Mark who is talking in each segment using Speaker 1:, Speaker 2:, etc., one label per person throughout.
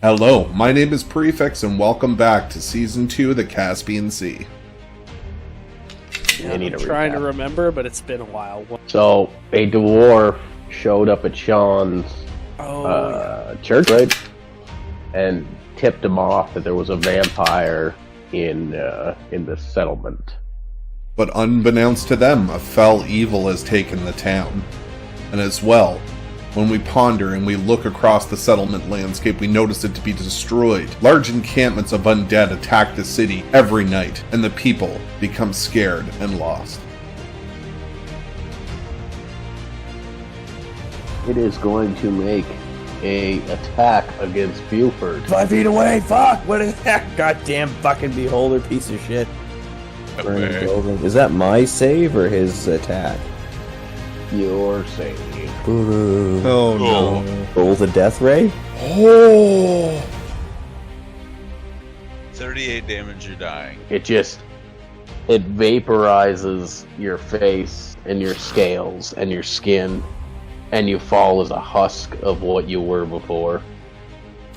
Speaker 1: Hello, my name is Prefix, and welcome back to Season 2 of the Caspian Sea.
Speaker 2: I'm trying to remember, but it's been a while.
Speaker 3: So, a dwarf showed up at Sean's church, right? And tipped him off that there was a vampire in the settlement.
Speaker 1: But unbeknownst to them, a fell evil has taken the town. And as well, when we ponder and we look across the settlement landscape, we notice it to be destroyed. Large encampments of undead attack the city every night, and the people become scared and lost.
Speaker 3: It is going to make a attack against Buford.
Speaker 4: 5 feet away, fuck! What is that goddamn fucking beholder piece of shit? Is that my save or his attack?
Speaker 3: Your save.
Speaker 4: Ooh.
Speaker 1: Oh no.
Speaker 4: Roll the death ray?
Speaker 1: Oh!
Speaker 5: 38 damage, you're dying.
Speaker 3: It vaporizes your face and your scales and your skin, and you fall as a husk of what you were before.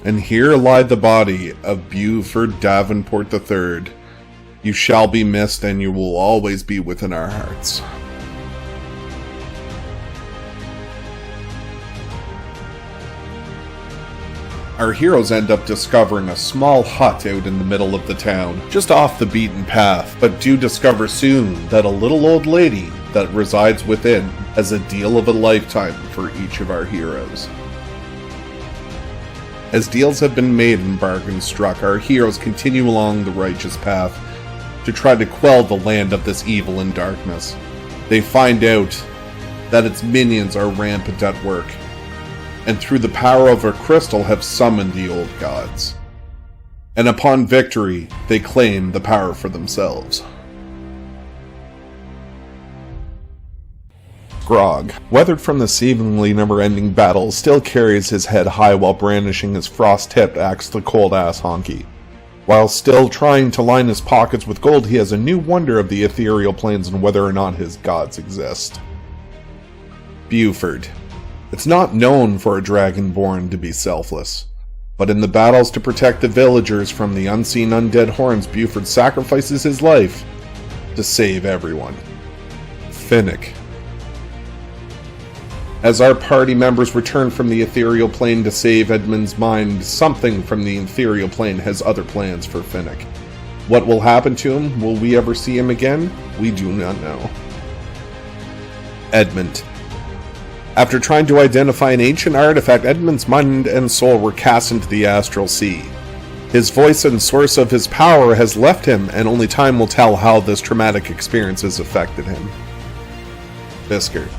Speaker 1: And here lie the body of Buford Davenport III. You shall be missed, and you will always be within our hearts. Our heroes end up discovering a small hut out in the middle of the town, just off the beaten path, but do discover soon that a little old lady that resides within has a deal of a lifetime for each of our heroes. As deals have been made and bargains struck, our heroes continue along the righteous path to try to quell the land of this evil and darkness. They find out that its minions are rampant at work, and through the power of a crystal have summoned the old gods. And upon victory, they claim the power for themselves. Grog, weathered from the seemingly never-ending battle, still carries his head high while brandishing his frost-tipped axe to cold-ass Honky. While still trying to line his pockets with gold, he has a new wonder of the ethereal planes and whether or not his gods exist. Buford. It's not known for a dragonborn to be selfless, but in the battles to protect the villagers from the unseen undead horns, Buford sacrifices his life to save everyone. Finnick. As our party members return from the ethereal plane to save Edmund's mind, something from the ethereal plane has other plans for Finnick. What will happen to him? Will we ever see him again? We do not know. Edmund. After trying to identify an ancient artifact, Edmund's mind and soul were cast into the astral sea. His voice and source of his power has left him, and only time will tell how this traumatic experience has affected him. Fisker.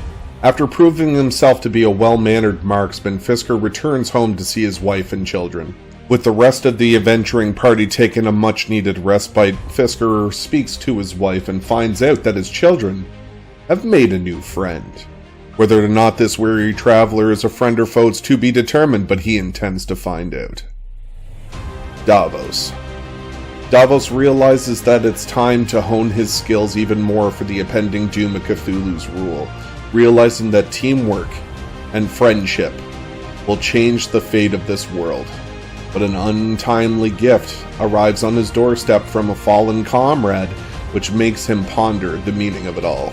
Speaker 1: After proving himself to be a well-mannered marksman, Fisker returns home to see his wife and children. With the rest of the adventuring party taking a much-needed respite, Fisker speaks to his wife and finds out that his children have made a new friend. Whether or not this weary traveler is a friend or foe is to be determined, but he intends to find out. Davos. Davos realizes that it's time to hone his skills even more for the impending doom of Cthulhu's rule, realizing that teamwork and friendship will change the fate of this world. But an untimely gift arrives on his doorstep from a fallen comrade, which makes him ponder the meaning of it all.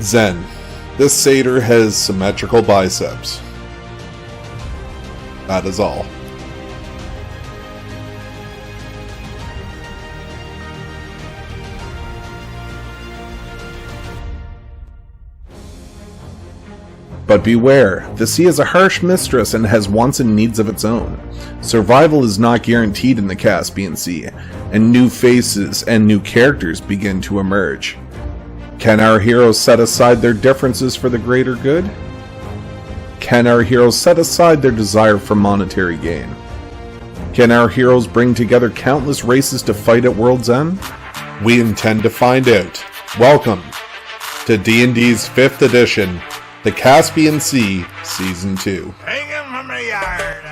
Speaker 1: Zen. This satyr has symmetrical biceps. That is all. But beware, the sea is a harsh mistress and has wants and needs of its own. Survival is not guaranteed in the Caspian Sea, and new faces and new characters begin to emerge. Can our heroes set aside their differences for the greater good? Can our heroes set aside their desire for monetary gain? Can our heroes bring together countless races to fight at World's End? We intend to find out. Welcome to D&D's 5th edition, The Caspian Sea, Season 2.
Speaker 5: Hang him from the yard!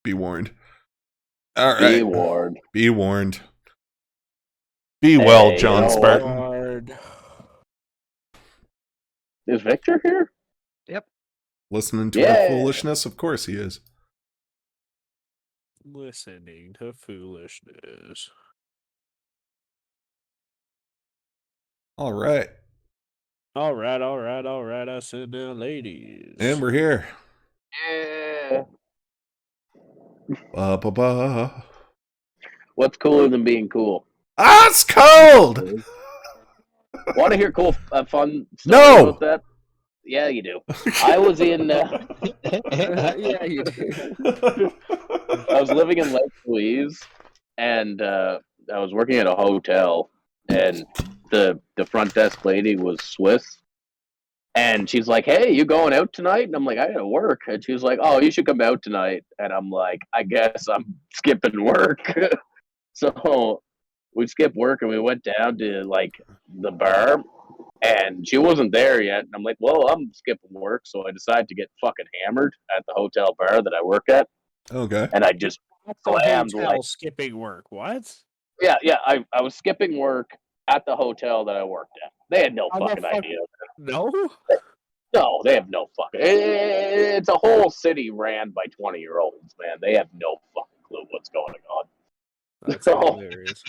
Speaker 1: Be warned. All right.
Speaker 3: Be warned.
Speaker 1: Be warned. Be well,
Speaker 3: Hey,
Speaker 1: John
Speaker 3: you know
Speaker 1: Spartan.
Speaker 2: Lord.
Speaker 3: Is Victor here?
Speaker 1: Listening to
Speaker 3: Yeah.
Speaker 1: our foolishness? Of course he is.
Speaker 2: Listening to foolishness.
Speaker 1: All right.
Speaker 2: All right. I sit down, ladies.
Speaker 1: And we're here.
Speaker 3: Yeah.
Speaker 1: Ba-ba-ba.
Speaker 3: What's cooler than being cool?
Speaker 1: Ah, it's cold!
Speaker 3: Want to hear cool, fun stories
Speaker 1: No!
Speaker 3: about that? Yeah, you do. I was in.
Speaker 2: Yeah, you do.
Speaker 3: I was living in Lake Louise, and I was working at a hotel, and the front desk lady was Swiss, and she's like, "Hey, you going out tonight?" And I'm like, "I gotta work," and she was like, "Oh, you should come out tonight," and I'm like, "I guess I'm skipping work." So we skipped work and we went down to like the bar, and she wasn't there yet. And I'm like, "Well, I'm skipping work," so I decided to get fucking hammered at the hotel bar that I work at,
Speaker 1: Okay.
Speaker 3: and I just
Speaker 2: At the
Speaker 3: slammed
Speaker 2: hotel
Speaker 3: like.
Speaker 2: skipping work. What?
Speaker 3: Yeah. I was skipping work at the hotel that I worked at. They had no
Speaker 2: How the
Speaker 3: fucking
Speaker 2: fuck-
Speaker 3: idea.
Speaker 2: No?
Speaker 3: No, they have no fucking. It's a whole city ran by 20-year-olds, man. They have no fucking clue what's going on.
Speaker 2: That's
Speaker 3: So-
Speaker 2: hilarious.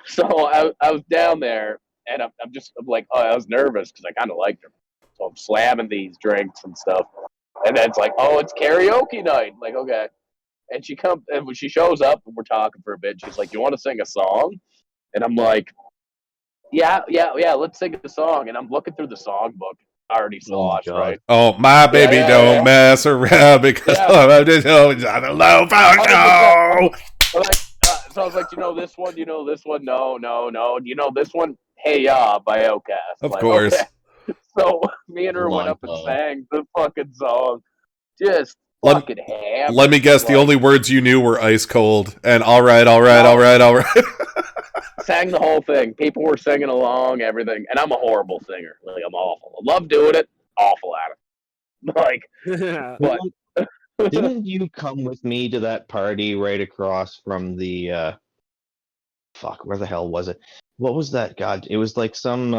Speaker 3: So I was down there, and I'm like, oh, I was nervous because I kind of liked her. So I'm slamming these drinks and stuff, and then it's like, oh, it's karaoke night. I'm like, okay. And she comes, and when she shows up, and we're talking for a bit, she's like, "You want to sing a song?" And I'm like, "Yeah, let's sing a song." And I'm looking through the songbook, already slosh,
Speaker 4: God.
Speaker 3: right?
Speaker 1: Oh, my baby
Speaker 3: yeah,
Speaker 1: don't
Speaker 3: yeah.
Speaker 1: mess around because
Speaker 3: Yeah.
Speaker 1: I'm just always on a low phone.
Speaker 3: 100%. So, so I was like, "You know this one? You know this one? No. You know this one? Hey Ya by Outkast."
Speaker 1: Of
Speaker 3: Like,
Speaker 1: course.
Speaker 3: okay. So me and her went up and sang the fucking song. Just fucking hammered.
Speaker 1: Let me guess, the only words you knew were ice cold and all right.
Speaker 3: Sang the whole thing. People were singing along, everything. And I'm a horrible singer. Like, I'm awful. I love doing it. Awful at it. Like, but
Speaker 4: Didn't you come with me to that party right across from the fuck, where the hell was it? What was that? God, it was like some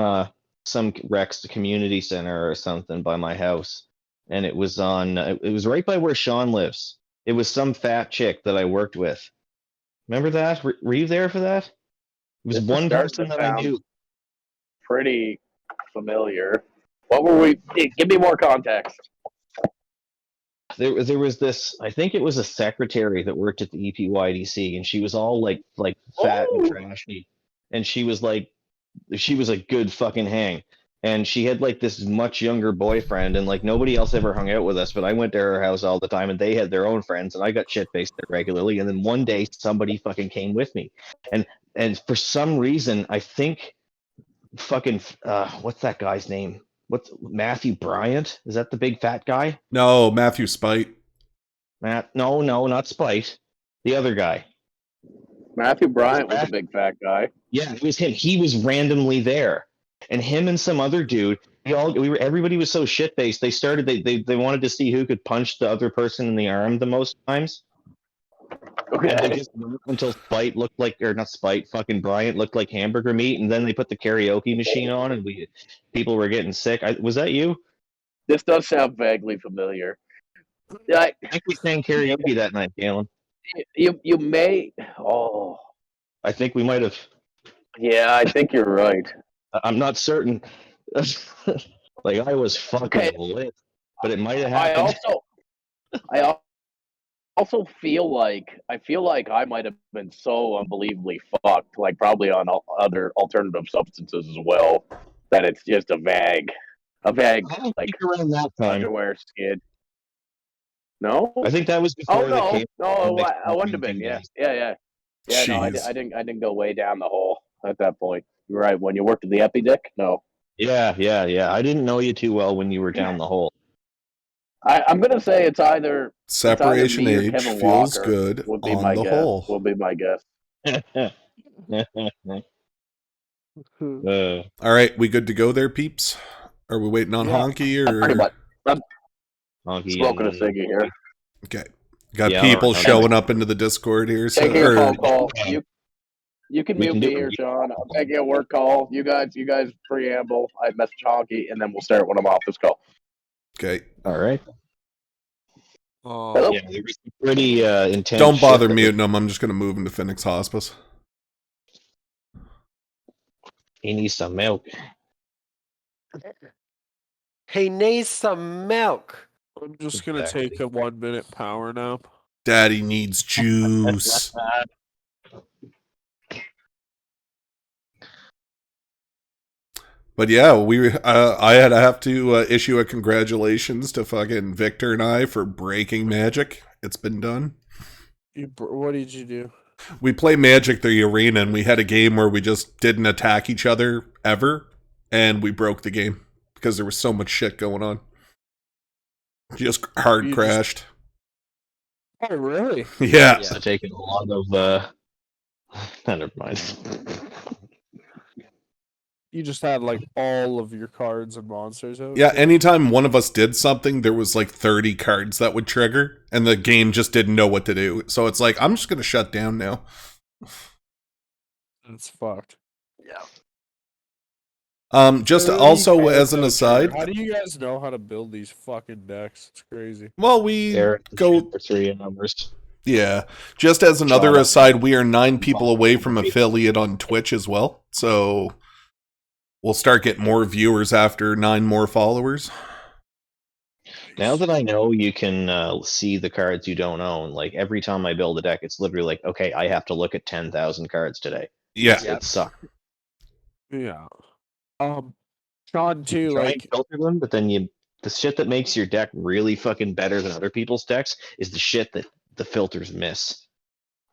Speaker 4: Rex community center or something by my house. And it was it was right by where Sean lives. It was some fat chick that I worked with. Remember that? Were you there for that? It was
Speaker 3: This is
Speaker 4: one
Speaker 3: starting
Speaker 4: person
Speaker 3: to
Speaker 4: that I
Speaker 3: sound
Speaker 4: knew.
Speaker 3: pretty familiar. What were we? Give me more context.
Speaker 4: There was this, I think it was a secretary that worked at the EPYDC, and she was all like fat and trashy, and she was a good fucking hang, and she had like this much younger boyfriend, and like nobody else ever hung out with us, but I went to her house all the time, and they had their own friends, and I got shit faced there regularly, and then one day somebody fucking came with me, and for some reason I think fucking what's that guy's name? What's Matthew Bryant? Is that the big fat guy?
Speaker 1: No, Matthew Spite.
Speaker 4: Matt? No, not Spite. The other guy.
Speaker 3: Matthew Bryant was a big fat guy.
Speaker 4: Yeah, it was him. He was randomly there, and him and some other dude. Everybody was so shit faced. They started. They wanted to see who could punch the other person in the arm the most times.
Speaker 3: Okay.
Speaker 4: And they just worked until Spite looked like, or not Spite, fucking Bryant looked like hamburger meat, and then they put the karaoke machine on, and people were getting sick. Was that you?
Speaker 3: This does sound vaguely familiar. Yeah,
Speaker 4: I think we sang karaoke that night, Galen.
Speaker 3: you may. Oh,
Speaker 4: I think we might have.
Speaker 3: yeah, I think you're right.
Speaker 4: I'm not certain. Like I was fucking lit, but it might have happened.
Speaker 3: I also feel like I might have been so unbelievably fucked, like probably on other alternative substances as well, that it's just a vague
Speaker 4: I don't
Speaker 3: like
Speaker 4: think around that time.
Speaker 3: underwear skid. No.
Speaker 4: I think that was
Speaker 3: Oh
Speaker 4: before the
Speaker 3: no,
Speaker 4: came.
Speaker 3: no, I wouldn't have been. Yeah. No, I
Speaker 1: Jeez.
Speaker 3: didn't go way down the hole at that point. You're right. When you worked at the Epi Dick, no.
Speaker 4: Yeah. I didn't know you too well when you were down the hole.
Speaker 3: I'm gonna say it's either
Speaker 1: Separation
Speaker 3: me or
Speaker 1: age
Speaker 3: Kevin
Speaker 1: feels
Speaker 3: Walker
Speaker 1: good
Speaker 3: would be
Speaker 1: on
Speaker 3: my
Speaker 1: the
Speaker 3: guess.
Speaker 1: whole.
Speaker 3: Will be my guess.
Speaker 1: All right, we good to go there, peeps? Are we waiting on Honky or
Speaker 3: Pretty much. I'm
Speaker 4: Honky
Speaker 3: smoking a
Speaker 4: and-
Speaker 3: ciggy here.
Speaker 1: Okay. Got
Speaker 4: Yeah,
Speaker 1: people
Speaker 4: I'll-
Speaker 1: showing up into the Discord here. So,
Speaker 6: Taking a phone
Speaker 1: or,
Speaker 6: call. You can
Speaker 4: We
Speaker 6: mute
Speaker 4: can
Speaker 6: me
Speaker 4: do
Speaker 6: here,
Speaker 4: it.
Speaker 6: Sean. I'm taking a work call. You guys preamble. I message Honky, and then we'll start when I'm off this call.
Speaker 1: okay.
Speaker 4: All right.
Speaker 6: Hello?
Speaker 4: Yeah, there was some pretty intense.
Speaker 1: Don't bother
Speaker 4: shit that
Speaker 1: muting them. I'm just going to move him to Phoenix Hospice.
Speaker 4: He needs some milk.
Speaker 7: He needs some milk.
Speaker 2: I'm just gonna
Speaker 4: Exactly.
Speaker 2: take a 1 minute power nap.
Speaker 1: Daddy needs juice. But yeah, I had to have to issue a congratulations to fucking Victor and I for breaking Magic. It's been done.
Speaker 2: What did you do?
Speaker 1: We play Magic the Arena, and we had a game where we just didn't attack each other ever, and we broke the game because there was so much shit going on. Just hard
Speaker 2: You
Speaker 1: crashed.
Speaker 2: Oh, really?
Speaker 1: Yeah.
Speaker 4: So taking a lot of never mind.
Speaker 2: You just had like all of your cards and monsters out?
Speaker 1: Yeah, anytime one of us did something, there was like 30 cards that would trigger, and the game just didn't know what to do. So it's like, I'm just going to shut down now.
Speaker 2: It's fucked.
Speaker 7: Yeah.
Speaker 1: Just
Speaker 2: Where are
Speaker 1: also
Speaker 2: you guys
Speaker 1: as an
Speaker 2: out
Speaker 1: aside,
Speaker 2: there? How do you guys know how to build these fucking decks? It's crazy.
Speaker 1: well, we
Speaker 4: There,
Speaker 1: go,
Speaker 4: for 3 numbers.
Speaker 1: yeah. Just as another
Speaker 4: Sean,
Speaker 1: aside, we are 9 people away from affiliate on Twitch as well. So we'll start getting more viewers after 9 more followers.
Speaker 4: Now that I know you can see the cards you don't own, like every time I build a deck, it's literally like, okay, I have to look at 10,000 cards today.
Speaker 1: Yeah.
Speaker 7: Yeah.
Speaker 4: It sucks.
Speaker 2: Yeah. Sean too,
Speaker 4: You try and
Speaker 2: like
Speaker 4: filter them, but then the shit that makes your deck really fucking better than other people's decks is the shit that the filters miss.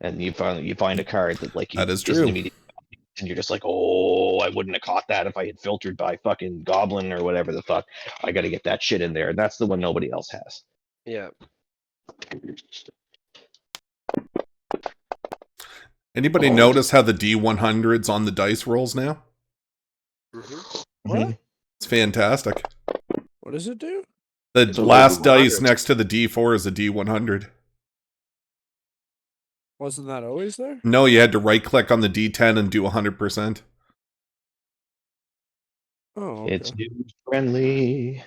Speaker 4: And you find a card that like
Speaker 1: That is
Speaker 4: isn't
Speaker 1: true.
Speaker 4: immediate, and you're just like, oh, I wouldn't have caught that if I had filtered by fucking Goblin or whatever the fuck. I got to get that shit in there, and that's the one nobody else has.
Speaker 7: Yeah.
Speaker 1: Anybody notice how the D100's on the dice rolls now?
Speaker 7: hmm
Speaker 2: what?
Speaker 1: It's fantastic.
Speaker 2: What does it do?
Speaker 1: The
Speaker 4: It's a
Speaker 1: last
Speaker 4: level
Speaker 1: dice
Speaker 4: 100.
Speaker 1: next to the D4 is a D100.
Speaker 2: Wasn't that always there?
Speaker 1: No, you had to right click on the D10 and do 100%.
Speaker 2: Oh, okay.
Speaker 4: It's dude friendly.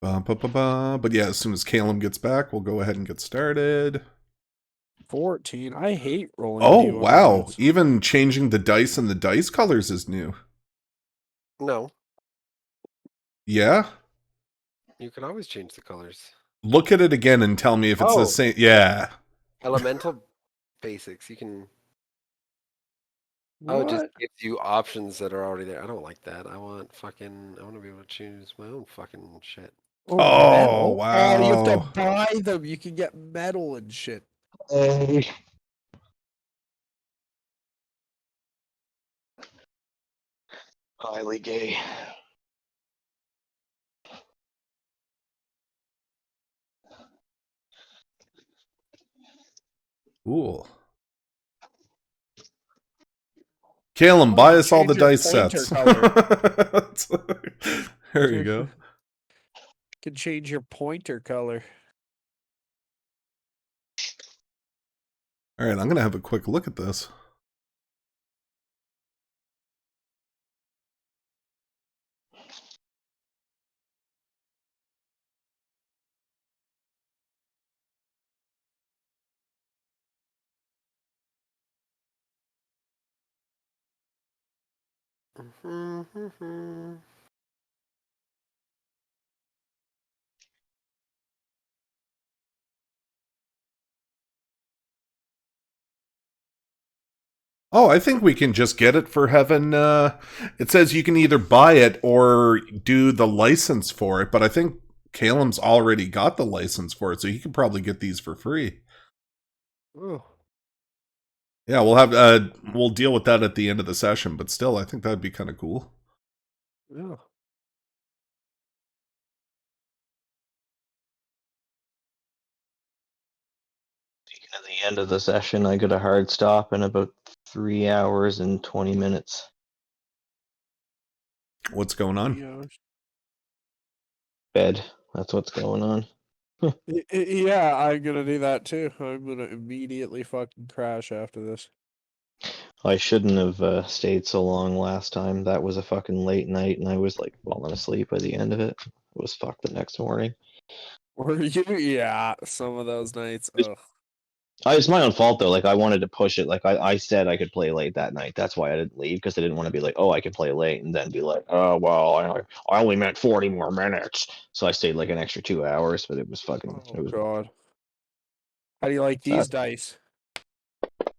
Speaker 1: But yeah, as soon as Calum gets back, we'll go ahead and get started.
Speaker 2: 14. I hate rolling.
Speaker 1: Oh,
Speaker 2: D100s.
Speaker 1: wow. Even changing the dice and the dice colors is new.
Speaker 7: No,
Speaker 1: Yeah?
Speaker 7: you can always change the colors.
Speaker 1: Look at it again and tell me if it's
Speaker 7: Oh.
Speaker 1: the same. Yeah.
Speaker 7: Elemental basics. You can. Oh, it just
Speaker 2: What?
Speaker 7: gives you options that are already there. I don't like that. I want to be able to choose my own fucking shit.
Speaker 1: Oh,
Speaker 2: metal?
Speaker 1: wow.
Speaker 2: Oh, you have to buy them. You can get metal and shit.
Speaker 4: Highly gay.
Speaker 1: Cool. Calum, buy us all the
Speaker 2: change
Speaker 1: dice
Speaker 2: your pointer
Speaker 1: sets. There you go.
Speaker 2: Can change your pointer color.
Speaker 1: All right, I'm going to have a quick look at this.
Speaker 7: Mm-hmm.
Speaker 1: Oh, I think we can just get it for heaven. It says you can either buy it or do the license for it, but I think Calum's already got the license for it, so he could probably get these for free.
Speaker 2: Oh.
Speaker 1: Yeah, we'll deal with that at the end of the session, but still, I think that'd be kind of cool.
Speaker 2: Yeah.
Speaker 4: At the end of the session, I got a hard stop in about 3 hours and 20 minutes.
Speaker 1: What's going on?
Speaker 2: Yeah.
Speaker 4: Bed. That's what's going on.
Speaker 2: Yeah, I'm gonna do that too. I'm gonna immediately fucking crash after this.
Speaker 4: I shouldn't have stayed so long last time. That was a fucking late night, and I was like falling asleep by the end of it. It was fucked the next morning.
Speaker 2: Were you? Yeah, some of those nights.
Speaker 4: It's-
Speaker 2: Ugh.
Speaker 4: It's my own fault though. Like I wanted to push it. Like I said I could play late that night. That's why I didn't leave because I didn't want to be like, oh, I can play late, and then be like, oh well, I only meant 40 more minutes. So I stayed like an extra 2 hours, but it was fucking.
Speaker 2: Oh
Speaker 4: It was
Speaker 2: god. How do you like these dice?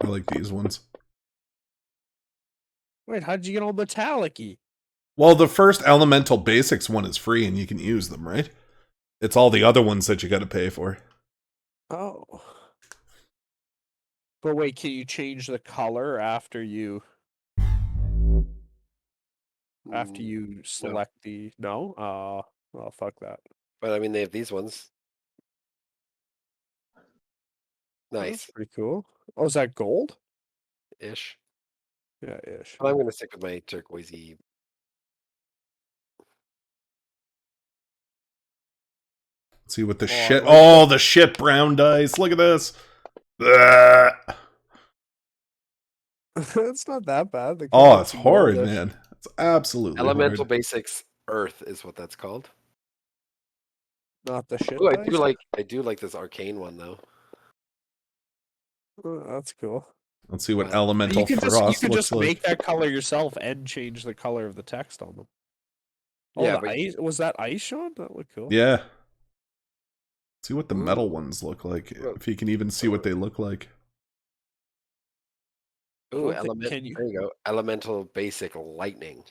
Speaker 1: I like these ones.
Speaker 2: Wait, how did you get all metallic-y?
Speaker 1: Well, the first Elemental Basics one is free and you can use them, right? It's all the other ones that you got to pay for.
Speaker 2: Oh. But wait, can you change the color after you select the no? Oh fuck that.
Speaker 7: But I mean, they have these ones.
Speaker 2: That's
Speaker 7: Nice
Speaker 2: pretty cool. Oh, is that gold?
Speaker 7: ish.
Speaker 2: Yeah, ish.
Speaker 7: But I'm gonna stick with my turquoisey.
Speaker 1: Let's see what the
Speaker 2: Oh, I
Speaker 1: shit.
Speaker 2: like
Speaker 1: Oh, the shit brown dice. Look at this. Ugh.
Speaker 2: It's not that bad. They come
Speaker 1: Oh,
Speaker 2: out
Speaker 1: it's
Speaker 2: some
Speaker 1: horrid,
Speaker 2: goldish.
Speaker 1: man. It's absolutely
Speaker 7: Elemental
Speaker 1: horrid.
Speaker 7: Basics Earth is what that's called.
Speaker 2: Not the shit
Speaker 7: Ooh, I
Speaker 2: dice.
Speaker 7: do like this arcane one though.
Speaker 2: Oh, that's cool.
Speaker 1: Let's see what
Speaker 7: But
Speaker 1: Elemental
Speaker 2: You could
Speaker 1: Frost looks
Speaker 2: just
Speaker 1: like.
Speaker 2: make that color yourself and change the color of the text on them. Oh,
Speaker 7: Yeah,
Speaker 2: the
Speaker 7: but
Speaker 2: ice was that ice, Sean? That looked cool.
Speaker 1: Yeah. See what the metal
Speaker 7: Ooh.
Speaker 1: ones look like.
Speaker 7: Well,
Speaker 1: If you can even see what they look like.
Speaker 7: ooh,
Speaker 2: Can you?
Speaker 7: there you go. Elemental Basic Lightning.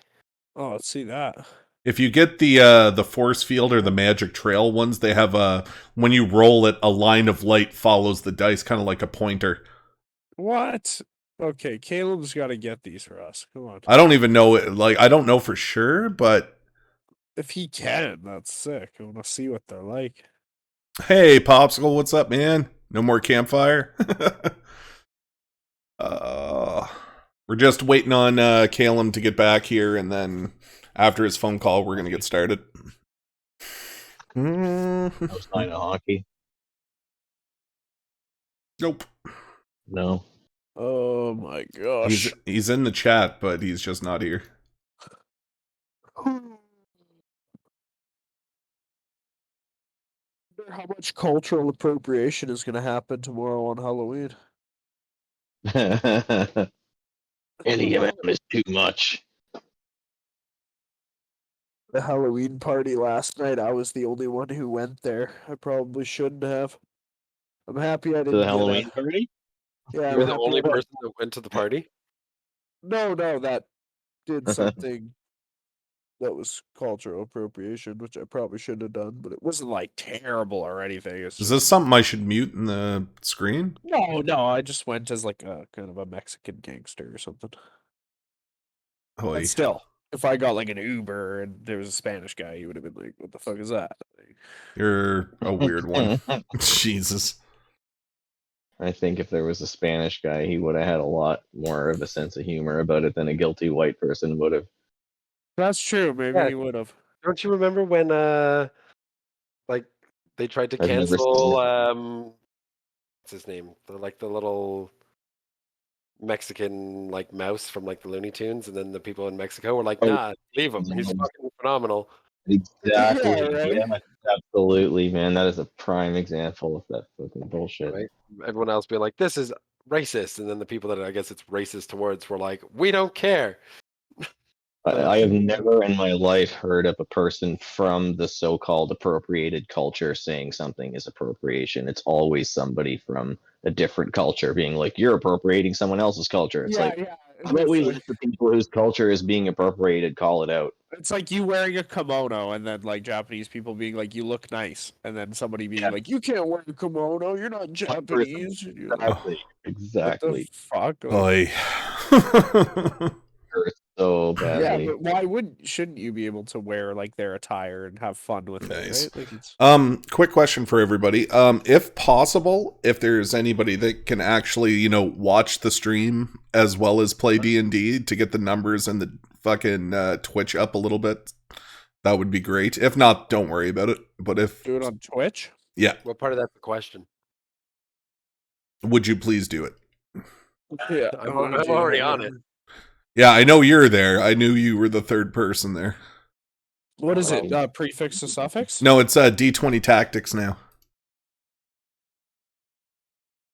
Speaker 2: Oh, let's see that.
Speaker 1: If you get the force field or the magic trail ones, they have when you roll it, a line of light follows the dice, kind of like a pointer.
Speaker 2: What? Okay, Caleb's got to get these for us. Come on.
Speaker 1: I don't even know, like I don't know for sure, but
Speaker 2: If he can, that's sick. I want to see what they're like.
Speaker 1: hey, Popsicle, what's up, man? No more campfire. We're just waiting on Caleb to get back here, and then after his phone call, we're gonna get started.
Speaker 4: I was playing hockey.
Speaker 1: Nope.
Speaker 4: No.
Speaker 2: Oh my gosh.
Speaker 1: He's in the chat, but he's just not here.
Speaker 2: How much cultural appropriation is going to happen tomorrow on Halloween?
Speaker 4: Any amount is too much.
Speaker 2: The Halloween party last night, I was the only one who went there. I probably shouldn't have. I'm happy I
Speaker 4: The
Speaker 2: didn't
Speaker 4: Halloween
Speaker 2: get
Speaker 4: party?
Speaker 2: Yeah,
Speaker 7: You're
Speaker 2: I'm
Speaker 7: the
Speaker 2: happy
Speaker 7: only
Speaker 2: I didn't-
Speaker 7: person that went to the party.
Speaker 2: No, that did something that was cultural appropriation, which I probably shouldn't have done, but it wasn't like terrible or anything. It's
Speaker 1: Is
Speaker 2: just,
Speaker 1: this something I should mute in the screen?
Speaker 2: no, I just went as like a kind of a Mexican gangster or something.
Speaker 1: Oh,
Speaker 2: But still, if I got like an Uber and there was a Spanish guy, he would have been like, "What the fuck is that?"
Speaker 1: you're a weird one. Jesus.
Speaker 4: I think if there was a Spanish guy, he would have had a lot more of a sense of humor about it than a guilty white person would have.
Speaker 2: That's true. Maybe
Speaker 7: Yeah.
Speaker 2: he would have.
Speaker 7: Don't you remember when like they tried to
Speaker 4: I've never
Speaker 7: cancel
Speaker 4: seen
Speaker 7: what's his name? The little Mexican like mouse from like the Looney Tunes, and then the people in Mexico were like,
Speaker 4: Oh,
Speaker 7: "Nah, leave him. He's
Speaker 4: no.
Speaker 7: fucking phenomenal."
Speaker 4: Exactly.
Speaker 2: Yeah, right?
Speaker 4: Yeah, absolutely, man. That is a prime example of that fucking bullshit.
Speaker 7: Right? Everyone else being like, "This is racist," and then the people that I guess it's racist towards were like, "We don't care."
Speaker 4: I have never in my life heard of a person from the so-called appropriated culture saying something is appropriation. It's always somebody from a different culture being like, "You're appropriating someone else's culture." It's like,
Speaker 2: yeah.
Speaker 4: how about we let the people whose culture is being appropriated call it out?
Speaker 2: It's like you wearing a kimono and then like Japanese people being like, "You look nice," and then somebody being
Speaker 4: Yeah.
Speaker 2: like, "You can't wear a kimono. You're not Japanese." You're like,
Speaker 4: Exactly.
Speaker 2: What the fuck?
Speaker 1: Oy.
Speaker 4: Hurt so
Speaker 2: Yeah,
Speaker 4: badly.
Speaker 2: but why shouldn't you be able to wear like their attire and have fun with
Speaker 1: Nice.
Speaker 2: it, right? Like it's
Speaker 1: Quick question for everybody. If possible, if there's anybody that can actually, watch the stream as well as play D&D to get the numbers and the fucking Twitch up a little bit, that would be great. If not, don't worry about it. But if
Speaker 2: do it on Twitch.
Speaker 1: Yeah.
Speaker 7: What part of that's the question?
Speaker 1: Would you please do it?
Speaker 2: Yeah,
Speaker 7: I'm already on it.
Speaker 1: Yeah, I know you're there. I knew you were the third person there.
Speaker 2: What is it? Prefix to suffix?
Speaker 1: No, it's D20 Tactics now.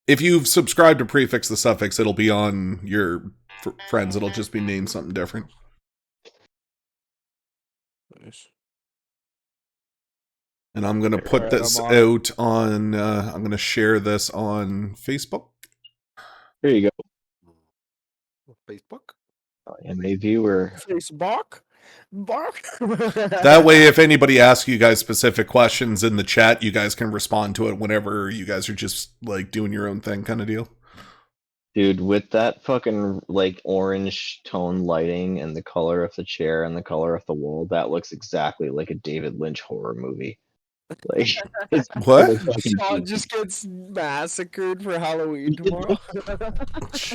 Speaker 1: If you've subscribed to Prefix the Suffix, it'll be on your friends. It'll just be named something different.
Speaker 2: Nice.
Speaker 1: And I'm going to put this out on, I'm going to share this on Facebook.
Speaker 4: Here you go.
Speaker 7: Facebook?
Speaker 4: MA viewer.
Speaker 2: Facebook? Bark?
Speaker 1: That way, if anybody asks you guys specific questions in the chat, you guys can respond to it whenever you guys are just like doing your own thing kind of deal.
Speaker 4: Dude, with that fucking like orange tone lighting and the color of the chair and the color of the wall, that looks exactly like a David Lynch horror movie. Like, it's
Speaker 1: What?
Speaker 2: Sean just gets massacred for Halloween tomorrow.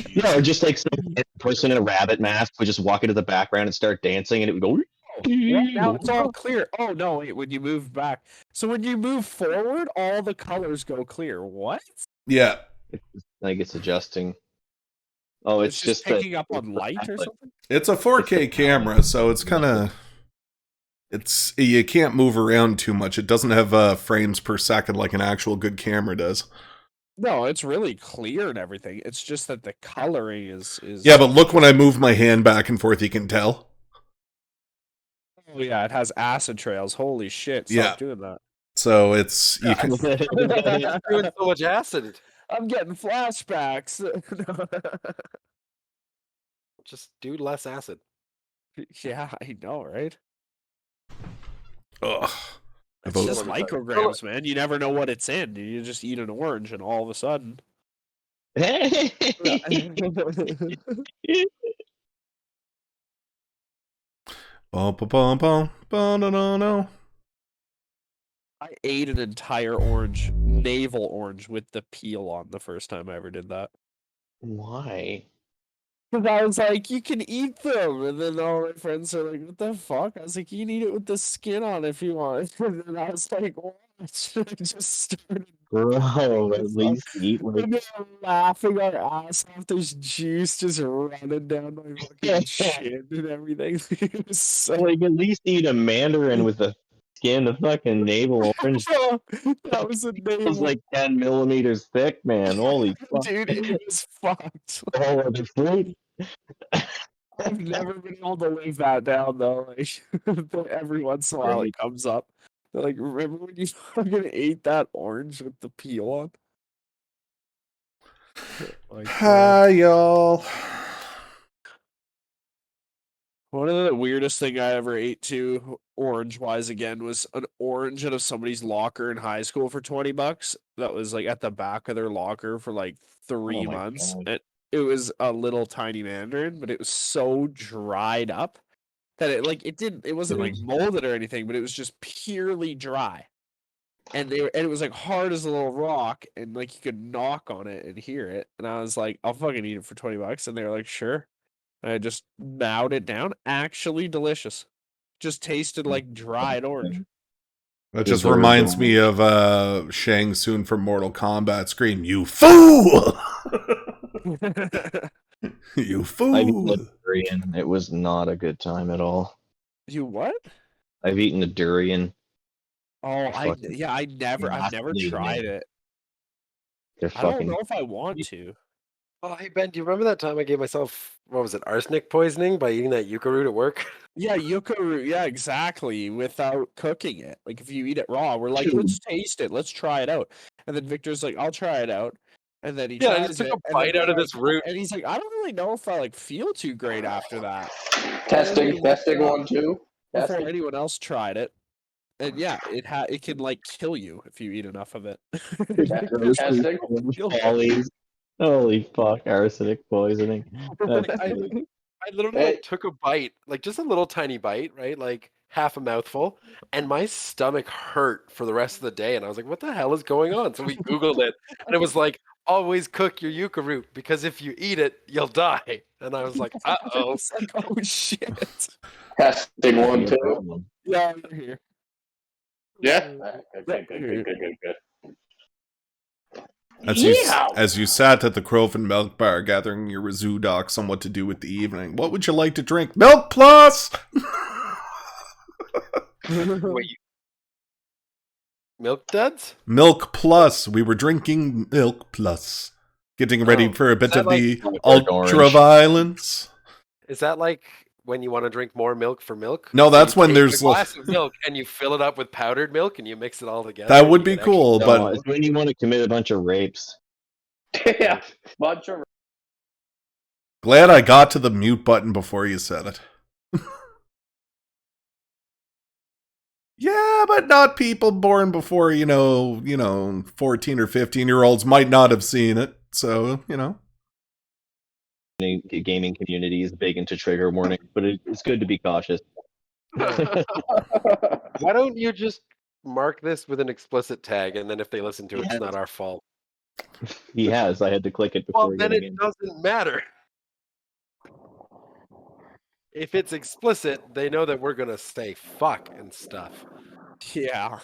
Speaker 4: Yeah, or just like some person in a rabbit mask would just walk into the background and start dancing, and it would go.
Speaker 2: Now it's all clear. Oh no! Wait, when you move back, so when you move forward, all the colors go clear. What?
Speaker 1: Yeah.
Speaker 4: Like it's adjusting. Oh, it's just
Speaker 2: picking up on light or something.
Speaker 1: It's a 4K camera, so it's kind of. You can't move around too much. It doesn't have frames per second like an actual good camera does.
Speaker 2: No, it's really clear and everything. It's just that the coloring is.
Speaker 1: Yeah, but look when I move my hand back and forth, you can tell.
Speaker 2: Oh yeah, it has acid trails. Holy shit! Stop doing that.
Speaker 1: So it's you can.
Speaker 7: Doing so much acid.
Speaker 2: I'm getting flashbacks.
Speaker 7: Just do less acid.
Speaker 2: Yeah, I know, right?
Speaker 1: Ugh.
Speaker 2: It's just micrograms, man. You never know what it's in. You just eat an orange, and all of a sudden. I ate an entire orange, navel orange, with the peel on the first time I ever did that.
Speaker 4: Why?
Speaker 2: Because I was like, you can eat them. And then all my friends are like, what the fuck? I was like, you can eat it with the skin on if you want. And then I was like, what? I just started.
Speaker 4: Bro, at least eat like.
Speaker 2: And they're laughing our ass off. There's juice just running down my fucking chin and everything. It was so...
Speaker 4: Like, at least eat a mandarin with the skin of fucking navel orange.
Speaker 2: That was a navel.
Speaker 4: It was like 10 millimeters thick, man. Holy fuck.
Speaker 2: Dude, it was fucked.
Speaker 4: Oh, the fruit.
Speaker 2: I've never been able to live that down though. Like every once in a while it comes up. They're like, remember when you fucking ate that orange with the peel on? Like,
Speaker 1: hi, y'all.
Speaker 2: one of the weirdest thing I ever ate too, orange wise again, was an orange out of somebody's locker in high school for $20. That was like at the back of their locker for like 3 months. It was a little tiny mandarin, but it was so dried up that it wasn't like molded or anything, but it was just purely dry. And it was like hard as a little rock, and like you could knock on it and hear it. And I was like, I'll fucking eat it for $20. And they were like, sure. And I just mowed it down. Actually delicious. Just tasted like dried orange.
Speaker 1: That just reminds me of Shang Tsung from Mortal Kombat scream, "You fool!" You fool!
Speaker 4: I've eaten a durian. It was not a good time at all.
Speaker 2: You what?
Speaker 4: I've eaten a durian.
Speaker 2: Oh, I've never tried it. I don't know if I want to.
Speaker 7: Oh, hey Ben, do you remember that time I gave myself, what was it, arsenic poisoning by eating that yucca root at work?
Speaker 2: Yeah, yucca root. Yeah, exactly. Without cooking it, like if you eat it raw, we're like, let's taste it, let's try it out. And then Victor's like, I'll try it out. And then he
Speaker 7: I
Speaker 2: tries
Speaker 7: just took
Speaker 2: it,
Speaker 7: a bite out of this root,
Speaker 2: and he's like, I don't really know if I like feel too great after that.
Speaker 6: Testing 1, 2.
Speaker 2: Before anyone else tried it. And yeah, it can like kill you if you eat enough of it.
Speaker 6: Testing.
Speaker 4: Holy fuck, arsenic poisoning.
Speaker 7: I literally took a bite, like just a little tiny bite, right? Like half a mouthful, and my stomach hurt for the rest of the day. And I was like, what the hell is going on? So we Googled it, and it was like, always cook your yucca root, because if you eat it, you'll die. And I was like, uh-oh.
Speaker 2: It's like, oh shit.
Speaker 6: Testing 1, 2.
Speaker 2: Yeah, you're here.
Speaker 6: Yeah? Okay, good.
Speaker 1: As you sat at the Croven Milk Bar gathering your Razoo docs on what to do with the evening, what would you like to drink? Milk Plus!
Speaker 7: Wait, Milk Duds?
Speaker 1: Milk Plus. We were drinking Milk Plus. Getting ready for a bit of the ultra-violence.
Speaker 7: Is that like when you want to drink more milk for milk?
Speaker 1: No,
Speaker 7: So
Speaker 1: that's
Speaker 7: you
Speaker 1: when
Speaker 7: take
Speaker 1: there's
Speaker 7: a glass of milk and you fill it up with powdered milk and you mix it all together.
Speaker 1: That
Speaker 7: and
Speaker 1: would
Speaker 7: you
Speaker 1: be
Speaker 7: get
Speaker 1: cool,
Speaker 7: extra-
Speaker 4: No,
Speaker 1: but
Speaker 4: it's when you want to commit a bunch of rapes.
Speaker 6: Yeah, bunch of.
Speaker 1: glad I got to the mute button before you said it. Yeah, but not people born before, 14 or 15-year-olds might not have seen it. So,
Speaker 4: The gaming community is big into trigger warning, but it's good to be cautious.
Speaker 7: Why don't you just mark this with an explicit tag, and then if they listen to it,
Speaker 4: Yeah.
Speaker 7: it's not our fault.
Speaker 4: He has. I had to click it before
Speaker 7: Well, then
Speaker 4: getting
Speaker 7: it
Speaker 4: in.
Speaker 7: doesn't matter. If it's explicit, they know that we're gonna say fuck and stuff.
Speaker 2: Yeah.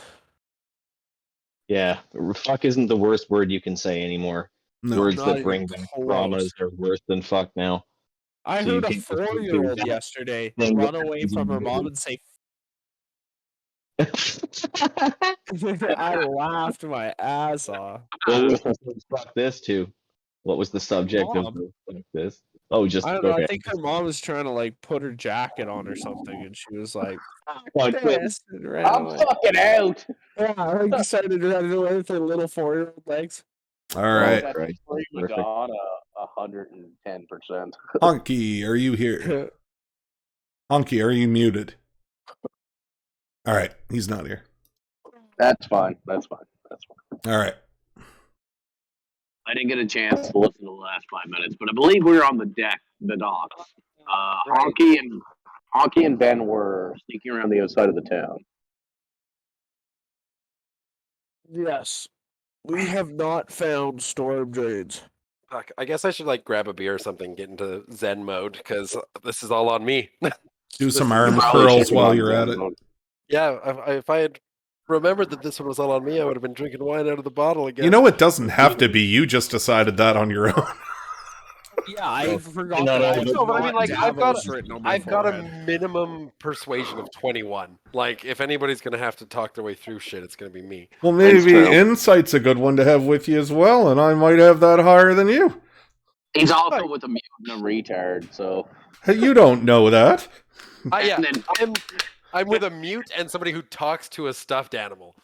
Speaker 4: Yeah, fuck isn't the worst word you can say anymore.
Speaker 1: no.
Speaker 4: Words
Speaker 2: Not
Speaker 4: that
Speaker 2: even
Speaker 4: bring back
Speaker 2: close.
Speaker 4: traumas are worse than fuck now.
Speaker 2: I
Speaker 4: So you
Speaker 2: heard a
Speaker 4: can't just do
Speaker 2: 4-year-old
Speaker 4: that
Speaker 2: yesterday
Speaker 4: thing
Speaker 2: run
Speaker 4: that
Speaker 2: away
Speaker 4: happens
Speaker 2: from
Speaker 4: in
Speaker 2: her mom
Speaker 4: movies.
Speaker 2: and say, I laughed my ass off.
Speaker 4: What was the fuck this to? What was the subject of
Speaker 2: Mom.
Speaker 4: the fuck this? Oh, just
Speaker 2: I don't know.
Speaker 4: okay.
Speaker 2: I think her mom was trying to like put her jacket on or something, and she was like,
Speaker 4: Fuck
Speaker 2: "Fuck
Speaker 4: this.
Speaker 2: this," and ran
Speaker 6: I'm
Speaker 2: away.
Speaker 6: fucking out.
Speaker 2: Yeah, I decided to run away with her little 4-year-old legs.
Speaker 1: All right.
Speaker 6: That's
Speaker 4: Christ,
Speaker 6: prima
Speaker 4: perfect.
Speaker 6: donna 110%.
Speaker 1: Honky, are you here? Honky, are you muted? All right. He's not here.
Speaker 6: That's fine. That's fine.
Speaker 1: All right.
Speaker 6: I didn't get a chance to listen to the last 5 minutes, but I believe we were on the docks. Honky and Ben were sneaking around the outside of the town.
Speaker 2: Yes, we have not found storm drains.
Speaker 7: Fuck, I guess I should like grab a beer or something, get into Zen mode, because this is all on me.
Speaker 1: Do some
Speaker 7: This is-
Speaker 1: arm
Speaker 6: Probably
Speaker 1: curls
Speaker 6: should've
Speaker 1: while
Speaker 6: gone
Speaker 1: you're at it.
Speaker 6: down.
Speaker 7: Yeah, if I had remembered that this one was all on me, I would have been drinking wine out of the bottle again.
Speaker 1: You know, it doesn't have to be. You just decided that on your own.
Speaker 2: Yeah, I forgot
Speaker 4: No,
Speaker 2: that
Speaker 4: no,
Speaker 2: I had
Speaker 7: no, but I mean, like, I've got-
Speaker 2: written on my
Speaker 7: I've got a
Speaker 2: forehead.
Speaker 7: minimum persuasion of 21. Like, if anybody's gonna have to talk their way through shit, it's gonna be me.
Speaker 1: Well, maybe
Speaker 6: true.
Speaker 1: insight's a good one to have with you as well, and I might have that higher than you.
Speaker 6: He's also with a mutant and a retard, so.
Speaker 1: Hey, you don't know that.
Speaker 7: Yeah,
Speaker 6: And then-
Speaker 7: I'm with a mute and somebody who talks to a stuffed animal.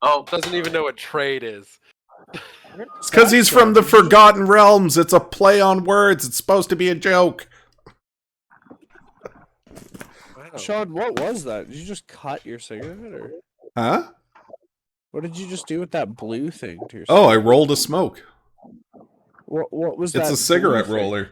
Speaker 6: Oh,
Speaker 7: Doesn't even know what trade is.
Speaker 1: It's because he's from the Forgotten Realms. It's a play on words. It's supposed to be a joke.
Speaker 7: Wow.
Speaker 2: Sean, what was that? Did you just cut your cigarette, or
Speaker 1: Huh?
Speaker 2: what did you just do with that blue thing to your?
Speaker 1: Oh, I
Speaker 2: cigarette?
Speaker 1: rolled a smoke.
Speaker 2: What was that?
Speaker 1: It's a cigarette
Speaker 2: blue thing?
Speaker 1: roller.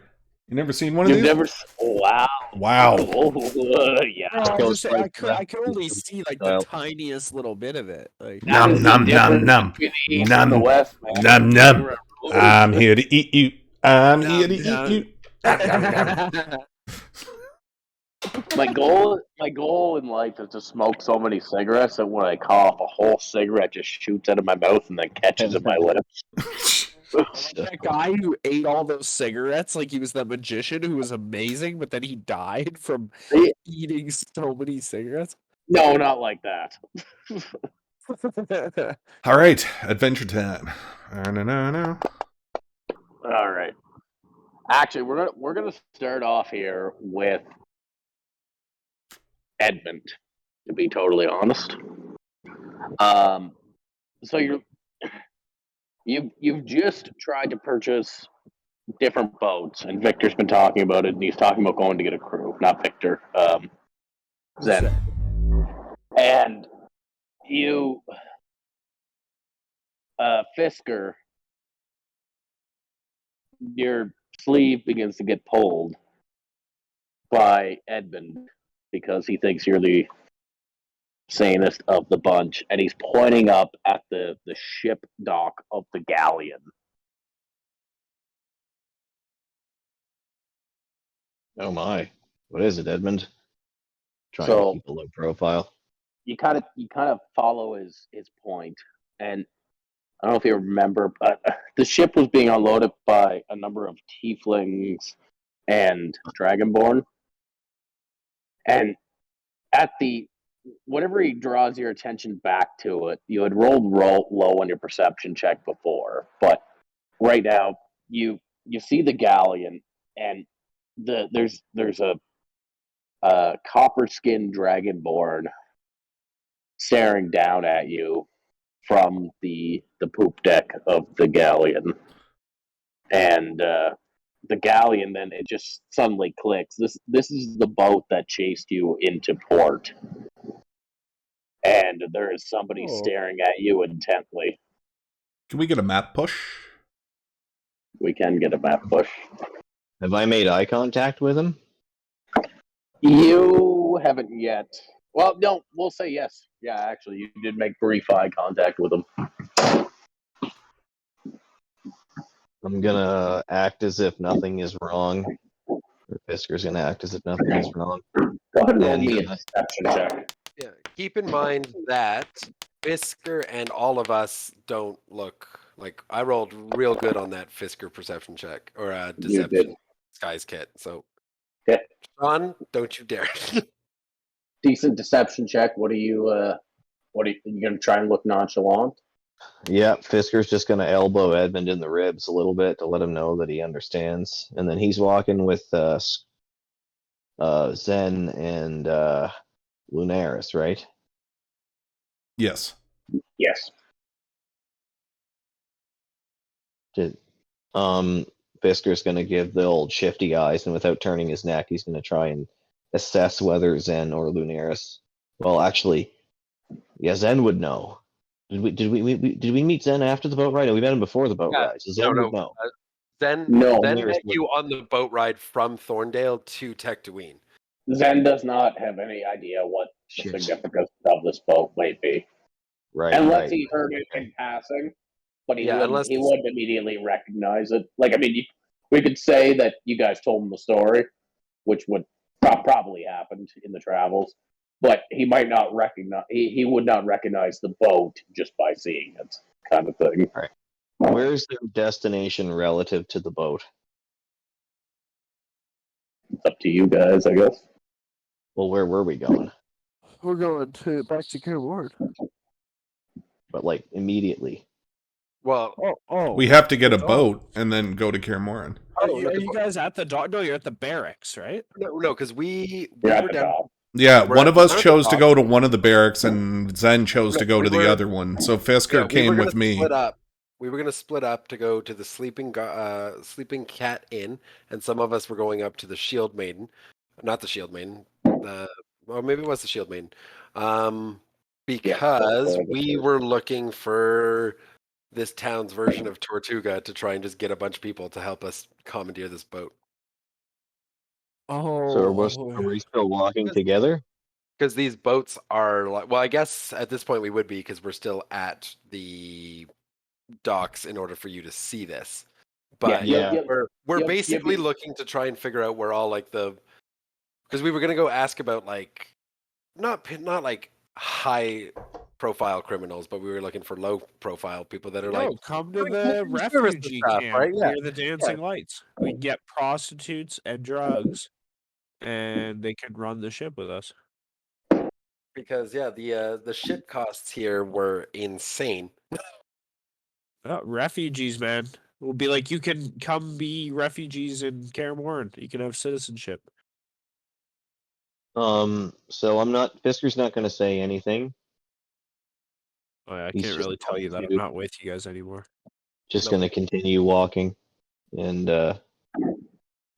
Speaker 1: You never seen one of
Speaker 6: you've
Speaker 1: these?
Speaker 6: never. Wow.
Speaker 1: Wow.
Speaker 6: Yeah.
Speaker 2: No, I,
Speaker 4: Goes
Speaker 2: just,
Speaker 4: right
Speaker 2: I, could, I could only see like the
Speaker 4: style.
Speaker 2: tiniest little bit of it. Like,
Speaker 6: That is the difference between the East and the West, man.
Speaker 1: Num, num. I'm here to eat you. I'm here to
Speaker 2: Num,
Speaker 1: eat you.
Speaker 6: My goal in life is to smoke so many cigarettes that when I cough, a whole cigarette just shoots out of my mouth and then catches in my lips.
Speaker 2: that guy who ate all those cigarettes, like he was the magician who was amazing, but then he died from eating so many cigarettes.
Speaker 6: No, not like that.
Speaker 1: All right, adventure time. No.
Speaker 6: All right. Actually, we're gonna start off here with Edmund. To be totally honest, so you've just tried to purchase different boats, and Victor's been talking about it, and he's talking about going to get a crew. Not Victor, Zen, and you, Fisker. Your sleeve begins to get pulled by Edmund because he thinks you're the sanest of the bunch, and he's pointing up at the ship dock of the galleon.
Speaker 4: Oh my. What is it, Edmund? Trying
Speaker 6: So-
Speaker 4: to keep a low profile.
Speaker 6: You kind of follow his point, and I don't know if you remember, but the ship was being unloaded by a number of tieflings and dragonborn, and at the whenever he draws your attention back to it, you had rolled low on your perception check before, but right now you see the galleon, and there's a copper skinned dragonborn staring down at you from the poop deck of the galleon, and the galleon, then it just suddenly clicks. This is the boat that chased you into port, and there is somebody staring at you intently.
Speaker 1: Can we get a map push?
Speaker 6: We can get a map push.
Speaker 4: Have I made eye contact with him?
Speaker 6: You haven't yet. Well, no, we'll say yes. Yeah, actually, you did make brief eye contact with him.
Speaker 4: I'm gonna act as if nothing is wrong. Or Fisker's gonna act as if nothing is wrong.
Speaker 6: Go ahead and roll
Speaker 4: And,
Speaker 6: me a deception check.
Speaker 7: Yeah. Keep in mind that Fisker and all of us don't look like I rolled real good on that Fisker perception check or
Speaker 6: You did.
Speaker 7: deception disguise kit. So,
Speaker 6: Yeah.
Speaker 7: Sean, don't you dare.
Speaker 6: Decent deception check. What are you gonna try and look nonchalant?
Speaker 4: yeah, Fisker's just gonna elbow Edmund in the ribs a little bit to let him know that he understands. And then he's walking with Zen and Lunaris, right?
Speaker 1: Yes.
Speaker 6: Yes.
Speaker 4: Fisker's gonna give the old shifty eyes, and without turning his neck, he's gonna try and assess whether Zen or Lunaris. Well, actually, yeah, Zen would know. Did we meet Zen after the boat ride? No, we met him before the boat ride. So Zen would know.
Speaker 7: Zen
Speaker 6: No.
Speaker 7: met you on the boat ride from Thorndale to Tectoween.
Speaker 6: Zen does not have any idea what the significance of this boat might be.
Speaker 4: Right.
Speaker 6: Unless he heard it in passing, but he wouldn't immediately recognize it. Like, I mean, we could say that you guys told him the story, which would probably happened in the travels, but he might not recognize. He would not recognize the boat just by seeing it, kind of thing.
Speaker 4: Right. Where's their destination relative to the boat?
Speaker 6: It's up to you guys, I guess.
Speaker 4: Well, where were we going?
Speaker 2: We're going back to Cairn.
Speaker 4: But like immediately.
Speaker 7: Well,
Speaker 1: We have to get a boat and then go to Kaer
Speaker 2: Are you guys at the dock? No, you're at the barracks, right?
Speaker 7: No, because we
Speaker 6: You're at
Speaker 7: were
Speaker 6: the
Speaker 7: down.
Speaker 6: dock.
Speaker 1: Yeah,
Speaker 7: We're
Speaker 1: one
Speaker 7: at
Speaker 1: of
Speaker 7: the
Speaker 1: us chose to
Speaker 7: dock.
Speaker 1: go to one of the barracks, and Zen chose to go
Speaker 7: we
Speaker 1: to the
Speaker 7: were-
Speaker 1: other one. So Fisker
Speaker 7: Yeah, we
Speaker 1: came
Speaker 7: were gonna
Speaker 1: with me.
Speaker 7: Split up. We were going to split up to go to the Sleeping Cat Inn, and some of us were going up to the Shield Maiden. Not the Shield Maiden. Well, maybe it was the Shield Maiden. Because we were looking for this town's version of Tortuga to try and just get a bunch of people to help us commandeer this boat.
Speaker 2: Oh,
Speaker 4: So are we still walking together?
Speaker 7: Because these boats are like, well, I guess at this point we would be because we're still at the docks in order for you to see this. But we're basically looking to try and figure out where all like because we were gonna go ask about like not like high profile criminals, but we were looking for low profile people that are like
Speaker 2: come to the refugee camp near the dancing lights. We get prostitutes and drugs, and they can run the ship with us.
Speaker 7: Because the ship costs here were insane.
Speaker 2: Refugees, man. We'll be like, you can come be refugees in Cairn. You can have citizenship.
Speaker 4: So Fisker's not going to say anything.
Speaker 2: Oh, yeah, I can't really tell you that I'm not with you guys anymore.
Speaker 4: Just going to continue walking, and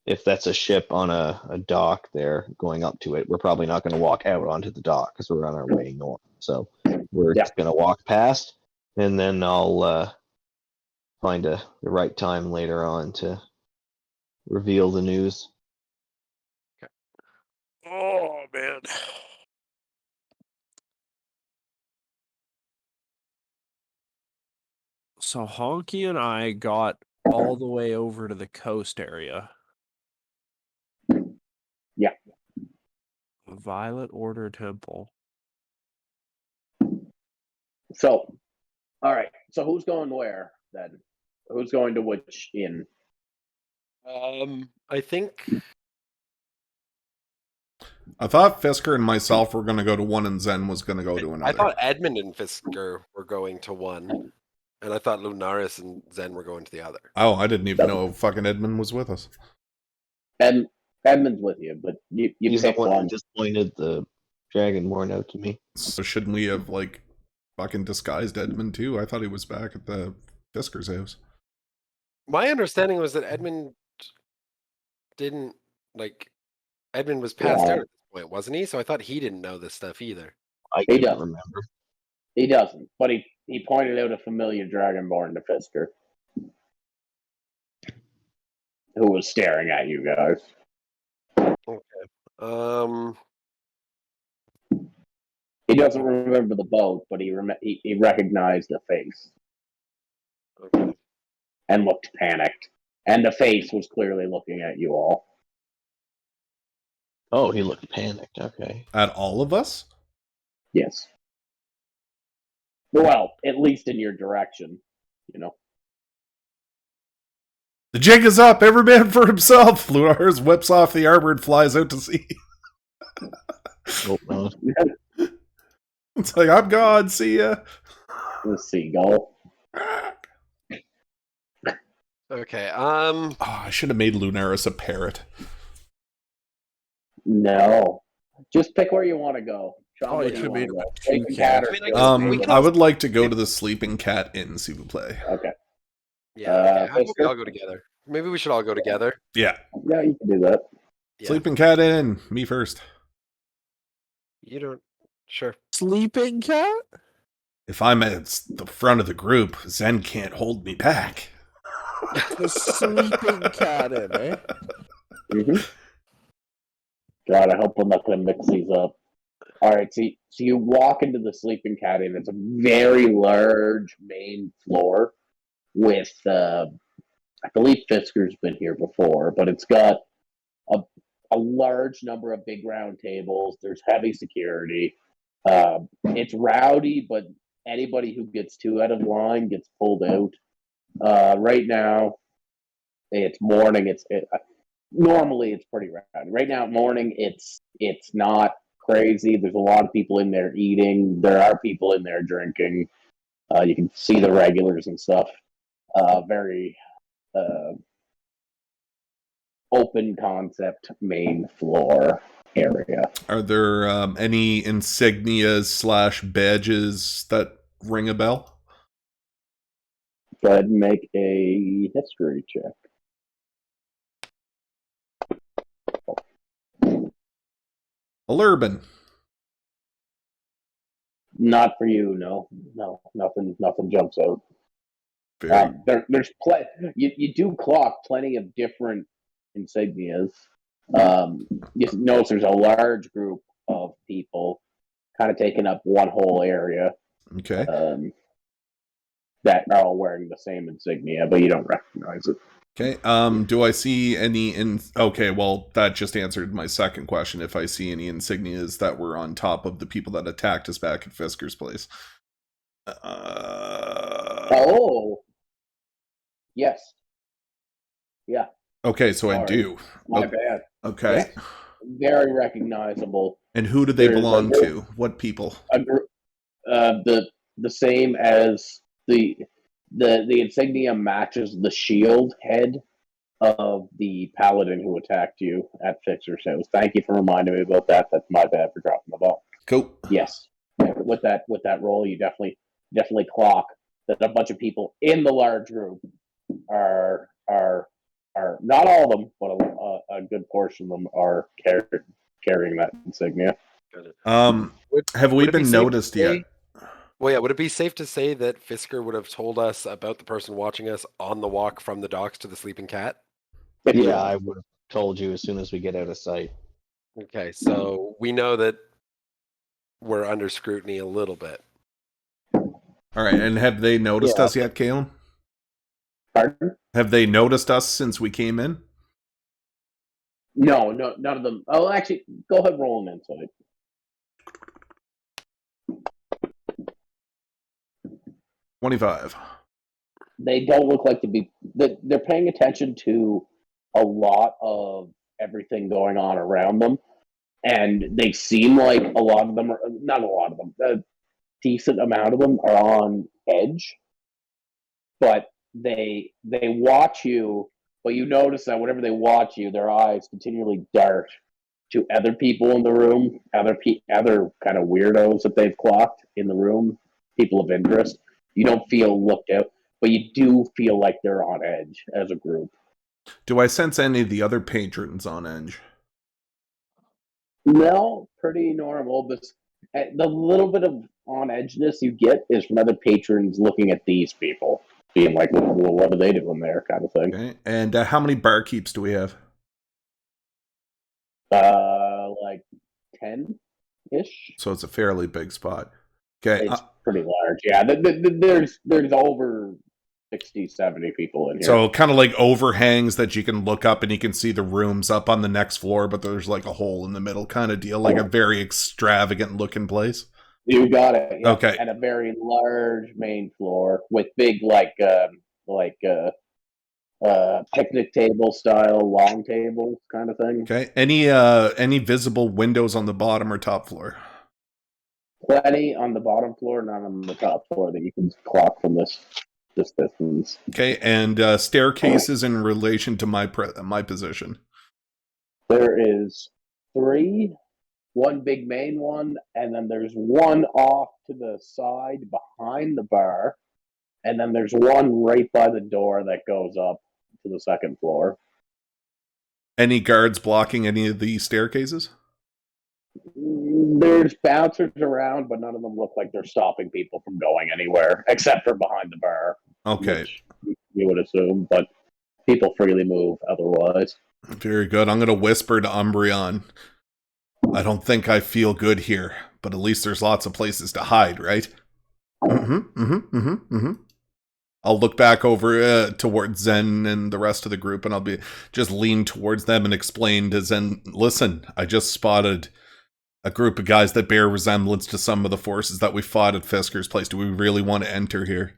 Speaker 4: if that's a ship on a dock there going up to it, we're probably not going to walk out onto the dock because we're on our way north. So we're just going to walk past, and then I'll find the right time later on to reveal the news.
Speaker 2: Okay. Oh, man. So Honky and I got all the way over to the coast area.
Speaker 6: Yeah.
Speaker 2: Violet Order Temple.
Speaker 6: So All right. So who's going where then? Who's going to which inn?
Speaker 7: I think
Speaker 1: I thought Fisker and myself were going to go to one, and Zen was going to go to
Speaker 7: I
Speaker 1: another.
Speaker 7: thought Edmund and Fisker were going to one, and I thought Lunaris and Zen were going to the other.
Speaker 1: Oh, I didn't even know fucking Edmund was with us.
Speaker 6: Edmund's with you, but you
Speaker 4: He's the
Speaker 6: pick
Speaker 4: one
Speaker 6: one.
Speaker 4: who just pointed the dragonborn out to me.
Speaker 1: So shouldn't we have, like, fucking disguised Edmund too? I thought he was back at the Fisker's house.
Speaker 7: My understanding was that Edmund didn't, like, Edmund was passed out at this point, wasn't he? So I thought he didn't know this stuff either.
Speaker 4: I
Speaker 6: He
Speaker 4: can't
Speaker 6: does.
Speaker 4: remember.
Speaker 6: He doesn't, but he pointed out a familiar dragonborn to Fisker, who was staring at you guys. He doesn't remember the boat, but he recognized the face
Speaker 7: Okay.
Speaker 6: and looked panicked. And the face was clearly looking at you all.
Speaker 4: Oh, he looked panicked. Okay.
Speaker 1: At all of us?
Speaker 6: Yes. Well, at least in your direction, you know.
Speaker 1: The jig is up, every man for himself. Lunaris whips off the armor and flies out to sea.
Speaker 4: Hope not.
Speaker 1: It's like, I'm gone, see ya.
Speaker 6: The seagull.
Speaker 7: Okay.
Speaker 1: Oh, I should have made Lunaris a parrot.
Speaker 6: No. Just pick where you want to go. Sean,
Speaker 2: Oh,
Speaker 6: where
Speaker 2: you
Speaker 6: do
Speaker 2: could've
Speaker 6: wanna
Speaker 2: made
Speaker 6: go?
Speaker 2: a
Speaker 6: Sleeping
Speaker 2: toucan.
Speaker 6: cat or
Speaker 7: I mean, I
Speaker 6: Fisker?
Speaker 7: guess-
Speaker 1: I would like to go to the Sleeping Cat Inn, s'il vous plaît.
Speaker 6: Okay.
Speaker 7: Yeah. Okay. I think we
Speaker 6: Fisker?
Speaker 7: all go together. Maybe we should all go together.
Speaker 1: Yeah.
Speaker 6: Yeah, you can do that.
Speaker 7: Yeah.
Speaker 1: Sleeping Cat Inn, me first.
Speaker 7: You don't. Sure.
Speaker 2: Sleeping cat?
Speaker 1: If I'm at the front of the group, Zen can't hold me back.
Speaker 2: The sleeping cat in, eh?
Speaker 6: Mm-hmm. God, I hope I'm not going to mix these up. All right, so you walk into the sleeping cat inn. It's a very large main floor with, I believe Fisker's been here before, but it's got a large number of big round tables. There's heavy security. It's rowdy, but anybody who gets too out of line gets pulled out. Right now, it's morning. Normally it's pretty rowdy. Right now, morning, it's not crazy. There's a lot of people in there eating. There are people in there drinking. You can see the regulars and stuff. Very open concept main floor area.
Speaker 1: Are there any insignias / badges that ring a bell?
Speaker 6: Go ahead and make a history check.
Speaker 1: Alurban.
Speaker 6: Not for you, no, nothing jumps out.
Speaker 1: Very.
Speaker 6: There's you do clock plenty of different insignias. You notice there's a large group of people kind of taking up one whole area.
Speaker 1: Okay.
Speaker 6: That are all wearing the same insignia, but you don't recognize it.
Speaker 1: Okay. Do I see any okay, well, that just answered my second question. If I see any insignias that were on top of the people that attacked us back at Fisker's place.
Speaker 6: Oh. Yes. Yeah.
Speaker 1: Okay, so I
Speaker 6: Sorry.
Speaker 1: do.
Speaker 6: My bad.
Speaker 1: Okay.
Speaker 6: Yes. Very recognizable.
Speaker 1: And who do they
Speaker 6: There's
Speaker 1: belong
Speaker 6: a-
Speaker 1: to? What people?
Speaker 6: A group, the same as the insignia matches the shield head of the paladin who attacked you at Fixer's house. Thank you for reminding me about that. That's my bad for dropping the ball.
Speaker 1: Cool.
Speaker 6: Yes, with that roll, you definitely clock that a bunch of people in the large group are not all of them, but a good portion of them are carrying that insignia.
Speaker 1: Have we
Speaker 7: would it be
Speaker 1: been
Speaker 7: safe to
Speaker 1: noticed
Speaker 7: say-
Speaker 1: yet?
Speaker 7: Well, yeah. Would it be safe to say that Fisker would have told us about the person watching us on the walk from the docks to the sleeping cat?
Speaker 4: Yeah, I would have told you as soon as we get out of sight.
Speaker 7: Okay, so we know that we're under scrutiny a little bit.
Speaker 1: All right, and have they noticed us yet, Caleb?
Speaker 6: Pardon?
Speaker 1: Have they noticed us since we came in?
Speaker 6: No, none of them. Oh, actually, go ahead, roll an insight.
Speaker 1: 25.
Speaker 6: They don't look like to be. They're paying attention to a lot of everything going on around them, and they seem like a lot of them are not a lot of them. A decent amount of them are on edge, but they watch you. But you notice that whenever they watch you, their eyes continually dart to other people in the room, other kind of weirdos that they've clocked in the room, people of interest. You don't feel looked out, but you do feel like they're on edge as a group.
Speaker 1: Do I sense any of the other patrons on edge?
Speaker 6: No, pretty normal. The little bit of on edgeness you get is from other patrons looking at these people, being like, well, what are they doing there, kind of thing.
Speaker 1: Okay. And how many barkeeps do we have?
Speaker 6: Like 10-ish.
Speaker 1: So it's a fairly big spot. Okay.
Speaker 6: It's pretty large. Yeah, there's over 60, 70 people in here.
Speaker 1: So kind of like overhangs that you can look up and you can see the rooms up on the next floor, but there's like a hole in the middle kind of deal, like a very extravagant looking place.
Speaker 6: You got it. Yeah.
Speaker 1: Okay.
Speaker 6: And a very large main floor with big picnic table style long tables kind of thing.
Speaker 1: Okay. Any visible windows on the bottom or top floor?
Speaker 6: Plenty on the bottom floor, none on the top floor that you can clock from this distance.
Speaker 1: Okay. And staircases in relation to my position.
Speaker 6: There is 3, one big main one, and then there's one off to the side behind the bar, and then there's one right by the door that goes up to the second floor.
Speaker 1: Any guards blocking any of the staircases?
Speaker 6: There's bouncers around, but none of them look like they're stopping people from going anywhere, except for behind the bar.
Speaker 1: Okay.
Speaker 6: You would assume, but people freely move otherwise.
Speaker 1: Very good. I'm going to whisper to Umbreon. I don't think I feel good here, but at least there's lots of places to hide, right? I'll look back over towards Zen and the rest of the group, and I'll just lean towards them and explain to Zen, listen, I just spotted a group of guys that bear resemblance to some of the forces that we fought at Fisker's place. Do we really want to enter here?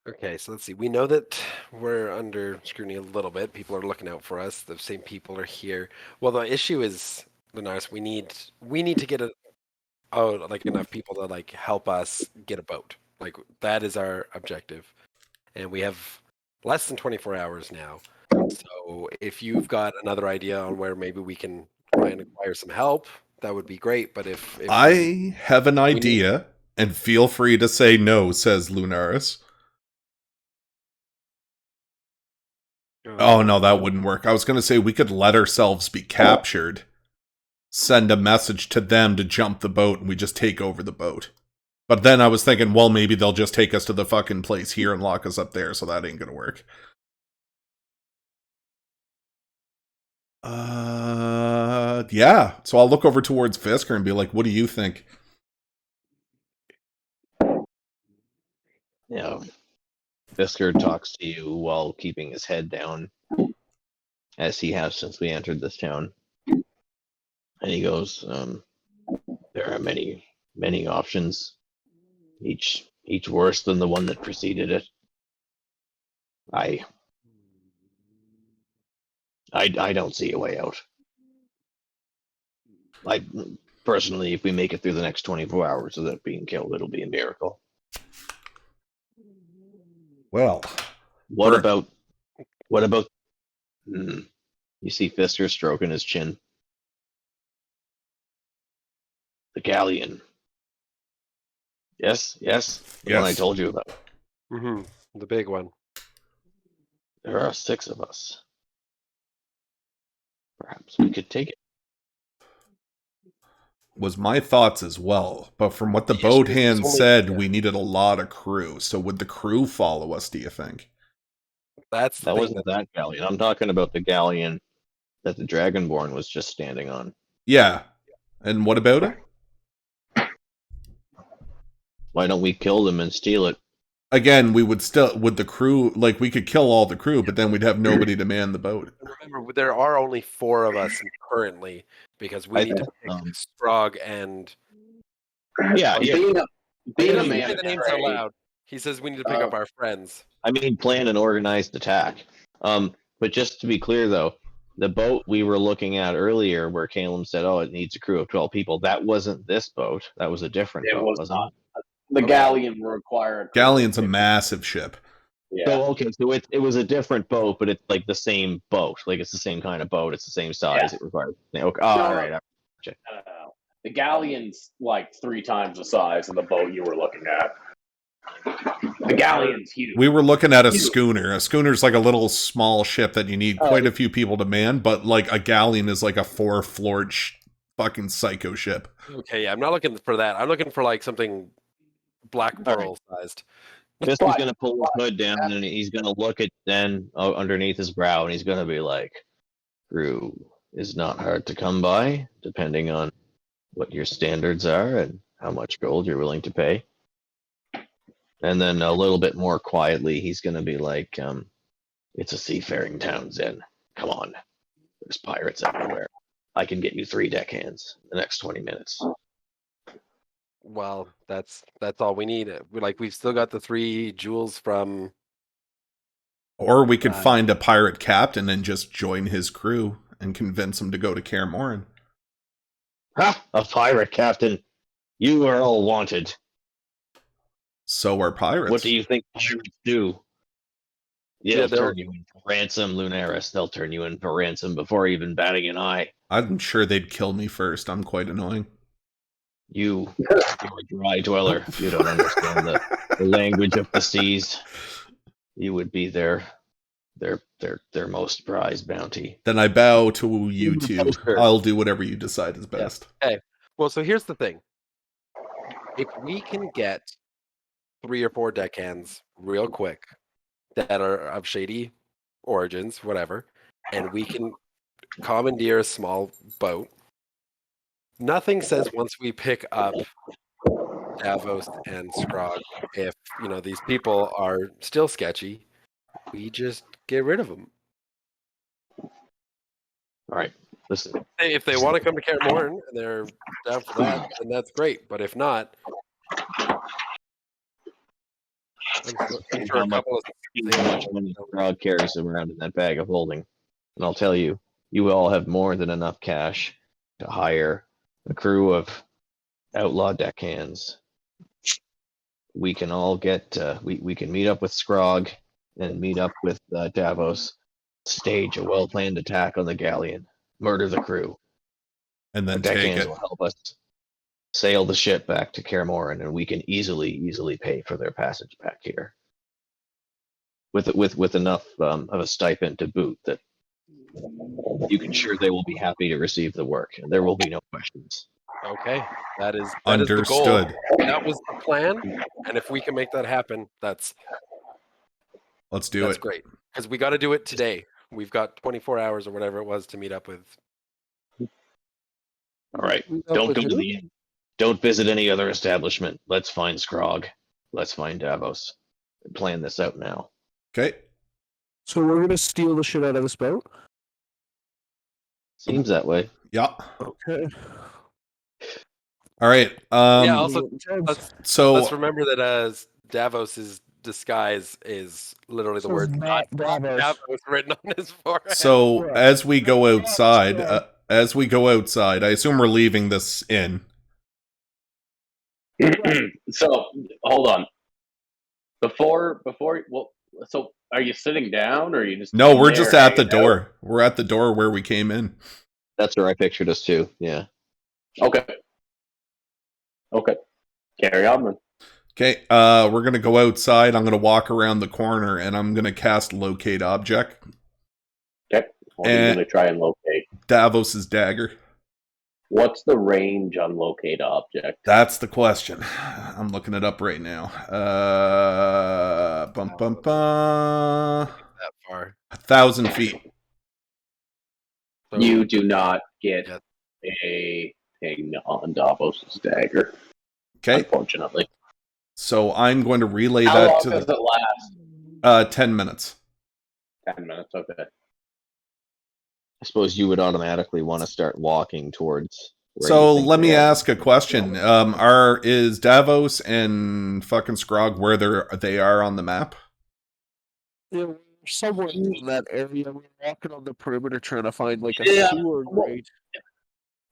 Speaker 7: Okay, so let's see. We know that we're under scrutiny a little bit. People are looking out for us. The same people are here. Well, the issue is, Linares, we need to get enough people to like help us get a boat. Like that is our objective, and we have less than 24 hours now. So if you've got another idea on where maybe we can try and acquire some help, that would be great. But if
Speaker 1: I have an idea, and feel free to say no, says Lunaris. Oh, no, that wouldn't work. I was going to say we could let ourselves be captured, send a message to them to jump the boat, and we just take over the boat. But then I was thinking, well, maybe they'll just take us to the fucking place here and lock us up there, so that ain't going to work. Yeah. So I'll look over towards Fisker and be like, what do you think?
Speaker 4: Yeah. Fisker talks to you while keeping his head down, as he has since we entered this town. And he goes, there are many, many options, each worse than the one that preceded it. I don't see a way out. Personally, if we make it through the next 24 hours without being killed, it'll be a miracle.
Speaker 1: Well,
Speaker 4: what about? You see Fisker stroking his chin. The galleon. Yes. The one I told you about.
Speaker 7: Mm-hmm. The big one.
Speaker 4: There are 6 of us. Perhaps we could take it.
Speaker 1: Was my thoughts as well, but from what the boat hand said, we needed a lot of crew. So would the crew follow us, do you think?
Speaker 4: That wasn't that galleon. I'm talking about the galleon that the Dragonborn was just standing on.
Speaker 1: Yeah. And what about it?
Speaker 4: Why don't we kill them and steal it?
Speaker 1: Again, would the crew, we could kill all the crew, but then we'd have nobody to man the boat.
Speaker 7: Remember, there are only 4 of us currently because we
Speaker 4: I
Speaker 7: need to
Speaker 4: think,
Speaker 7: pick Strog and
Speaker 4: yeah, yeah.
Speaker 6: Being a
Speaker 7: he
Speaker 6: being a
Speaker 7: doesn't
Speaker 6: man
Speaker 7: say
Speaker 6: of
Speaker 7: the names out
Speaker 6: trade,
Speaker 7: loud. He says we need to pick up our friends.
Speaker 4: I mean, plan an organized attack. But just to be clear, though, the boat we were looking at earlier, where Caleb said, "Oh, it needs a crew of 12 people," that wasn't this boat. That was a different
Speaker 6: it
Speaker 4: boat,
Speaker 6: was
Speaker 4: wasn't
Speaker 6: not.
Speaker 4: it?
Speaker 6: The
Speaker 7: Okay.
Speaker 6: galleon will require a crew of
Speaker 1: Galleon's a
Speaker 6: 50.
Speaker 1: massive ship.
Speaker 6: Yeah.
Speaker 4: So okay, so it was a different boat, but it's like the same boat. Like it's the same kind of boat. It's the same size.
Speaker 6: Yeah.
Speaker 4: It requires. Okay, all
Speaker 6: No,
Speaker 4: right.
Speaker 6: no. The galleon's like 3 times the size of the boat you were looking at. The galleon's huge.
Speaker 1: We were looking at a
Speaker 6: Huge.
Speaker 1: schooner. A schooner's like a little small ship that you need quite a few people to man, but like a galleon is like a 4-floored fucking psycho ship.
Speaker 7: Okay, yeah, I'm not looking for that. I'm looking for like something Black Pearl sized.
Speaker 4: Just he's gonna pull his hood down and he's gonna look at Den underneath his brow and he's gonna be like, "Crew is not hard to come by, depending on what your standards are and how much gold you're willing to pay." And then a little bit more quietly, he's gonna be like, "It's a seafaring town, Zen. Come on, there's pirates everywhere. I can get you 3 deckhands in the next 20 minutes."
Speaker 7: Well, that's all we need. We've still got the 3 jewels from.
Speaker 1: Or we could find a pirate captain and just join his crew and convince him to go to Kaer Morhen.
Speaker 4: Ha! A pirate captain. You are all wanted.
Speaker 1: So are pirates.
Speaker 4: What do you think pirates do? Yeah,
Speaker 7: they'll
Speaker 4: turn you in for ransom, Lunaris. They'll turn you in for ransom before even batting an eye.
Speaker 1: I'm sure they'd kill me first. I'm quite annoying.
Speaker 4: You're a dry dweller. You don't understand the language of the seas. You would be their most prized bounty.
Speaker 1: Then I bow to you two.
Speaker 4: Sure.
Speaker 1: I'll do whatever you decide is best.
Speaker 7: Okay. Well, so here's the thing. If we can get 3 or 4 deckhands real quick that are of shady origins, whatever, and we can commandeer a small boat, nothing says once we pick up Davos and Scrog, if these people are still sketchy, we just get rid of them.
Speaker 4: All right, listen.
Speaker 7: If they want to come to Kaer Morhen and they're down for that, then that's great. But if not, I'm sure a couple of
Speaker 4: Scrog carries around in that bag of holding, and I'll tell you, you will all have more than enough cash to hire a crew of outlaw deckhands. We can all get we can meet up with Scrog and meet up with Davos, stage a well-planned attack on the galleon, murder the crew,
Speaker 1: And then
Speaker 4: the
Speaker 1: take
Speaker 4: deckhands
Speaker 1: it.
Speaker 4: will help us sail the ship back to Kaer Morhen, and we can easily pay for their passage back here, with enough of a stipend to boot that you can sure they will be happy to receive the work, and there will be no questions.
Speaker 7: Okay, that is
Speaker 1: Understood.
Speaker 7: the goal. That was the plan, and if we can make that happen, that's
Speaker 1: Let's
Speaker 7: great. Because we got to do it today. We've got 24 hours or whatever it was to meet up with.
Speaker 4: All right, don't go to the inn. Don't visit any other establishment. Let's find Scrog. Let's find Davos. Plan this out now.
Speaker 1: Okay.
Speaker 2: So we're gonna steal the shit out of this boat.
Speaker 4: Seems that way.
Speaker 1: Yeah.
Speaker 2: Okay.
Speaker 1: All right.
Speaker 7: Yeah. Also,
Speaker 1: so
Speaker 7: let's remember that Davos's disguise is literally the word Davos written on his forehead.
Speaker 1: So as we go outside, I assume we're leaving this inn.
Speaker 6: So hold on. Before, well, so are you sitting down or are you just?
Speaker 1: No, we're just at the
Speaker 6: hanging out?
Speaker 1: door. We're at the door where we came in.
Speaker 4: That's where I pictured us too. Yeah.
Speaker 6: Okay. Carry on then.
Speaker 1: Okay, we're gonna go outside. I'm gonna walk around the corner, and I'm gonna cast Locate Object.
Speaker 6: Okay. What are you
Speaker 1: And-
Speaker 6: gonna try and locate?
Speaker 1: Davos's dagger.
Speaker 6: What's the range on locate object?
Speaker 1: That's the question. I'm looking it up right now.
Speaker 7: That far.
Speaker 1: 1,000 feet.
Speaker 7: So,
Speaker 6: You do not get
Speaker 7: Yeah.
Speaker 6: a ping on Davos' dagger,
Speaker 1: Okay,
Speaker 6: unfortunately.
Speaker 1: so I'm going to relay
Speaker 6: How
Speaker 1: that
Speaker 6: long
Speaker 1: to
Speaker 6: does it last?
Speaker 1: 10 minutes.
Speaker 6: 10 minutes, okay.
Speaker 4: suppose you would automatically want to start walking towards where you
Speaker 1: So
Speaker 4: think
Speaker 1: let
Speaker 4: they
Speaker 1: me
Speaker 4: are.
Speaker 1: ask a question. Is Davos and fucking Scrog where they are on the map?
Speaker 2: Yeah, we're somewhere in that area. We're walking on the perimeter trying to find like a
Speaker 6: Yeah,
Speaker 2: sewer
Speaker 6: well,
Speaker 2: grate.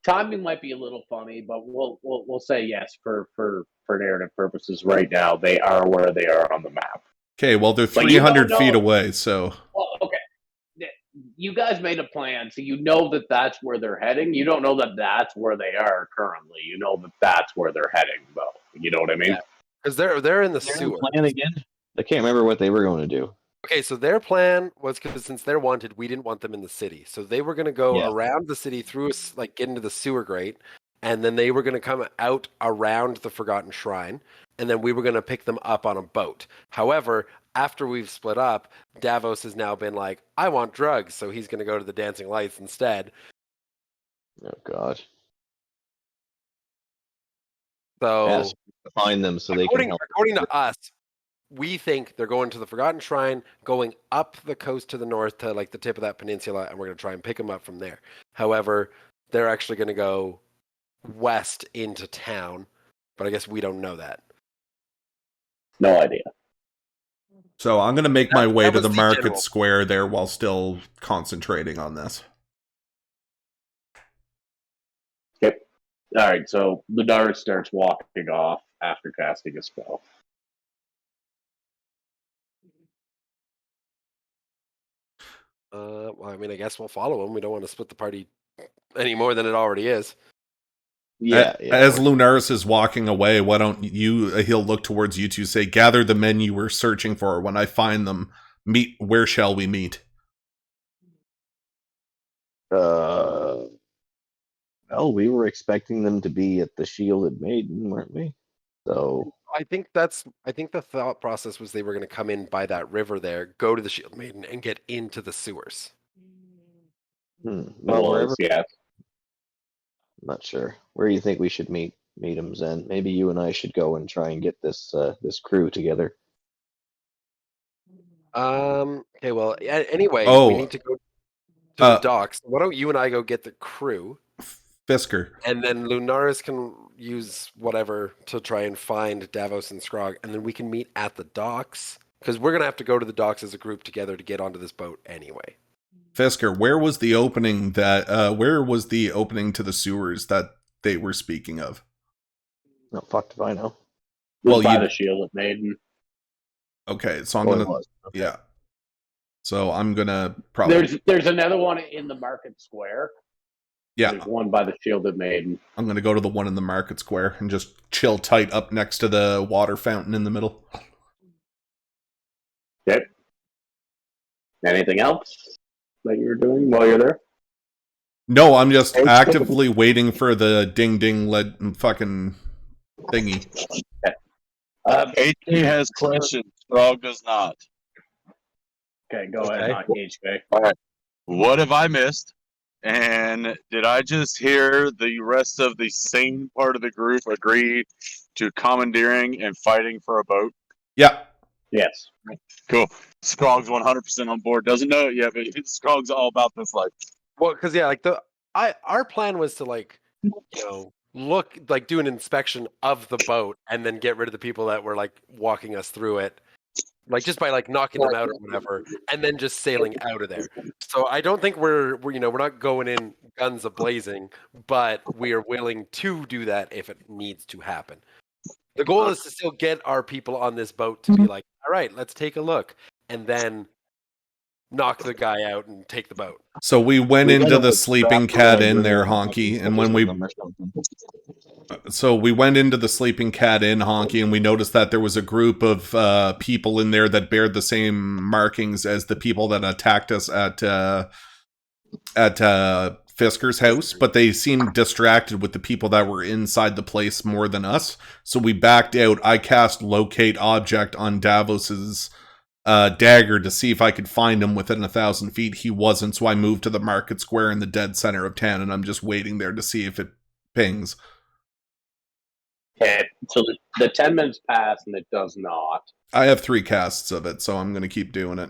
Speaker 6: timing might be a little funny, but we'll say yes for narrative purposes. Right now, they are where they are on the map.
Speaker 1: Okay, well they're
Speaker 6: But you don't
Speaker 1: 300 feet
Speaker 6: know.
Speaker 1: away, so
Speaker 6: Well, okay. You guys made a plan, so you know that that's where they're heading. You don't know that that's where they are currently. You know that that's where they're heading, though. You know what I mean?
Speaker 7: Yeah. Because they're in the
Speaker 4: Their
Speaker 7: sewer.
Speaker 4: plan again? I can't remember what they were going to do.
Speaker 7: Okay, so their plan was because since they're wanted, we didn't want them in the city, so they were going to go
Speaker 4: Yeah.
Speaker 7: around the city through like get into the sewer grate, and then they were going to come out around the Forgotten Shrine, and then we were going to pick them up on a boat. However, after we've split up, Davos has now been like, "I want drugs," so he's going to go to the Dancing Lights instead.
Speaker 4: Oh God.
Speaker 7: So
Speaker 4: Yes. Find them so they can help.
Speaker 7: according to us, we think they're going to the Forgotten Shrine, going up the coast to the north to like the tip of that peninsula, and we're going to try and pick them up from there. However, they're actually going to go west into town, but I guess we don't know that.
Speaker 6: No idea.
Speaker 1: so I'm gonna make my way
Speaker 7: that
Speaker 1: to
Speaker 7: was
Speaker 1: the
Speaker 7: the
Speaker 1: market
Speaker 7: general.
Speaker 1: square there while still concentrating on this.
Speaker 6: Yep. All right. So Ludaris starts walking off after casting a spell.
Speaker 7: Well, I mean, I guess we'll follow him. We don't want to split the party any more than it already is.
Speaker 4: Yeah.
Speaker 1: As Lunaris is walking away, why don't he'll look towards you two, say, gather the men you were searching for. When I find them, where shall we meet?
Speaker 4: Well, we were expecting them to be at the Shielded Maiden, weren't we? So
Speaker 7: I think the thought process was they were going to come in by that river there, go to the Shield Maiden, and get into the sewers.
Speaker 4: well, wherever.
Speaker 6: Yeah.
Speaker 4: I'm not sure. Where do you think we should meet them, Zen? Maybe you and I should go and try and get this crew together.
Speaker 7: Okay. Well, anyway,
Speaker 1: Oh.
Speaker 7: we need to go to the docks. Why don't you and I go get the crew?
Speaker 1: Fisker.
Speaker 7: And then Lunaris can use whatever to try and find Davos and Scrog, and then we can meet at the docks. Because we're going to have to go to the docks as a group together to get onto this boat anyway.
Speaker 1: Fisker, where was the opening to the sewers that they were speaking of?
Speaker 4: No, fuck if I know.
Speaker 6: Well, by the Shielded Maiden.
Speaker 1: Okay, so I'm gonna yeah. So I'm gonna probably
Speaker 6: there's another one in the market square.
Speaker 1: Yeah.
Speaker 6: There's one by the Shielded Maiden.
Speaker 1: I'm gonna go to the one in the market square and just chill tight up next to the water fountain in the middle.
Speaker 6: Yep. Anything else that you're doing while you're there?
Speaker 1: No, I'm just actively waiting for the ding lead fucking thingy.
Speaker 5: HK has questions. Frog does not.
Speaker 6: Okay, go ahead, not HK.
Speaker 5: All right. What have I missed? And did I just hear the rest of the same part of the group agree to commandeering and fighting for a boat?
Speaker 1: Yeah.
Speaker 6: Yes.
Speaker 5: Cool. Scrog's 100% on board. Doesn't know it yet, but Scrog's all about this life.
Speaker 7: Well, because yeah, like our plan was to like, look, like do an inspection of the boat and then get rid of the people that were like walking us through it, like just by like knocking them out or whatever, and then just sailing out of there. So I don't think we're not going in guns a-blazing, but we are willing to do that if it needs to happen. The goal is to still get our people on this boat to be like, all right, let's take a look, and then knock the guy out and take the boat.
Speaker 1: So we went into the Sleeping Cat Inn there, Honky, and when we went into the Sleeping Cat Inn, Honky, and we noticed that there was a group of people in there that bared the same markings as the people that attacked us at Fisker's house, but they seemed distracted with the people that were inside the place more than us. So we backed out. I cast Locate Object on Davos's dagger to see if I could find him within 1,000 feet. He wasn't, so I moved to the market square in the dead center of town, and I'm just waiting there to see if it pings.
Speaker 6: Okay, so the 10 minutes pass and it does not.
Speaker 1: I have 3 casts of it, so I'm going to keep doing it.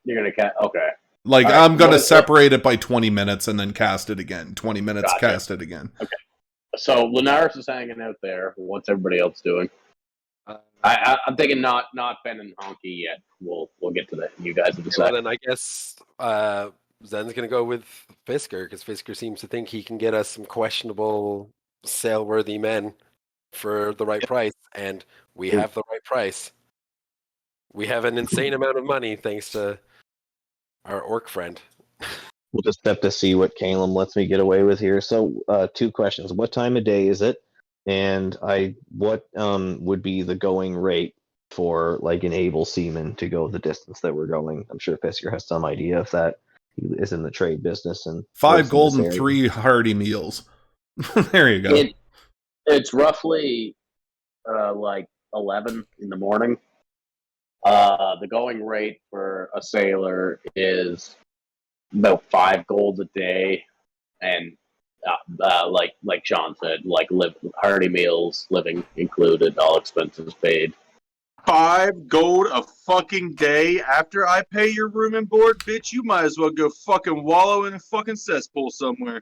Speaker 6: You're going to cast... Okay.
Speaker 1: Like,
Speaker 6: All right,
Speaker 1: I'm going to
Speaker 6: what is it?
Speaker 1: separate it by 20 minutes and then cast it again. 20 minutes,
Speaker 6: Gotcha.
Speaker 1: cast it again.
Speaker 6: Okay. So Linares is hanging out there. What's everybody else doing?
Speaker 7: Uh,
Speaker 6: I'm thinking not Ben and Honky yet. We'll get to that. You guys have
Speaker 7: well,
Speaker 6: decided.
Speaker 7: then I guess Zen's gonna go with Fisker because Fisker seems to think he can get us some questionable sale-worthy men for the right price, and we have the right price. We have an insane amount of money thanks to our orc friend.
Speaker 4: We'll just have to see what Caleb lets me get away with here. So, 2 questions: what time of day is it? And what would be the going rate for like an able seaman to go the distance that we're going? I'm sure Fisker has some idea if that he is in the trade business and
Speaker 1: 5
Speaker 4: lives in this
Speaker 1: gold and
Speaker 4: area.
Speaker 1: 3 hearty meals. There you go.
Speaker 6: It's roughly like 11 in the morning. The going rate for a sailor is about 5 gold a day, and like Sean said, like hearty meals, living included, all expenses paid.
Speaker 5: 5 gold a fucking day after I pay your room and board, bitch. You might as well go fucking wallow in a fucking cesspool somewhere.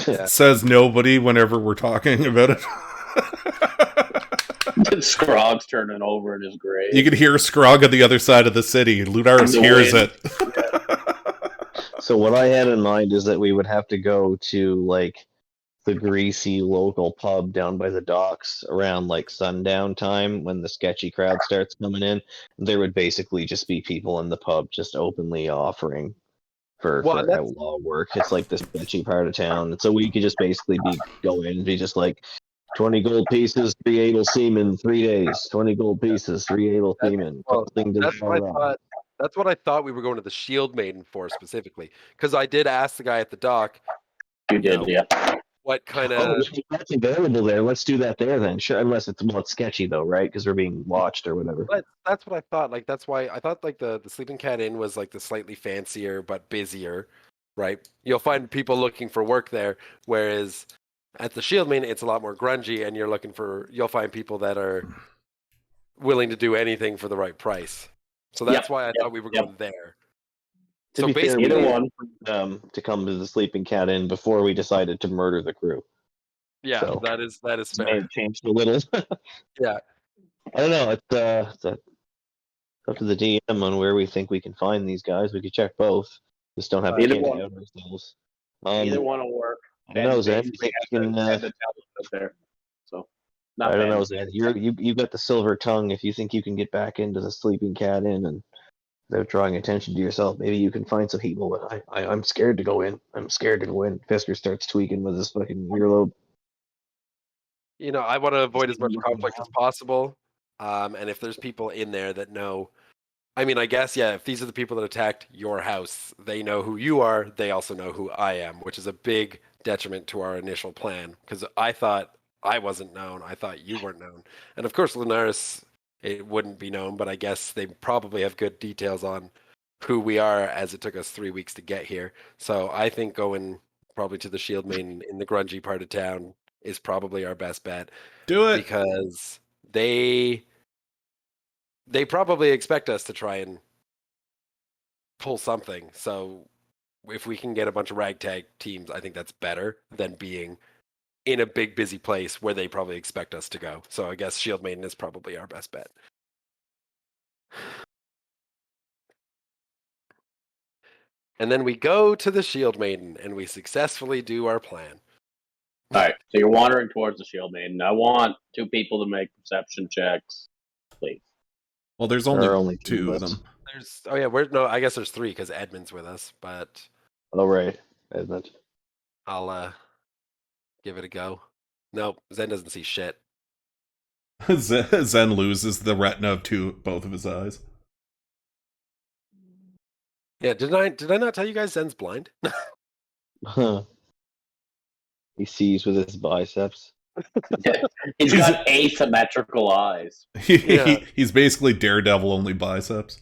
Speaker 7: Yeah.
Speaker 1: Says nobody whenever we're talking about it.
Speaker 6: Scrog's turning over in his grave.
Speaker 1: You can hear Scrog on the other side of the city. Lunaris
Speaker 6: The
Speaker 1: hears
Speaker 6: wind.
Speaker 1: it.
Speaker 4: So what I had in mind is that we would have to go to like the greasy local pub down by the docks around like sundown time when the sketchy crowd starts coming in. There would basically just be people in the pub just openly offering for outlaw work. It's like the sketchy part of town. And so we could just basically go in and be just like 20 gold pieces, 3 able seamen, 3 days. 20 gold pieces, 3 able seamen.
Speaker 7: That's what I thought we were going to the Shield Maiden for specifically. Because I did ask the guy at the dock.
Speaker 6: You did, yeah.
Speaker 7: What kind
Speaker 4: Oh,
Speaker 7: of?
Speaker 4: that's available there. Let's do that there then. Sure, unless it's sketchy though, right? Because we're being watched or whatever.
Speaker 7: That's what I thought. Like that's why I thought like the Sleeping Cat Inn was like the slightly fancier but busier, right? You'll find people looking for work there, whereas at the Shield Maiden it's a lot more grungy, and you'll find people that are willing to do anything for the right price. So that's why I thought we were going there.
Speaker 4: To
Speaker 7: So
Speaker 4: be fair,
Speaker 7: basically,
Speaker 6: either one.
Speaker 4: To come to the Sleeping Cat Inn before we decided to murder the crew.
Speaker 7: yeah,
Speaker 4: So,
Speaker 7: that is
Speaker 4: May
Speaker 7: fair.
Speaker 4: have changed a little.
Speaker 7: Yeah.
Speaker 4: I don't know. It's up to the DM on where we think we can find these guys. We could check both. Just don't have to
Speaker 6: Either
Speaker 4: candy
Speaker 6: one.
Speaker 4: out ourselves.
Speaker 6: Either one will work.
Speaker 4: I don't know, Zen.
Speaker 6: Basically
Speaker 4: You can,
Speaker 6: had to tell us out there. So, not
Speaker 4: I don't
Speaker 6: bad.
Speaker 4: know, Zen. You got the silver tongue. If you think you can get back into the Sleeping Cat Inn and without drawing attention to yourself, maybe you can find some people. But I'm scared to go in. I'm scared to go in. Fisker starts tweaking with his fucking earlobe.
Speaker 7: I want to avoid as much conflict as possible. And if there's people in there that know, I mean, I guess, yeah, if these are the people that attacked your house, they know who you are. They also know who I am, which is a big detriment to our initial plan. Because I thought I wasn't known. I thought you weren't known. And of course, Lunaris, it wouldn't be known, but I guess they probably have good details on who we are as it took us 3 weeks to get here. So I think going probably to the Shield Maiden in the grungy part of town is probably our best bet.
Speaker 1: Do it.
Speaker 7: Because they probably expect us to try and pull something. So if we can get a bunch of ragtag teams, I think that's better than being in a big busy place where they probably expect us to go. So I guess Shield Maiden is probably our best bet. And then we go to the Shield Maiden and we successfully do our plan.
Speaker 6: All right, so you're wandering towards the Shield Maiden. I want 2 people to make perception checks, please.
Speaker 1: Well, there's
Speaker 4: There are
Speaker 1: only
Speaker 4: only
Speaker 1: 2 of
Speaker 4: us.
Speaker 1: them.
Speaker 7: I guess there's 3 because Edmund's with us, but
Speaker 4: Oh, right. Edmund.
Speaker 7: I'll give it a go. Nope, Zen doesn't see shit.
Speaker 1: Zen loses the retina of both of his eyes.
Speaker 7: Yeah, did I not tell you guys Zen's blind?
Speaker 4: Huh. He sees with his biceps.
Speaker 6: He's got asymmetrical eyes.
Speaker 7: Yeah.
Speaker 1: He's basically Daredevil, only biceps.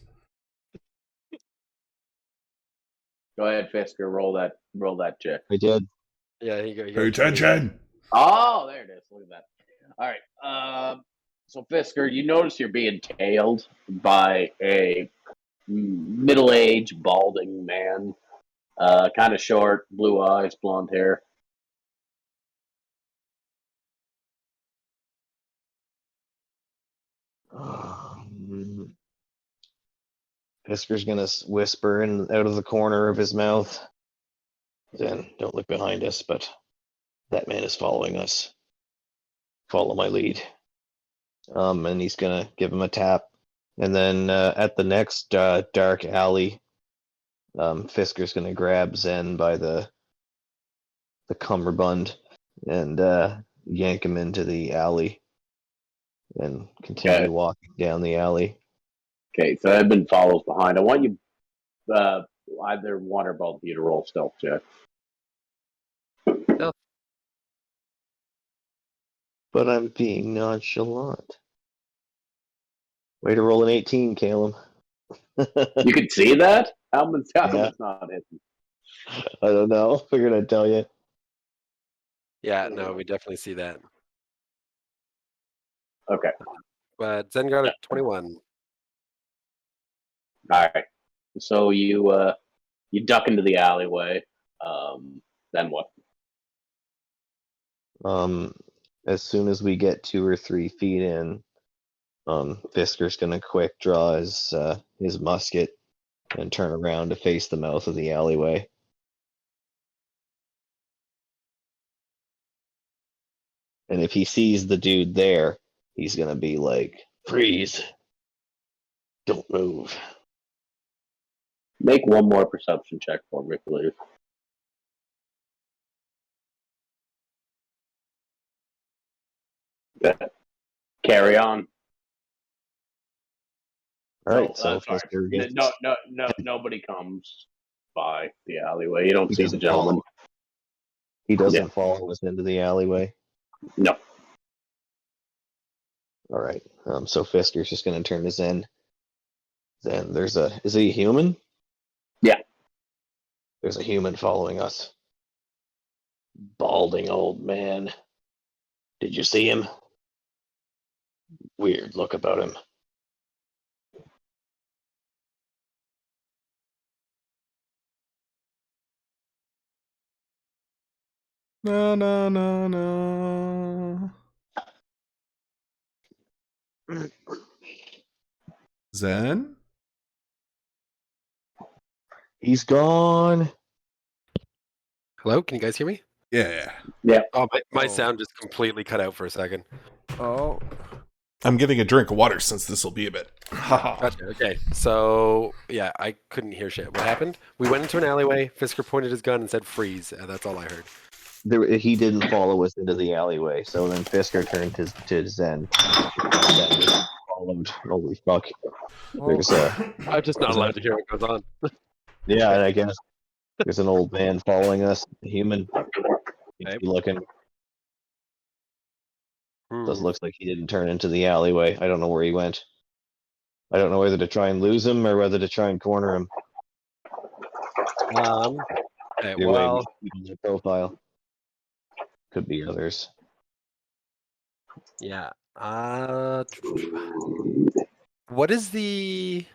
Speaker 6: Go ahead, Fisker. Roll that check.
Speaker 4: I did.
Speaker 7: Yeah, he
Speaker 1: Pay attention!
Speaker 6: Oh, there it is. Look at that. All right. So Fisker, you notice you're being tailed by a middle-aged, balding man. Kind of short, blue eyes, blonde hair.
Speaker 4: Fisker's gonna whisper out of the corner of his mouth. Then don't look behind us, but that man is following us. Follow my lead. And he's gonna give him a tap, and then at the next dark alley, Fisker's gonna grab Zen by the cummerbund and yank him into the alley, and continue walking down the alley.
Speaker 6: Okay, so Edmund follows behind. I want you, either one or both of you to roll stealth check.
Speaker 4: But I'm being nonchalant. Way to roll an 18, Caleb.
Speaker 6: You could see that? How it's
Speaker 4: Yeah.
Speaker 6: not hitting?
Speaker 4: I don't know. Figured I'd tell you.
Speaker 7: Yeah, no, we definitely see that.
Speaker 6: Okay.
Speaker 7: But Zen got a 21.
Speaker 6: All right. So you duck into the alleyway. Then what?
Speaker 4: As soon as we get 2 or 3 feet in, Fisker's gonna quick draw his musket and turn around to face the mouth of the alleyway. And if he sees the dude there, he's gonna be like, "Freeze! Don't move."
Speaker 6: Make one more perception check for me, please. Okay. Carry on.
Speaker 4: All right,
Speaker 6: No,
Speaker 4: so
Speaker 6: sorry.
Speaker 4: Fisker gets,
Speaker 6: Nobody comes by the alleyway. You don't
Speaker 4: he
Speaker 6: see the
Speaker 4: doesn't
Speaker 6: gentleman.
Speaker 4: follow. He doesn't follow us into the alleyway.
Speaker 6: No.
Speaker 4: All right. So Fisker's just gonna turn to Zen. Zen, is he a human?
Speaker 6: Yeah.
Speaker 4: There's a human following us. Balding old man. Did you see him? Weird look about him.
Speaker 1: No, no, no, no. Zen?
Speaker 4: He's gone.
Speaker 7: Hello, can you guys hear me?
Speaker 1: Yeah.
Speaker 6: Yeah.
Speaker 7: Oh, my sound just completely cut out for a second.
Speaker 2: Oh,
Speaker 1: I'm getting a drink of water since this will be a bit.
Speaker 7: Gotcha. Okay, so yeah, I couldn't hear shit. What happened? We went into an alleyway. Fisker pointed his gun and said "freeze." That's all I heard.
Speaker 4: He didn't follow us into the alleyway, so then Fisker turned to Zen. Zen just followed. Holy fuck! There's
Speaker 7: I'm just not allowed to hear what goes on.
Speaker 4: yeah, and I guess there's an old man following us, a human.
Speaker 7: Okay.
Speaker 4: Looking. Does looks like he didn't turn into the alleyway. I don't know where he went. I don't know whether to try and lose him or whether to try and corner him.
Speaker 7: Okay,
Speaker 4: Either
Speaker 7: well,
Speaker 4: way, we keep their profile. Could be others.
Speaker 7: yeah. What is the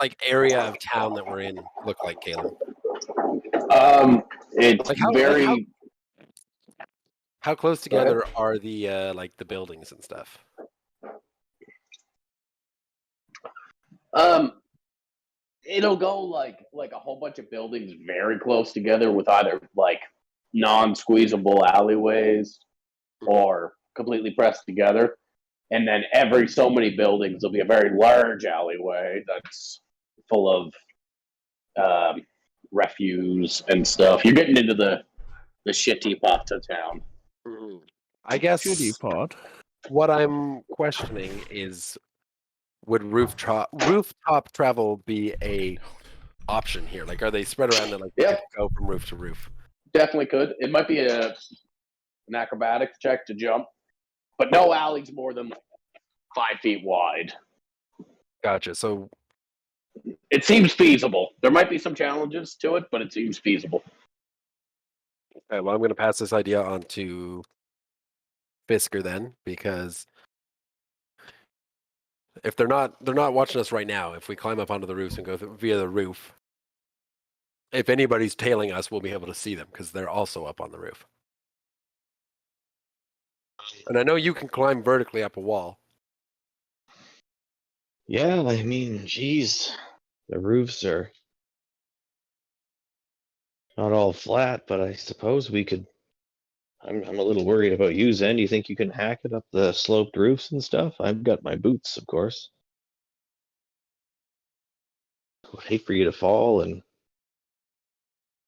Speaker 7: like area of town that we're in look like, Caleb?
Speaker 6: It's
Speaker 7: Like how close together are the like the buildings and stuff?
Speaker 6: It'll go like a whole bunch of buildings very close together with either like non-squeezable alleyways or completely pressed together. And then every so many buildings will be a very large alleyway that's full of refuse and stuff. You're getting into the shitty parts of town.
Speaker 7: I guess
Speaker 2: shitty pod.
Speaker 7: what I'm questioning is, would rooftop travel be a option here? Like, are they spread around and like you could go from roof to roof?
Speaker 6: Definitely could. It might be an acrobatics check to jump, but no alley's more than 5 feet wide.
Speaker 7: Gotcha. So
Speaker 6: it seems feasible. There might be some challenges to it, but it seems feasible.
Speaker 7: Okay, well, I'm going to pass this idea on to Fisker then, because if they're not watching us right now. If we climb up onto the roofs and go via the roof, if anybody's tailing us, we'll be able to see them because they're also up on the roof. And I know you can climb vertically up a wall.
Speaker 4: Yeah, I mean, geez, the roofs are not all flat, but I suppose we could. I'm a little worried about you, Zen. Do you think you can hack it up the sloped roofs and stuff? I've got my boots, of course. I would hate for you to fall and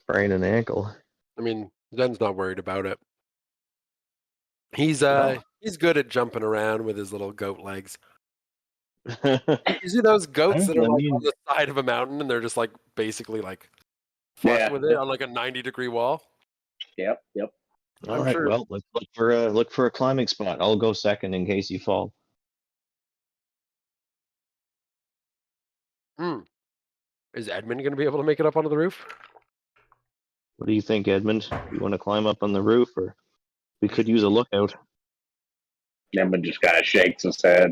Speaker 4: sprain an ankle.
Speaker 7: I mean, Zen's not worried about it. He's
Speaker 4: Well.
Speaker 7: he's good at jumping around with his little goat legs.
Speaker 4: I
Speaker 7: You see those goats that are like
Speaker 4: mean,
Speaker 7: on the side of a mountain and they're just like basically like flush
Speaker 6: Yeah.
Speaker 7: with it on like a 90-degree wall?
Speaker 6: Yep.
Speaker 4: all
Speaker 7: I'm
Speaker 4: right.
Speaker 7: sure-
Speaker 4: Well, let's look for a climbing spot. I'll go second in case you fall.
Speaker 7: Is Edmund going to be able to make it up onto the roof?
Speaker 4: What do you think, Edmund? You want to climb up on the roof, or we could use a lookout?
Speaker 6: Edmund just kind of shakes his head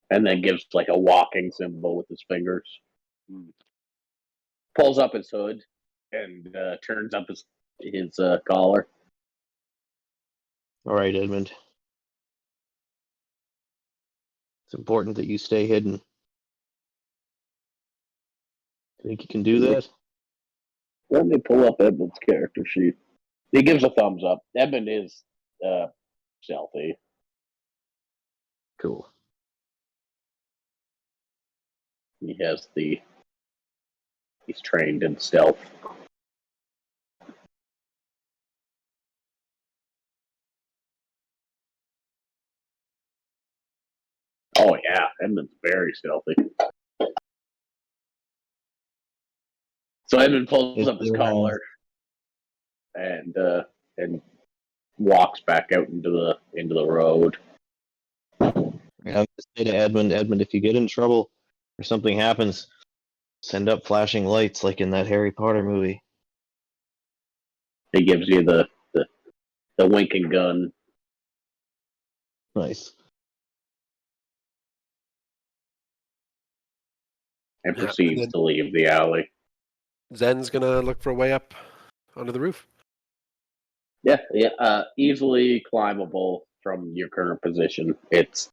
Speaker 6: and then gives like a walking symbol with his fingers. Pulls up his hood and turns up his collar.
Speaker 4: All right, Edmund. It's important that you stay hidden. Think you can do that?
Speaker 6: Let me pull up Edmund's character sheet. He gives a thumbs up. Edmund is stealthy.
Speaker 4: Cool.
Speaker 6: He's trained in stealth. Oh yeah, Edmund's very stealthy. So Edmund pulls up his collar and walks back out into the road.
Speaker 4: I'm gonna say to Edmund, if you get in trouble or something happens, send up flashing lights like in that Harry Potter movie.
Speaker 6: He gives you the winking gun.
Speaker 4: Nice.
Speaker 6: And
Speaker 7: Yeah,
Speaker 6: proceeds
Speaker 7: and
Speaker 6: to leave the alley.
Speaker 7: Zen's going to look for a way up onto the roof.
Speaker 6: Yeah, easily climbable from your current position. It's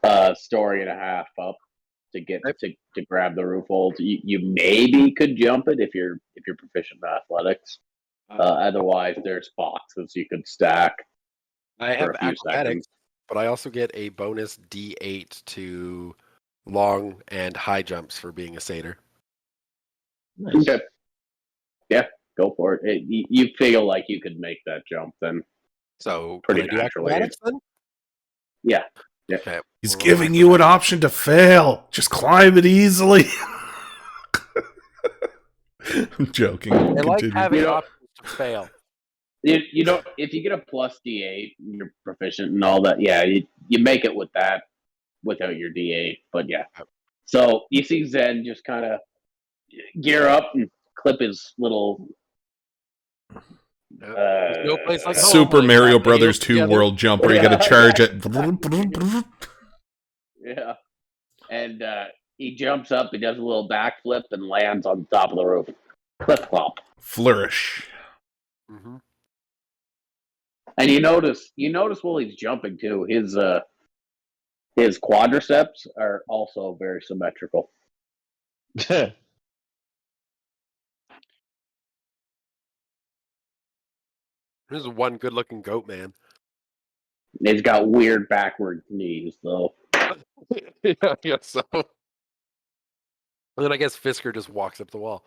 Speaker 6: a story and a half up to get to grab the roof hold. You maybe could jump it if you're proficient in athletics. Otherwise, there's boxes you could stack.
Speaker 7: I have
Speaker 6: a few
Speaker 7: acrobatics,
Speaker 6: seconds.
Speaker 7: but I also get a bonus D8 to long and high jumps for being a satyr.
Speaker 4: Nice.
Speaker 6: Okay. Yeah, go for it. You feel like you could make that jump then.
Speaker 7: So
Speaker 6: Pretty
Speaker 7: can I do
Speaker 6: naturally.
Speaker 7: acrobatics then?
Speaker 6: Yeah.
Speaker 7: Okay.
Speaker 1: He's
Speaker 7: We'll
Speaker 1: giving
Speaker 7: roll
Speaker 1: you an
Speaker 7: acrobatics.
Speaker 1: option to fail. Just climb it easily. I'm joking.
Speaker 7: I like
Speaker 1: Continue.
Speaker 7: having
Speaker 6: You know-
Speaker 7: options to fail.
Speaker 6: You don't. If you get a plus D8, you're proficient and all that. Yeah, you make it with that without your D8. But yeah. So you see Zen just kind of gear up and clip his little.
Speaker 7: There's no place like home.
Speaker 1: Super
Speaker 7: Like
Speaker 1: Mario
Speaker 7: that
Speaker 1: Brothers
Speaker 7: video's
Speaker 1: 2
Speaker 7: together.
Speaker 1: world jump where you got to charge it.
Speaker 6: Yeah, and he jumps up. He does a little backflip and lands on top of the roof. Clip clop.
Speaker 1: Flourish.
Speaker 7: Mhm.
Speaker 6: And you notice while he's jumping too, his quadriceps are also very symmetrical.
Speaker 7: This is one good-looking goat man.
Speaker 6: He's got weird backward knees though.
Speaker 7: Yeah, I guess so. And then I guess Fisker just walks up the wall.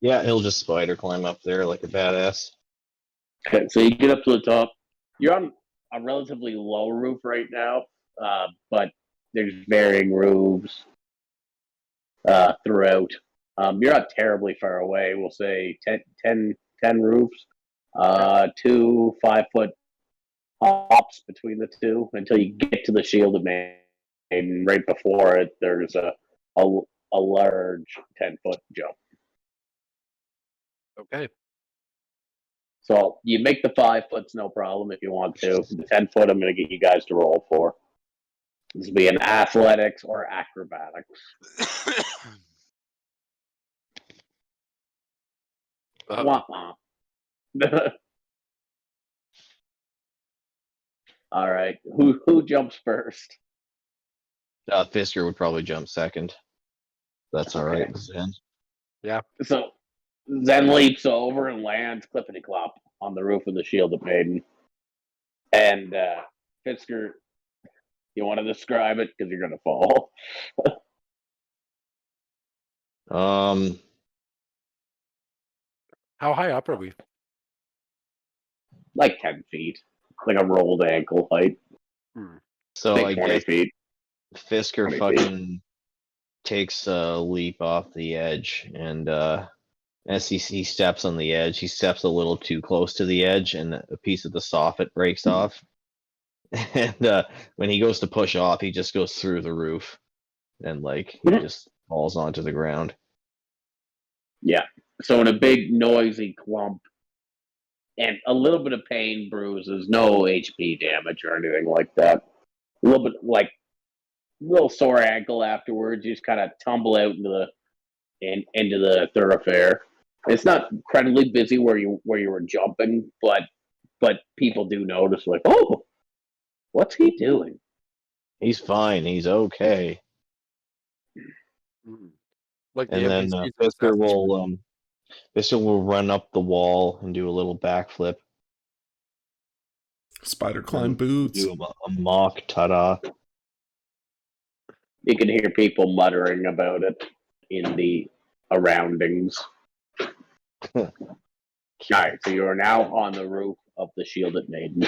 Speaker 4: Yeah, he'll just spider climb up there like a badass.
Speaker 6: Okay, so you get up to the top. You're on a relatively low roof right now, but there's varying roofs throughout. You're not terribly far away. We'll say 10 roofs, 2 5-foot hops between the two until you get to the shielded main. And right before it, there's a large 10-foot jump.
Speaker 7: Okay.
Speaker 6: So you make the 5 foot's no problem if you want to. The 10 foot, I'm going to get you guys to roll for. This would be in athletics or acrobatics. Wah, wah. All right. Who jumps first?
Speaker 4: Fisker would probably jump second. That's all right. Zen.
Speaker 6: So Zen leaps over and lands clippity clop on the roof of the Shielded Maiden. And Fisker, you want to describe it because you're gonna fall.
Speaker 7: How high up are we?
Speaker 6: Like 10 feet, like a rolled ankle height.
Speaker 4: So
Speaker 6: Say
Speaker 4: I
Speaker 6: 20
Speaker 4: guess
Speaker 6: feet.
Speaker 4: Fisker
Speaker 6: 20
Speaker 4: fucking takes a leap off the edge, and as he steps on the edge, he steps a little too close to the edge, and a piece of the soffit breaks off. And when he goes to push off, he just goes through the roof, and like he just falls onto the ground.
Speaker 6: Yeah. So in a big noisy clump, and a little bit of pain, bruises, no HP damage or anything like that. A little bit like little sore ankle afterwards. You just kind of tumble out into the thoroughfare. It's not incredibly busy where you were jumping, but people do notice, like, oh, what's he doing?
Speaker 4: He's fine. He's okay.
Speaker 7: Like
Speaker 4: And
Speaker 7: the
Speaker 4: then
Speaker 7: NPCs
Speaker 4: Fisker will run up the wall and do a little backflip.
Speaker 1: Spider climb boots.
Speaker 4: Do a mock ta-da.
Speaker 6: You can hear people muttering about it in the surroundings. All right, so you are now on the roof of the Shielded Maiden.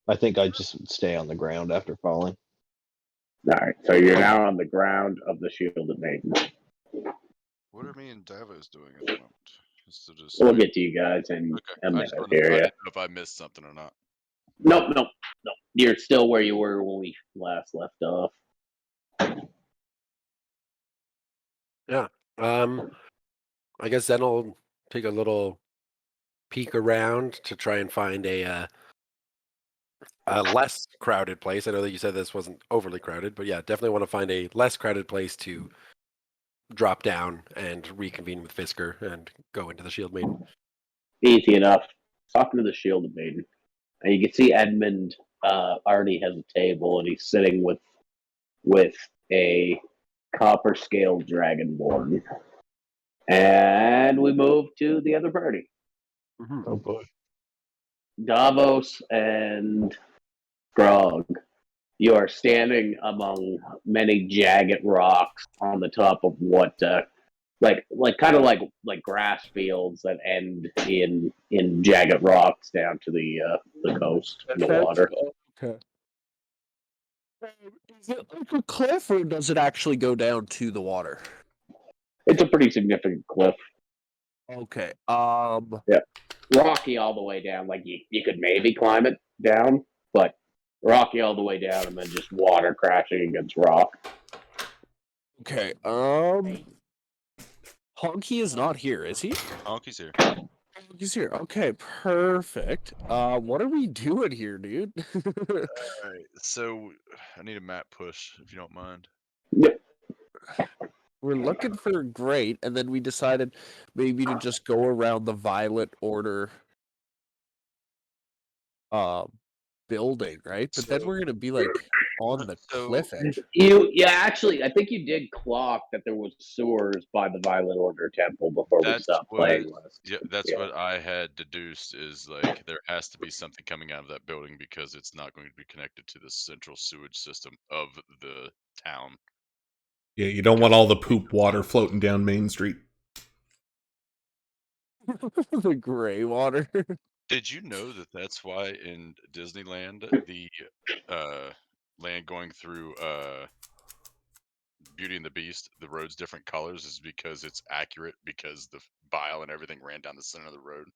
Speaker 4: I think I just would stay on the ground after falling.
Speaker 6: All right, so you're now on the ground of the Shielded Maiden.
Speaker 8: What are me and Davos doing at the moment? Just
Speaker 6: We'll get to you guys in a
Speaker 8: I
Speaker 6: minute
Speaker 8: just
Speaker 6: here.
Speaker 8: I
Speaker 6: Yeah.
Speaker 8: didn't know if I missed something or not.
Speaker 6: Nope. You're still where you were when we last left off.
Speaker 7: Yeah. I guess then I'll take a little peek around to try and find a less crowded place. I know that you said this wasn't overly crowded, but yeah, definitely want to find a less crowded place to drop down and reconvene with Fisker and go into the Shield Maiden.
Speaker 6: Easy enough. Talking to the Shielded Maiden, and you can see Edmund already has a table, and he's sitting with a copper scale dragonborn. And we move to the other party.
Speaker 4: Oh boy.
Speaker 6: Davos and Grog. You are standing among many jagged rocks on the top of what like grass fields that end in jagged rocks down to the coast and the water.
Speaker 2: Okay. Is it like a cliff, or does it actually go down to the water?
Speaker 6: It's a pretty significant cliff.
Speaker 2: Okay.
Speaker 6: Rocky all the way down. Like you could maybe climb it down, but rocky all the way down, and then just water crashing against rock.
Speaker 2: Okay. Honky is not here, is he?
Speaker 8: Honky's here.
Speaker 2: Honky's here. Okay, perfect. What are we doing here, dude?
Speaker 8: Alright, so I need a map push, if you don't mind.
Speaker 6: Yep.
Speaker 2: We're looking for great, and then we decided maybe to just go around the Violet Order building, right? But then we're gonna be like on the cliff edge.
Speaker 6: Actually, I think you did clock that there was sewers by the Violet Order temple before we stopped playing last.
Speaker 8: Yeah, that's what I had deduced, is like there has to be something coming out of that building because it's not going to be connected to the central sewage system of the town.
Speaker 1: Yeah, you don't want all the poop water floating down Main Street.
Speaker 2: The gray water.
Speaker 8: Did you know that that's why in Disneyland the land going through Beauty and the Beast, the road's different colors, is because it's accurate, because the bile and everything ran down the center of the road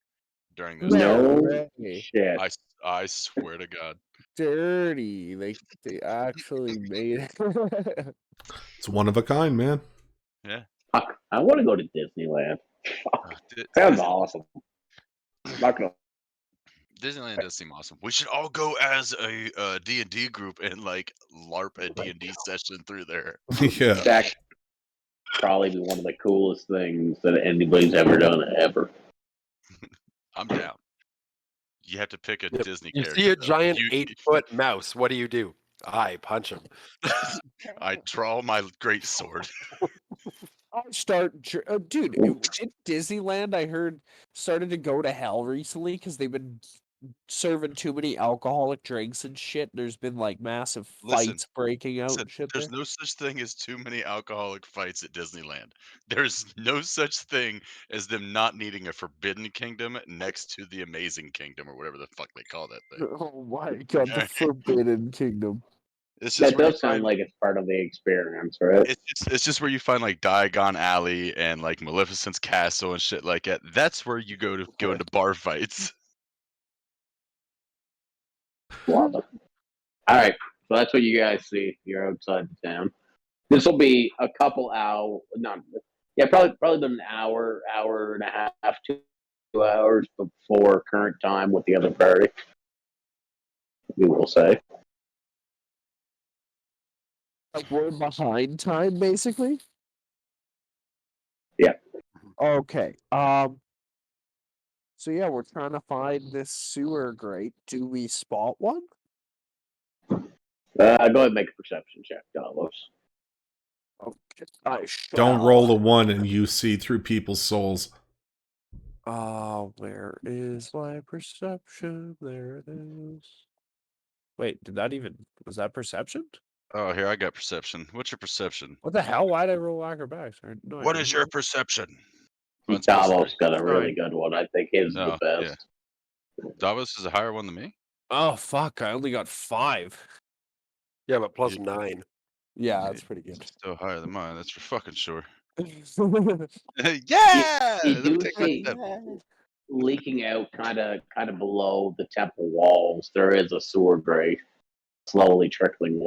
Speaker 8: during those
Speaker 6: No
Speaker 8: times.
Speaker 6: shit.
Speaker 8: I swear to God.
Speaker 2: Dirty. They actually made it.
Speaker 1: It's one of a kind, man.
Speaker 8: Yeah.
Speaker 6: Fuck, I want to go to Disneyland. Sounds awesome. I'm not gonna
Speaker 8: Disneyland does seem awesome. We should all go as a D&D group and like LARP a D&D session through there.
Speaker 1: Yeah.
Speaker 6: That probably be one of the coolest things that anybody's ever done ever.
Speaker 8: I'm down. You have to pick a
Speaker 7: Yep.
Speaker 8: Disney
Speaker 7: You
Speaker 8: character.
Speaker 7: see a
Speaker 8: though.
Speaker 7: giant 8-foot mouse. What do? I punch him.
Speaker 8: I draw my great sword.
Speaker 2: I'll dude. Did Disneyland? I heard started to go to hell recently because they've been serving too many alcoholic drinks and shit. There's been like massive
Speaker 8: Listen,
Speaker 2: fights breaking out
Speaker 8: Listen,
Speaker 2: and shit
Speaker 8: there's
Speaker 2: there.
Speaker 8: no such thing as too many alcoholic fights at Disneyland. There's no such thing as them not needing a Forbidden Kingdom next to the Amazing Kingdom or whatever the fuck they call that thing.
Speaker 2: Oh my god, the
Speaker 8: Alright.
Speaker 2: Forbidden Kingdom.
Speaker 8: It's just
Speaker 6: That
Speaker 8: where you
Speaker 6: does sound
Speaker 8: find
Speaker 6: like it's part of the experience, right?
Speaker 8: it's just where you find like Diagon Alley and like Maleficent's Castle and shit like that. That's where you go into bar fights.
Speaker 6: Love it. All right, so that's what you guys see. You're outside the town. This will be a couple hour, probably about an hour and a half, 2 hours before current time with the other party. We will say.
Speaker 2: Like we're behind time, basically.
Speaker 6: Yeah.
Speaker 2: Okay. So yeah, we're trying to find this sewer grate. Do we spot one?
Speaker 6: Go ahead and make a perception check, Davos.
Speaker 2: Okay. I shall.
Speaker 1: Don't roll a 1 and you see through people's souls.
Speaker 2: Where is my perception? There it is. Wait, was that perception?
Speaker 8: Oh, here I got perception. What's your perception?
Speaker 2: What the hell? Why'd I roll acrobatics? No,
Speaker 8: What is your perception?
Speaker 6: Davos got a really good one. I think his is the best.
Speaker 8: Yeah. Davos is a higher one than me?
Speaker 2: Oh fuck! I only got 5.
Speaker 7: Yeah, but plus 9.
Speaker 2: Yeah, that's pretty good.
Speaker 8: Still higher than mine. That's for fucking sure.
Speaker 2: Yeah!
Speaker 8: Yeah!
Speaker 6: You
Speaker 8: Let me
Speaker 6: do
Speaker 8: take my
Speaker 6: see
Speaker 8: step.
Speaker 6: leaking out kind of below the temple walls. There is a sewer grate, slowly trickling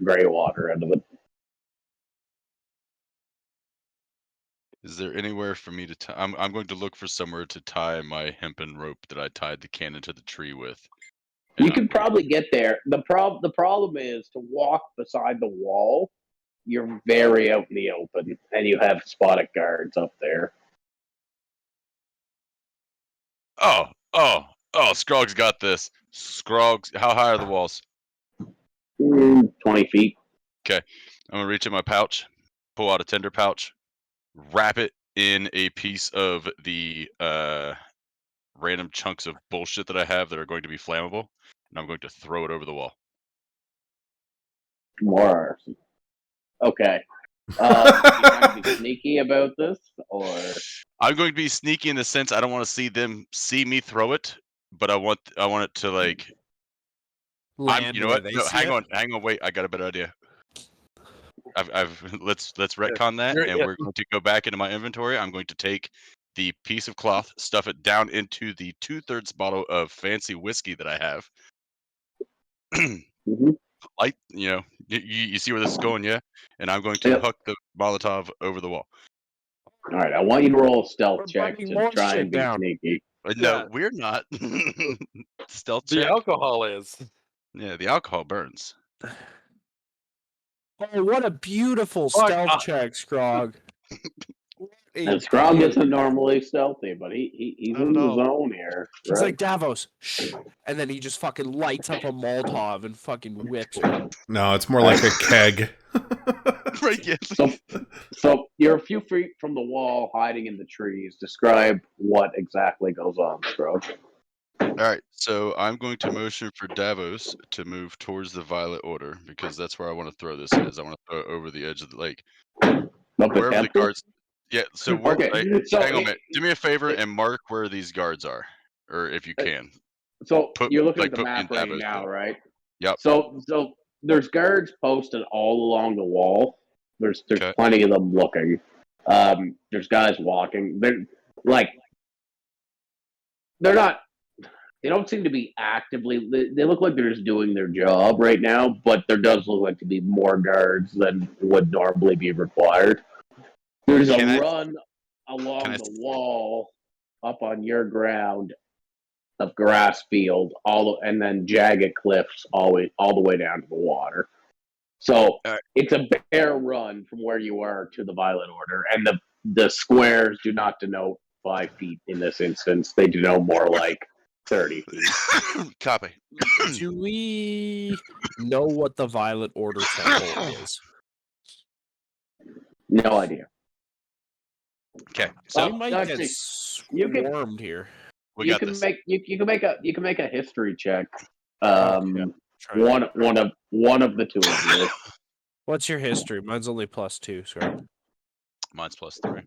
Speaker 6: gray water out of it.
Speaker 8: Is there anywhere for me to tie? I'm going to look for somewhere to tie my hempen rope that I tied the cannon to the tree with.
Speaker 6: You can probably get there. The problem is to walk beside the wall. You're very out in the open, and you have spotted guards up there.
Speaker 8: Oh, Scrog's got this. Scrog's, how high are the walls?
Speaker 6: 20 feet.
Speaker 8: Okay, I'm gonna reach in my pouch, pull out a tinder pouch, wrap it in a piece of the random chunks of bullshit that I have that are going to be flammable, and I'm going to throw it over the wall.
Speaker 6: More arson. Okay. You trying to be sneaky about this, or
Speaker 8: I'm going to be sneaky in the sense I don't want to see them see me throw it, but I want it to like. You know what? No, hang on, wait. I got a better idea. Let's retcon that, and we're going to go back into my inventory. I'm going to take the piece of cloth, stuff it down into the 2/3 bottle of fancy whiskey that I have. Light, you see where this is going, yeah? And I'm going to hook the Molotov over the wall.
Speaker 6: All right, I want you to roll a stealth check to try and be sneaky.
Speaker 8: No, we're not. Stealth check.
Speaker 7: The alcohol is.
Speaker 8: Yeah, the alcohol burns.
Speaker 2: Oh, what a beautiful stealth check, Scrog.
Speaker 6: And Scrog isn't normally stealthy, but he's in the zone here.
Speaker 2: He's
Speaker 6: right?
Speaker 2: like, Davos, shh. And then he just fucking lights up a Molotov and fucking whips it.
Speaker 1: No, it's more like a keg.
Speaker 8: Right, yeah.
Speaker 6: So you're a few feet from the wall, hiding in the trees. Describe what exactly goes on, Scrog.
Speaker 8: All right, so I'm going to motion for Davos to move towards the Violet Order because that's where I want to throw this. I want to throw it over the edge of the lake. Wherever the guards. Yeah. So
Speaker 6: Okay, so
Speaker 8: hang on a minute. Do me a favor and mark where these guards are, or if you can.
Speaker 6: So you're looking at the map right now, right?
Speaker 8: Yep.
Speaker 6: So there's guards posted all along the wall. There's plenty of them looking. There's guys walking. They don't seem to be actively. They look like they're just doing their job right now, but there does look like to be more guards than would normally be required. There's a run along the wall up on your ground of grass field, and then jagged cliffs all the way down to the water. So it's a bare run from where you are to the Violet Order, and the squares do not denote 5 feet in this instance. They denote more like 30 feet.
Speaker 8: Copy.
Speaker 2: Do we know what the Violet Order temple is?
Speaker 6: No idea.
Speaker 8: Okay,
Speaker 2: So
Speaker 8: so
Speaker 2: we might
Speaker 6: actually,
Speaker 2: get
Speaker 6: you can-
Speaker 2: swarmed here.
Speaker 8: we
Speaker 6: you
Speaker 8: got
Speaker 6: can
Speaker 8: this.
Speaker 6: you can make a history check.
Speaker 2: Okay. Try
Speaker 6: One
Speaker 2: it.
Speaker 6: of the two of you.
Speaker 2: What's your history? Mine's only +2, sorry.
Speaker 8: Mine's +3.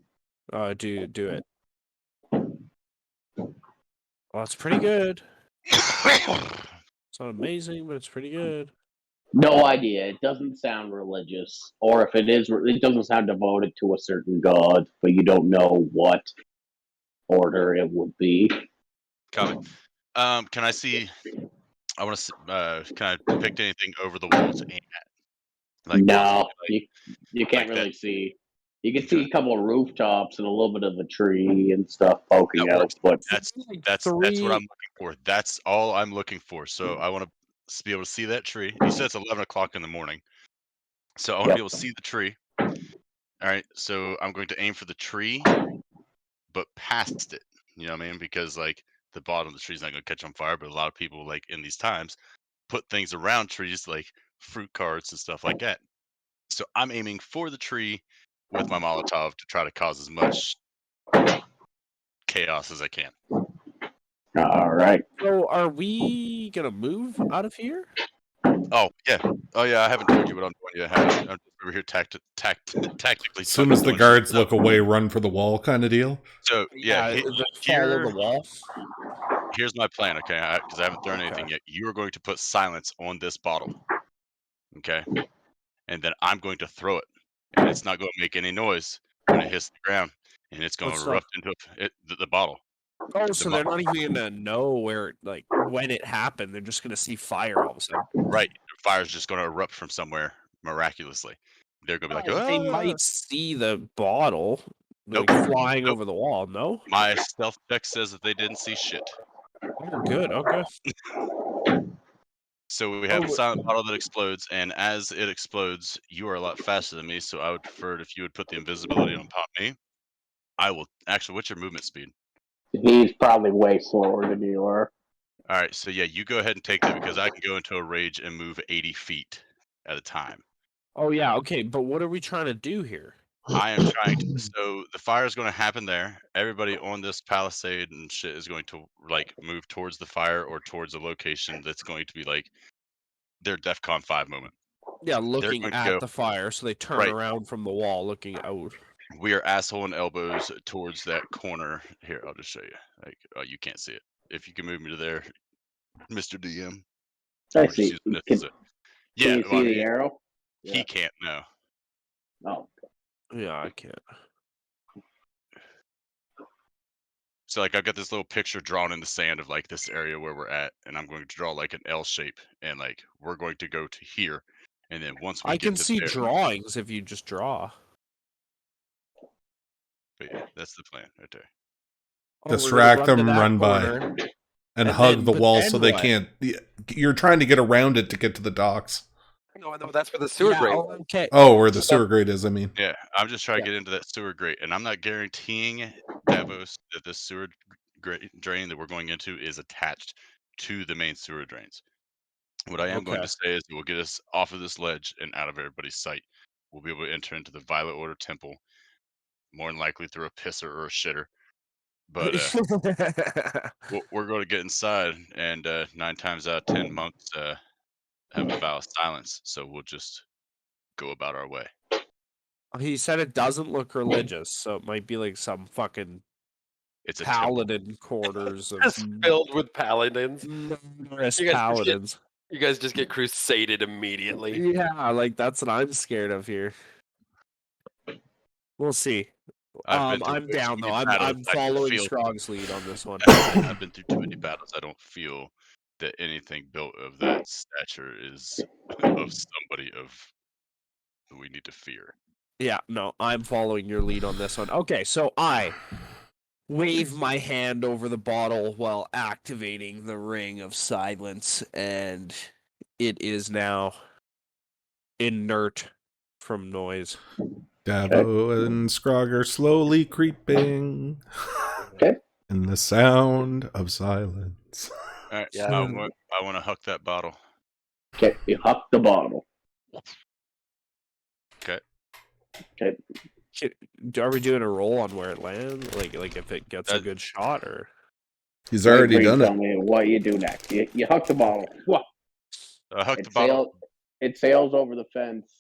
Speaker 2: Do it. Well, it's pretty good. It's not amazing, but it's pretty good.
Speaker 6: No idea. It doesn't sound religious, or if it is, it doesn't sound devoted to a certain god. But you don't know what order it would be.
Speaker 8: Copy. Can I see? I want to. Can I depict anything over the wall to aim at? Like,
Speaker 6: No,
Speaker 8: like,
Speaker 6: you can't
Speaker 8: like
Speaker 6: really
Speaker 8: that.
Speaker 6: see. You can
Speaker 8: Okay.
Speaker 6: see a couple of rooftops and a little bit of a tree and stuff poking
Speaker 8: That
Speaker 6: out,
Speaker 8: works.
Speaker 6: but
Speaker 8: That's what I'm looking for. That's all I'm looking for. So I want to be able to see that tree. You said it's 11 o'clock in the morning, so I want to be able to see the tree. All right. So I'm going to aim for the tree, but past it. You know what I mean? Because like the bottom of the tree is not going to catch on fire, but a lot of people like in these times put things around trees like fruit carts and stuff like that. So I'm aiming for the tree with my Molotov to try to cause as much chaos as I can.
Speaker 6: all right.
Speaker 2: So are we gonna move out of here?
Speaker 8: Oh yeah, I haven't told you what I'm doing yet. I'm just over here tactically.
Speaker 1: As soon as the
Speaker 8: doing
Speaker 1: guards
Speaker 8: shit.
Speaker 1: look away, run for the wall kind of deal.
Speaker 8: So yeah,
Speaker 2: Follow the wall.
Speaker 8: here's my plan. Okay, because I haven't thrown anything
Speaker 2: Okay.
Speaker 8: yet. You are going to put silence on this bottle. Okay, and then I'm going to throw it, and it's not going to make any noise when it hits the ground, and it's going to erupt into the bottle.
Speaker 2: Oh, so they're not even gonna know where, like, when it happened. They're just gonna see fire all of a sudden.
Speaker 8: Right, the fire's just going to erupt from somewhere miraculously. They're going to be like,
Speaker 2: They
Speaker 8: "Oh!"
Speaker 2: might see the bottle like
Speaker 8: Nope.
Speaker 2: flying
Speaker 8: Nope.
Speaker 2: over the wall. No.
Speaker 8: My stealth check says that they didn't see shit.
Speaker 2: Oh, good. Okay.
Speaker 8: So we have the silent bottle that explodes, and as it explodes, you are a lot faster than me, so I would prefer it if you would put the invisibility on upon me. I will actually. What's your movement speed?
Speaker 6: He's probably way slower than you are.
Speaker 8: All right, so yeah, you go ahead and take that because I can go into a rage and move 80 feet at a time.
Speaker 2: Oh yeah. Okay. But what are we trying to do here?
Speaker 8: I am trying to. So the fire is going to happen there. Everybody on this palisade and shit is going to like move towards the fire or towards a location that's going to be like their DEFCON 5 moment.
Speaker 2: Yeah, looking
Speaker 8: going to
Speaker 2: at
Speaker 8: go-
Speaker 2: the fire, so they turn
Speaker 8: Right.
Speaker 2: around from the wall, looking out.
Speaker 8: We are asshole and elbows towards that corner. Here, I'll just show you. Like, you can't see it. If you can move me to there, Mr. DM.
Speaker 6: I
Speaker 8: Or just
Speaker 6: see.
Speaker 8: use this
Speaker 6: Can
Speaker 8: as a-
Speaker 6: you
Speaker 8: Yeah,
Speaker 6: see the arrow?
Speaker 8: he
Speaker 6: Yeah.
Speaker 8: can't. No.
Speaker 6: Oh,
Speaker 2: Yeah, I can't.
Speaker 8: So like I've got this little picture drawn in the sand of like this area where we're at, and I'm going to draw like an L shape, and like we're going to go to here, and then once we
Speaker 2: I
Speaker 8: get
Speaker 2: can
Speaker 8: to
Speaker 2: see
Speaker 8: there,
Speaker 2: drawings if you just draw.
Speaker 8: but yeah, that's the plan right there.
Speaker 2: Oh, we're gonna
Speaker 1: Distract
Speaker 2: run to
Speaker 1: them,
Speaker 2: that
Speaker 1: run by,
Speaker 2: corner,
Speaker 1: and
Speaker 2: and
Speaker 1: hug
Speaker 2: then-
Speaker 1: the
Speaker 2: but
Speaker 1: wall
Speaker 2: then
Speaker 1: so they
Speaker 2: what?
Speaker 1: can't. You're trying to get around it to get to the docks.
Speaker 7: No, that's where the sewer grate.
Speaker 2: Oh, okay.
Speaker 1: Oh, where the sewer grate is, I mean.
Speaker 8: Yeah, I'm just trying to get into that sewer grate, and I'm not guaranteeing Davos that the sewer drain that we're going into is attached to the main sewer drains. What I am going
Speaker 2: Okay.
Speaker 8: to say is it will get us off of this ledge and out of everybody's sight. We'll be able to enter into the Violet Order Temple, more than likely through a pisser or a shitter. But we're going to get inside, and 9 times out of 10 monks have a vow of silence, so we'll just go about our way.
Speaker 2: He said it doesn't look religious, so it might be like some fucking
Speaker 8: It's a temple.
Speaker 2: paladin quarters of
Speaker 7: Just filled with paladins.
Speaker 2: murderous
Speaker 7: You guys just
Speaker 2: paladins.
Speaker 7: You guys just get crusaded immediately.
Speaker 2: Yeah, like that's what I'm scared of here. We'll see.
Speaker 8: I've been through
Speaker 2: I'm
Speaker 8: way
Speaker 2: down
Speaker 8: too
Speaker 2: though.
Speaker 8: many
Speaker 2: I'm
Speaker 8: battles.
Speaker 2: I'm
Speaker 8: I can
Speaker 2: following
Speaker 8: feel-
Speaker 2: Scrog's lead on this one.
Speaker 8: I've been through too many battles. I don't feel that anything built of that stature is of somebody of who we need to fear.
Speaker 2: Yeah, no, I'm following your lead on this one. Okay, so I wave my hand over the bottle while activating the ring of silence, and it is now inert from noise.
Speaker 1: Davo and Scrog are slowly creeping.
Speaker 6: Okay.
Speaker 1: In the sound of silence.
Speaker 8: All right,
Speaker 7: Yeah.
Speaker 8: I want to huck that bottle.
Speaker 6: Okay, you huck the bottle.
Speaker 8: Okay.
Speaker 6: Okay.
Speaker 2: Are we doing a roll on where it lands? Like if it gets a good shot, or
Speaker 1: He's already
Speaker 6: Wait,
Speaker 1: done
Speaker 6: tell
Speaker 1: it.
Speaker 6: me what you do next. You huck the bottle. Whoa.
Speaker 8: I hucked the
Speaker 6: It
Speaker 8: bottle.
Speaker 6: sails over the fence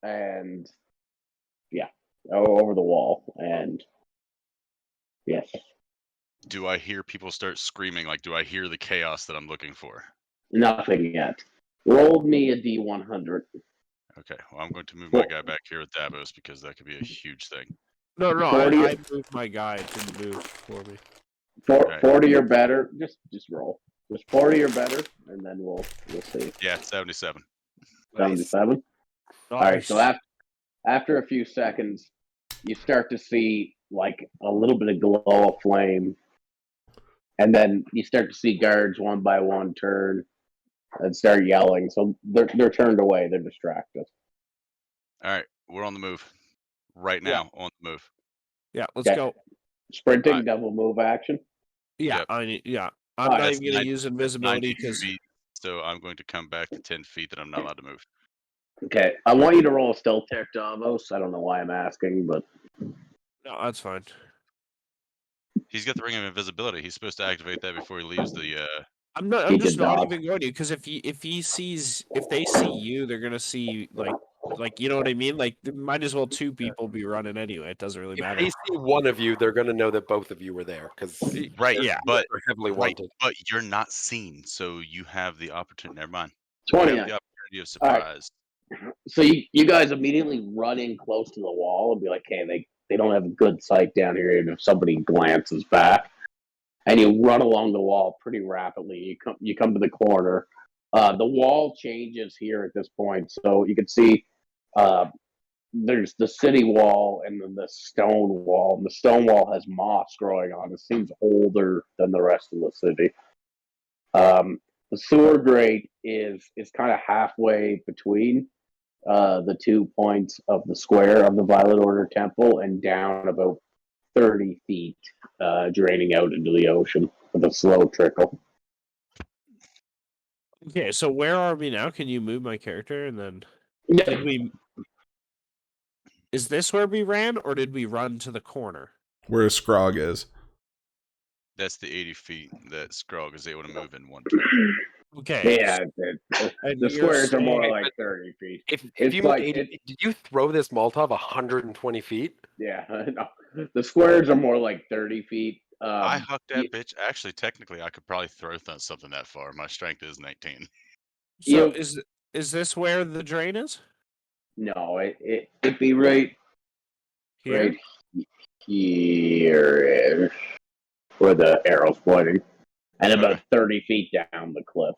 Speaker 6: and over the wall, and yes,
Speaker 8: Do I hear people start screaming? Like, do I hear the chaos that I'm looking for?
Speaker 6: nothing yet. Rolled me a D100.
Speaker 8: Okay, well, I'm going to move my guy back here with Davos because that could be a huge thing.
Speaker 2: no,
Speaker 6: 40
Speaker 2: I moved my guy. It didn't move for me.
Speaker 6: 40 or better. Just roll. Just 40 or better, and then we'll see.
Speaker 8: Yeah, 77.
Speaker 6: 77. All right. So after a few seconds, you start to see like a little bit of glow of flame, and then you start to see guards one by one turn and start yelling. So they're turned away. They're distracted.
Speaker 8: All right, we're on the move right now. On the move.
Speaker 2: Yeah, let's
Speaker 6: Okay.
Speaker 2: go.
Speaker 6: Sprinting,
Speaker 8: Right.
Speaker 6: double move action.
Speaker 2: Yeah,
Speaker 8: Yep.
Speaker 2: I'm not
Speaker 8: That's
Speaker 2: even gonna
Speaker 8: 90
Speaker 2: use
Speaker 8: that's
Speaker 2: invisibility
Speaker 8: 90
Speaker 2: because
Speaker 8: feet, so I'm going to come back to 10 feet that I'm not allowed to move.
Speaker 6: Okay, I want you to roll a stealth check, Davos. I don't know why I'm asking, but
Speaker 2: no, that's fine.
Speaker 8: He's got the ring of invisibility. He's supposed to activate that before he leaves the.
Speaker 2: I'm not.
Speaker 6: He
Speaker 2: I'm just
Speaker 6: can
Speaker 2: not
Speaker 6: dodge.
Speaker 2: even going to because if they see you, they're gonna see like you know what I mean. Like might as well two people be running anyway. It doesn't really
Speaker 7: If
Speaker 2: matter.
Speaker 7: they see one of you, they're going to know that both of you were there because
Speaker 8: Right,
Speaker 2: Yeah.
Speaker 8: but
Speaker 7: they're heavily
Speaker 8: right,
Speaker 7: wanted.
Speaker 8: but you're not seen, so you have the opportunity. Never mind. You
Speaker 6: 29.
Speaker 8: have the opportunity of
Speaker 6: All right.
Speaker 8: surprise.
Speaker 6: So you guys immediately run in close to the wall and be like, "Hey, they don't have a good sight down here." And if somebody glances back, and you run along the wall pretty rapidly, you come to the corner. The wall changes here at this point, so you can see there's the city wall and then the stone wall. And the stone wall has moss growing on it. It seems older than the rest of the city. The sewer grate is kind of halfway between the 2 points of the square of the Violet Order Temple and down about 30 feet, draining out into the ocean with a slow trickle.
Speaker 2: Okay, so where are we now? Can you move my character and then did we? Is this where we ran, or did we run to the corner?
Speaker 1: Where Scrog is.
Speaker 8: That's the 80 feet that Scrog is able to move in one turn.
Speaker 2: Okay.
Speaker 6: Yeah,
Speaker 2: And
Speaker 6: the
Speaker 2: you're
Speaker 6: squares are more
Speaker 2: saying-
Speaker 6: like 30 feet.
Speaker 7: If
Speaker 6: It's
Speaker 7: you
Speaker 6: like-
Speaker 7: moved 80, did you throw this Molotov 120 feet?
Speaker 6: Yeah, no, the squares are more like 30 feet.
Speaker 8: I hucked that bitch. Actually, technically, I could probably throw something that far. My strength is 19.
Speaker 2: So
Speaker 6: You-
Speaker 2: is this where the drain is?
Speaker 6: No, it'd be right
Speaker 2: Here?
Speaker 6: here where the arrow's pointing, and about
Speaker 8: Okay.
Speaker 6: 30 feet down the cliff.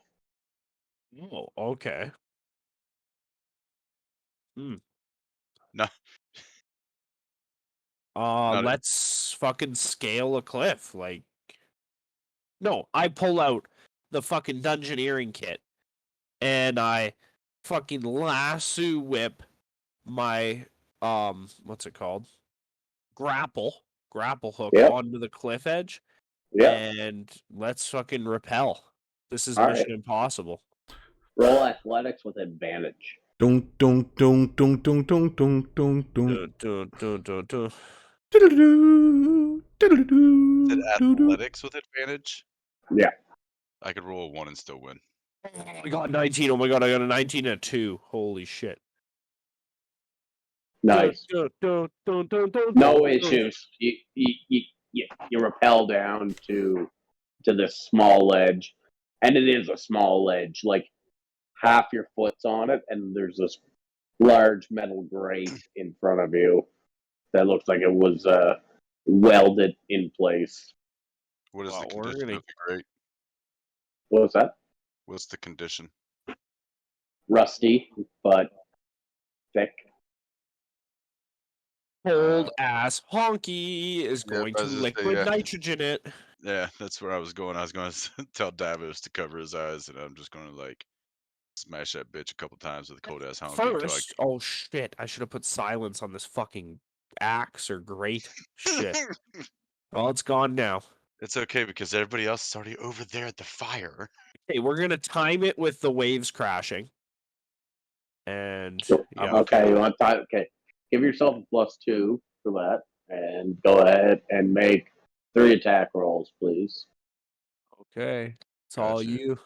Speaker 2: Oh, okay.
Speaker 8: No. Not
Speaker 2: Let's fucking scale a cliff. Like, no, I pull out the fucking dungeoneering kit, and I fucking lasso whip my what's it called? Grapple hook
Speaker 6: Yep.
Speaker 2: onto the cliff edge,
Speaker 6: Yeah.
Speaker 2: and let's fucking rappel. This is
Speaker 6: All
Speaker 2: Mission Impossible.
Speaker 6: Roll athletics with advantage.
Speaker 1: Dun dun dun dun dun dun dun dun dun.
Speaker 2: Dun.
Speaker 1: Diddle-doo, diddle-doo,
Speaker 8: Is it
Speaker 1: doo-doo.
Speaker 8: athletics with advantage?
Speaker 6: Yeah.
Speaker 8: I could roll a 1 and still win.
Speaker 2: I got 19. Oh my god, I got a 19 and a 2. Holy shit.
Speaker 6: Nice.
Speaker 2: Dun.
Speaker 6: No issues. You rappel down to this small ledge, and it is a small ledge. Like half your foot's on it, and there's this large metal grate in front of you that looks like it was welded in place.
Speaker 8: What is
Speaker 2: Wow,
Speaker 8: the
Speaker 2: we're
Speaker 8: condition
Speaker 2: gonna-
Speaker 8: of the grate?
Speaker 6: What was that?
Speaker 8: What's the condition?
Speaker 6: Rusty, but thick.
Speaker 2: Cold ass honky is going
Speaker 8: I
Speaker 2: to
Speaker 8: was just say,
Speaker 2: liquid
Speaker 8: yeah.
Speaker 2: nitrogen it.
Speaker 8: Yeah, that's where I was going. I was going to tell Davos to cover his eyes, and I'm just going to like smash that bitch a couple times with a cold ass honky until I.
Speaker 2: First, oh shit! I should have put silence on this fucking axe or grate. Shit. Well, it's gone now.
Speaker 8: It's okay because everybody else is already over there at the fire.
Speaker 2: Okay, we're gonna time it with the waves crashing. And yeah,
Speaker 6: Okay, you want time? Okay, give yourself a +2 for that, and go ahead and make 3 attack rolls, please.
Speaker 2: okay, it's all
Speaker 8: Gotcha.
Speaker 2: you.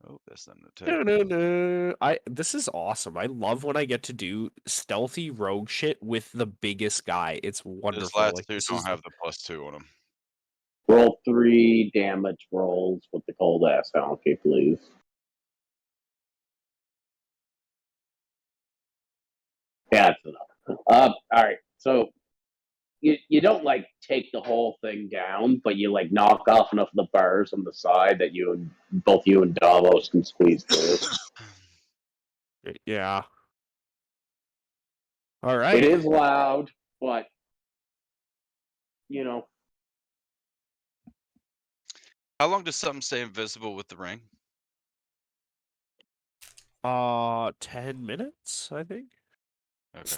Speaker 8: Oh, that's not an attack.
Speaker 2: This is awesome. I love when I get to do stealthy rogue shit with the biggest guy. It's
Speaker 8: His
Speaker 2: wonderful.
Speaker 8: last
Speaker 2: Like
Speaker 8: two
Speaker 2: this
Speaker 8: don't
Speaker 2: is
Speaker 8: have the +2 on them.
Speaker 6: Roll 3 damage rolls with the cold ass donkey, please. Yeah, that's enough. All right, so you don't like take the whole thing down, but you like knock off enough of the bars on the side that both you and Davos can squeeze through.
Speaker 2: yeah. All right.
Speaker 6: It is loud, but you know.
Speaker 8: How long does something stay invisible with the ring?
Speaker 2: 10 minutes, I think.
Speaker 8: Okay.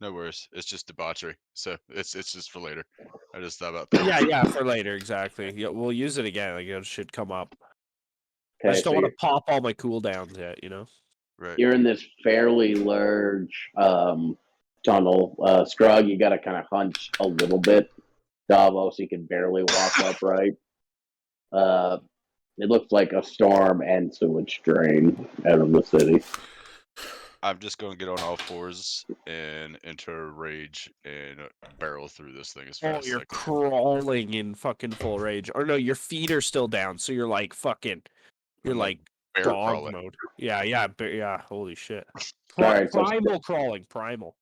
Speaker 8: No worries. It's just debauchery, so it's just for later. I just thought about
Speaker 2: Yeah,
Speaker 8: that.
Speaker 2: yeah, for later, exactly. Yeah, we'll use it again. Like it should come up. I
Speaker 6: Okay,
Speaker 2: just don't
Speaker 6: so
Speaker 2: want to pop all my cooldowns yet, you know.
Speaker 8: Right.
Speaker 6: you're in this fairly large tunnel. Scrog, you got to kind of hunch a little bit. Davos, you can barely walk upright. It looks like a storm and sewage drain out of the city.
Speaker 8: I'm just going to get on all fours and enter rage and barrel through this thing as
Speaker 2: Oh,
Speaker 8: fast as
Speaker 2: you're
Speaker 8: I can.
Speaker 2: crawling in fucking full rage. Or no, your feet are still down, so you're like fucking. You're
Speaker 8: I'm
Speaker 2: like
Speaker 8: bear
Speaker 2: dog
Speaker 8: crawling.
Speaker 2: mode. Yeah, yeah, yeah. Holy shit.
Speaker 6: Alright, so
Speaker 2: Primal crawling, primal.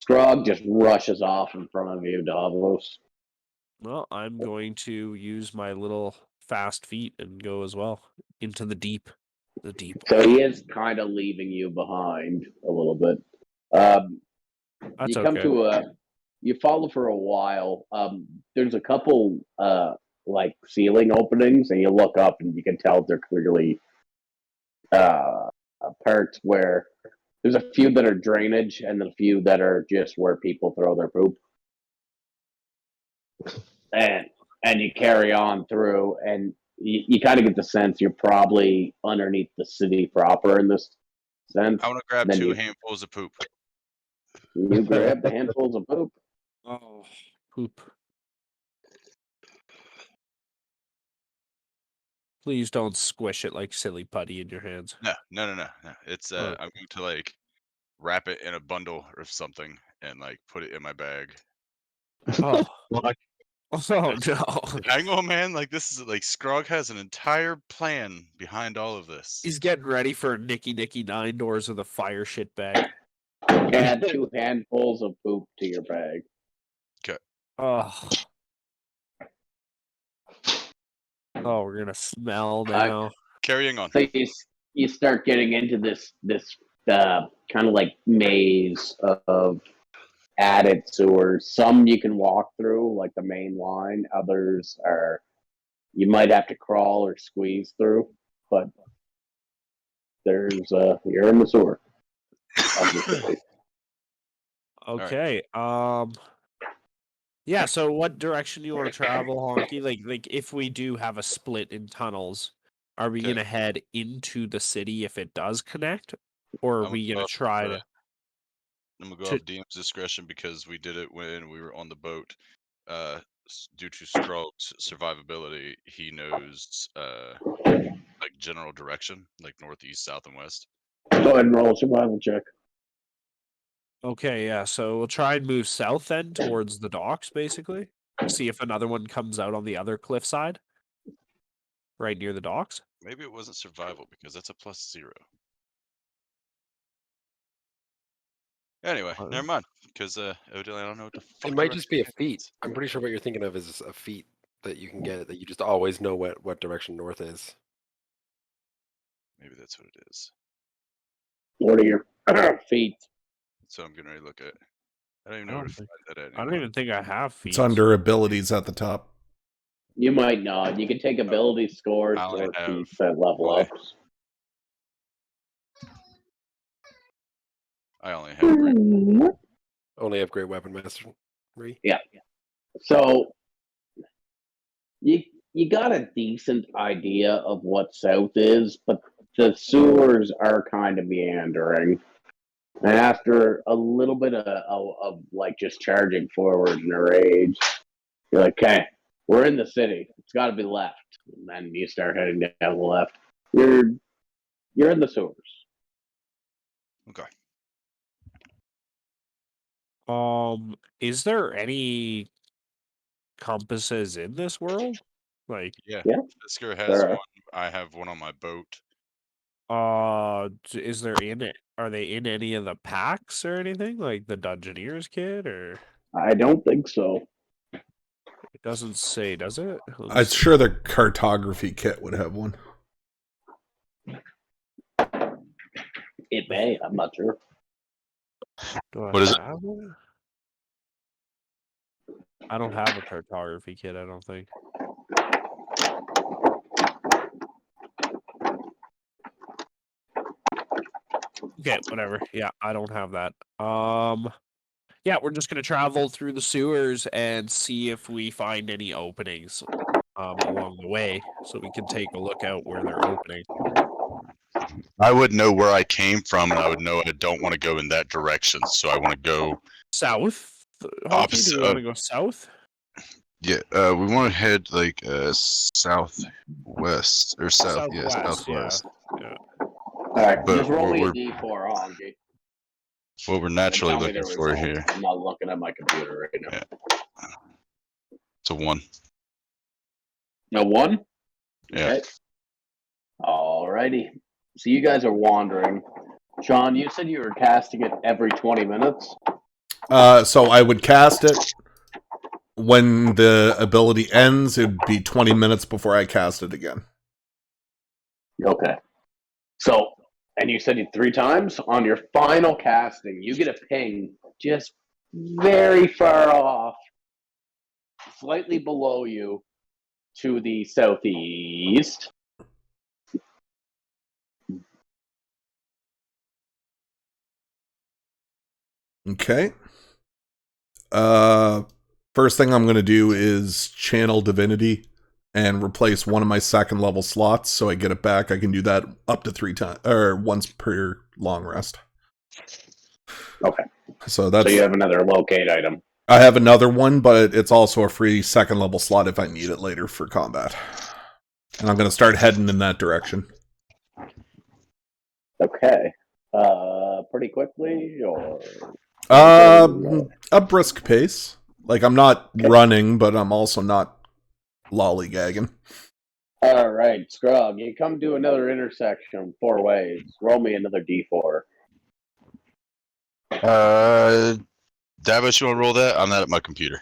Speaker 6: Scrog just rushes off in front of you, Davos.
Speaker 2: Well, I'm going to use my little fast feet and go as well into the deep. The deep.
Speaker 6: So he is kind of leaving you behind a little bit.
Speaker 2: That's
Speaker 6: You come
Speaker 2: okay.
Speaker 6: to you follow for a while. There's a couple like ceiling openings, and you look up and you can tell they're clearly parts where there's a few that are drainage and a few that are just where people throw their poop. And you carry on through, and you kind of get the sense you're probably underneath the city proper in this sense.
Speaker 8: I want to grab
Speaker 6: Then
Speaker 8: 2
Speaker 6: you-
Speaker 8: handfuls of poop.
Speaker 6: You grab the handfuls of poop.
Speaker 2: Oh, poop. Please don't squish it like silly putty in your hands.
Speaker 8: No. It's
Speaker 2: Oh.
Speaker 8: I'm going to like wrap it in a bundle or something and like put it in my bag.
Speaker 2: Oh, oh no.
Speaker 8: Hang on, man. Like this is like Scrog has an entire plan behind all of this.
Speaker 2: He's getting ready for a Nicky 9 doors with a fire shit bag.
Speaker 6: Add 2 handfuls of poop to your bag.
Speaker 8: Okay.
Speaker 2: Oh. Oh, we're gonna smell now.
Speaker 8: Carrying on.
Speaker 6: So you start getting into this kind of like maze of added sewers. Some you can walk through, like the main line. Others are you might have to crawl or squeeze through. But there's you're in the sewer.
Speaker 2: Okay. Yeah, so what direction do you want to travel, Honky? Like if we do have a split in tunnels, are we gonna head into the city if it does connect? Or are we gonna try to
Speaker 8: I'm gonna go off DM's discretion because we did it when we were on the boat. Due to Strog's survivability, he knows like general direction, like northeast, south, and west.
Speaker 6: Go ahead and roll a survival check.
Speaker 2: Okay, yeah, so we'll try and move south then towards the docks, basically. See if another one comes out on the other cliff side. Right near the docks.
Speaker 8: Maybe it wasn't survival because that's a +0. Anyway, never mind. Because evidently I don't know what the fuck.
Speaker 7: It might just be a feat. I'm pretty sure what you're thinking of is a feat that you can get that you just always know what direction north is.
Speaker 8: Maybe that's what it is.
Speaker 6: What are your feet?
Speaker 8: So I'm getting ready to look at. I don't even
Speaker 2: I
Speaker 8: know where
Speaker 2: don't
Speaker 8: to
Speaker 2: think-
Speaker 8: find that at
Speaker 2: I
Speaker 8: anymore.
Speaker 2: don't even think I have feats.
Speaker 1: It's under abilities at the top.
Speaker 6: You might not. You can take ability scores
Speaker 8: I only
Speaker 6: or
Speaker 8: have
Speaker 6: feats at level
Speaker 8: boy.
Speaker 6: ups.
Speaker 8: I only have great.
Speaker 7: Only have great weapon mastery.
Speaker 6: Yeah. So you got a decent idea of what south is, but the sewers are kind of meandering. And after a little bit of like just charging forward in a rage, you're like, okay, we're in the city. It's got to be left. And then you start heading down the left. You're in the sewers.
Speaker 8: Okay.
Speaker 2: Is there any compasses in this world? Like,
Speaker 8: Yeah.
Speaker 6: Yeah,
Speaker 8: Fisker has
Speaker 6: there are.
Speaker 8: one. I have one on my boat.
Speaker 2: is there in it? Are they in any of the packs or anything? Like the Dungeoneer's kit, or
Speaker 6: I don't think so.
Speaker 2: it doesn't say, does it? Let me
Speaker 1: I'm
Speaker 2: see.
Speaker 1: sure the cartography kit would have one.
Speaker 6: It may. I'm not sure.
Speaker 2: Do I
Speaker 8: What is it?
Speaker 2: have one? I don't have a cartography kit, I don't think. Okay, whatever. Yeah, I don't have that. Yeah, we're just gonna travel through the sewers and see if we find any openings along the way, so we can take a look out where they're opening.
Speaker 8: I would know where I came from, and I would know I don't want to go in that direction. So I want to go
Speaker 2: South? Hockey,
Speaker 8: opposite.
Speaker 2: do we want to go south?
Speaker 8: Yeah, we want to head like southwest or south. Yeah, southwest.
Speaker 2: Yeah.
Speaker 6: All right,
Speaker 8: But
Speaker 6: just roll me a
Speaker 8: we're-
Speaker 6: D4 on, G.
Speaker 8: What we're
Speaker 6: And
Speaker 8: naturally
Speaker 6: tell me the
Speaker 8: looking for
Speaker 6: results.
Speaker 8: here.
Speaker 6: I'm not looking at my computer right now.
Speaker 8: Yeah. It's a 1.
Speaker 6: A 1?
Speaker 8: Yeah.
Speaker 6: Okay. Alrighty. So you guys are wandering. Sean, you said you were casting it every 20 minutes.
Speaker 1: So I would cast it. When the ability ends, it would be 20 minutes before I cast it again.
Speaker 6: Okay. So, and you said it 3 times. On your final casting, you get a ping just very far off, slightly below you to the southeast.
Speaker 1: Okay. First thing I'm going to do is channel divinity and replace one of my second level slots so I get it back. I can do that up to 3 times or once per long rest.
Speaker 6: Okay.
Speaker 1: So that's
Speaker 6: So you have another locate item.
Speaker 1: I have another one, but it's also a free second level slot if I need it later for combat. And I'm going to start heading in that direction.
Speaker 6: Okay. Pretty quickly or
Speaker 1: A brisk pace. Like, I'm not
Speaker 6: Okay.
Speaker 1: running, but I'm also not lollygagging.
Speaker 6: all right, Scrug, you come to another intersection 4 ways. Roll me another D4.
Speaker 8: Davis, you want to roll that? I'm not at my computer.